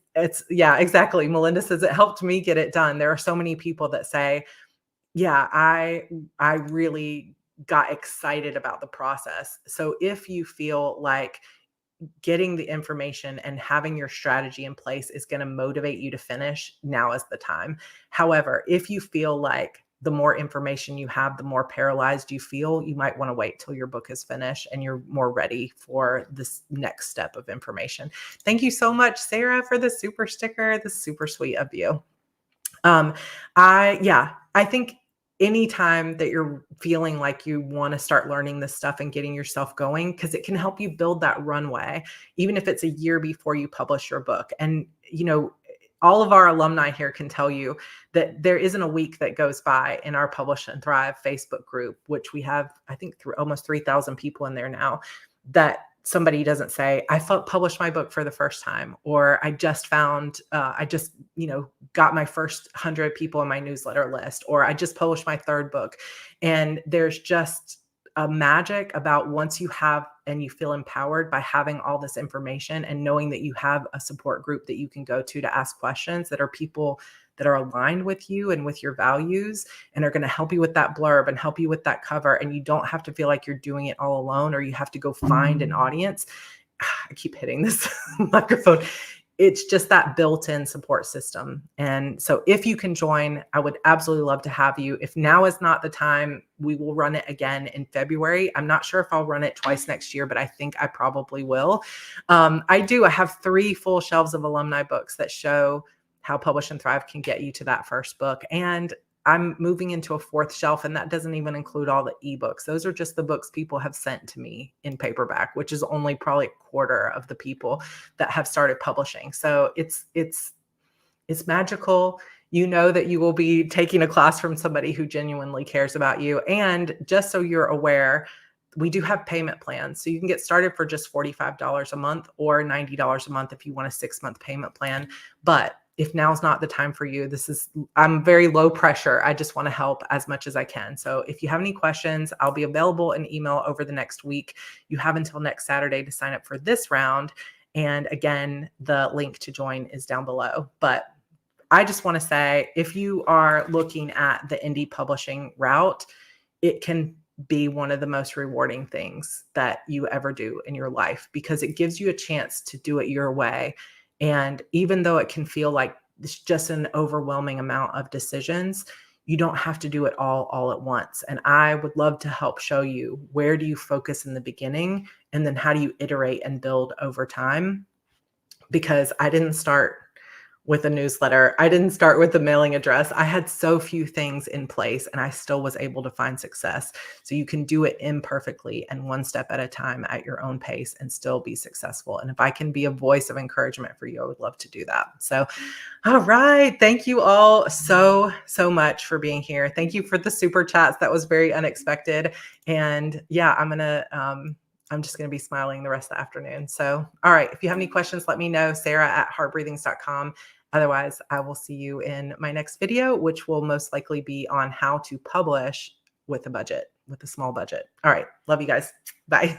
yeah, exactly. Melinda says it helped me get it done. There are so many people that say, yeah, I really got excited about the process. So if you feel like getting the information and having your strategy in place is going to motivate you to finish, now is the time. However, if you feel like the more information you have, the more paralyzed you feel, you might want to wait till your book is finished and you're more ready for this next step of information. Thank you so much, Sarah, for the super sticker. This is super sweet of you. I think anytime that you're feeling like you want to start learning this stuff and getting yourself going, because it can help you build that runway, even if it's a year before you publish your book. And, all of our alumni here can tell you that there isn't a week that goes by in our Publish and Thrive Facebook group, which we have, I think, almost 3,000 people in there now, that somebody doesn't say, I published my book for the first time, or I just found, got my first 100 people in my newsletter list, or I just published my third book. And there's just a magic about once you have and you feel empowered by having all this information and knowing that you have a support group that you can go to ask questions, that are people that are aligned with you and with your values and are going to help you with that blurb and help you with that cover. And you don't have to feel like you're doing it all alone, or you have to go find an audience. I keep hitting this microphone. It's just that built-in support system. And so if you can join, I would absolutely love to have you. If now is not the time, we will run it again in February. I'm not sure if I'll run it twice next year, but I think I probably will. I have 3 full shelves of alumni books that show how Publish and Thrive can get you to that first book. And I'm moving into a 4th shelf, and that doesn't even include all the ebooks. Those are just the books people have sent to me in paperback, which is only probably a quarter of the people that have started publishing. So it's magical. You know that you will be taking a class from somebody who genuinely cares about you. And just so you're aware, we do have payment plans. So you can get started for just $45 a month or $90 a month if you want a 6-month payment plan. But if now's not the time for you, I'm very low pressure. I just want to help as much as I can. So if you have any questions, I'll be available in email over the next week. You have until next Saturday to sign up for this round. And again, the link to join is down below. But I just want to say, if you are looking at the indie publishing route, it can be one of the most rewarding things that you ever do in your life, because it gives you a chance to do it your way. And even though it can feel like it's just an overwhelming amount of decisions, you don't have to do it all at once. And I would love to help show you, where do you focus in the beginning, and then how do you iterate and build over time? Because I didn't start with a newsletter. I didn't start with the mailing address. I had so few things in place and I still was able to find success. So you can do it imperfectly and one step at a time at your own pace and still be successful. And if I can be a voice of encouragement for you, I would love to do that. So, all right. Thank you all so much for being here. Thank you for the super chats. That was very unexpected. And yeah, I'm just going to be smiling the rest of the afternoon. So, all right. If you have any questions, let me know. Sarah@heartbreathings.com. Otherwise, I will see you in my next video, which will most likely be on how to publish with a budget, with a small budget. All right. Love you guys. Bye.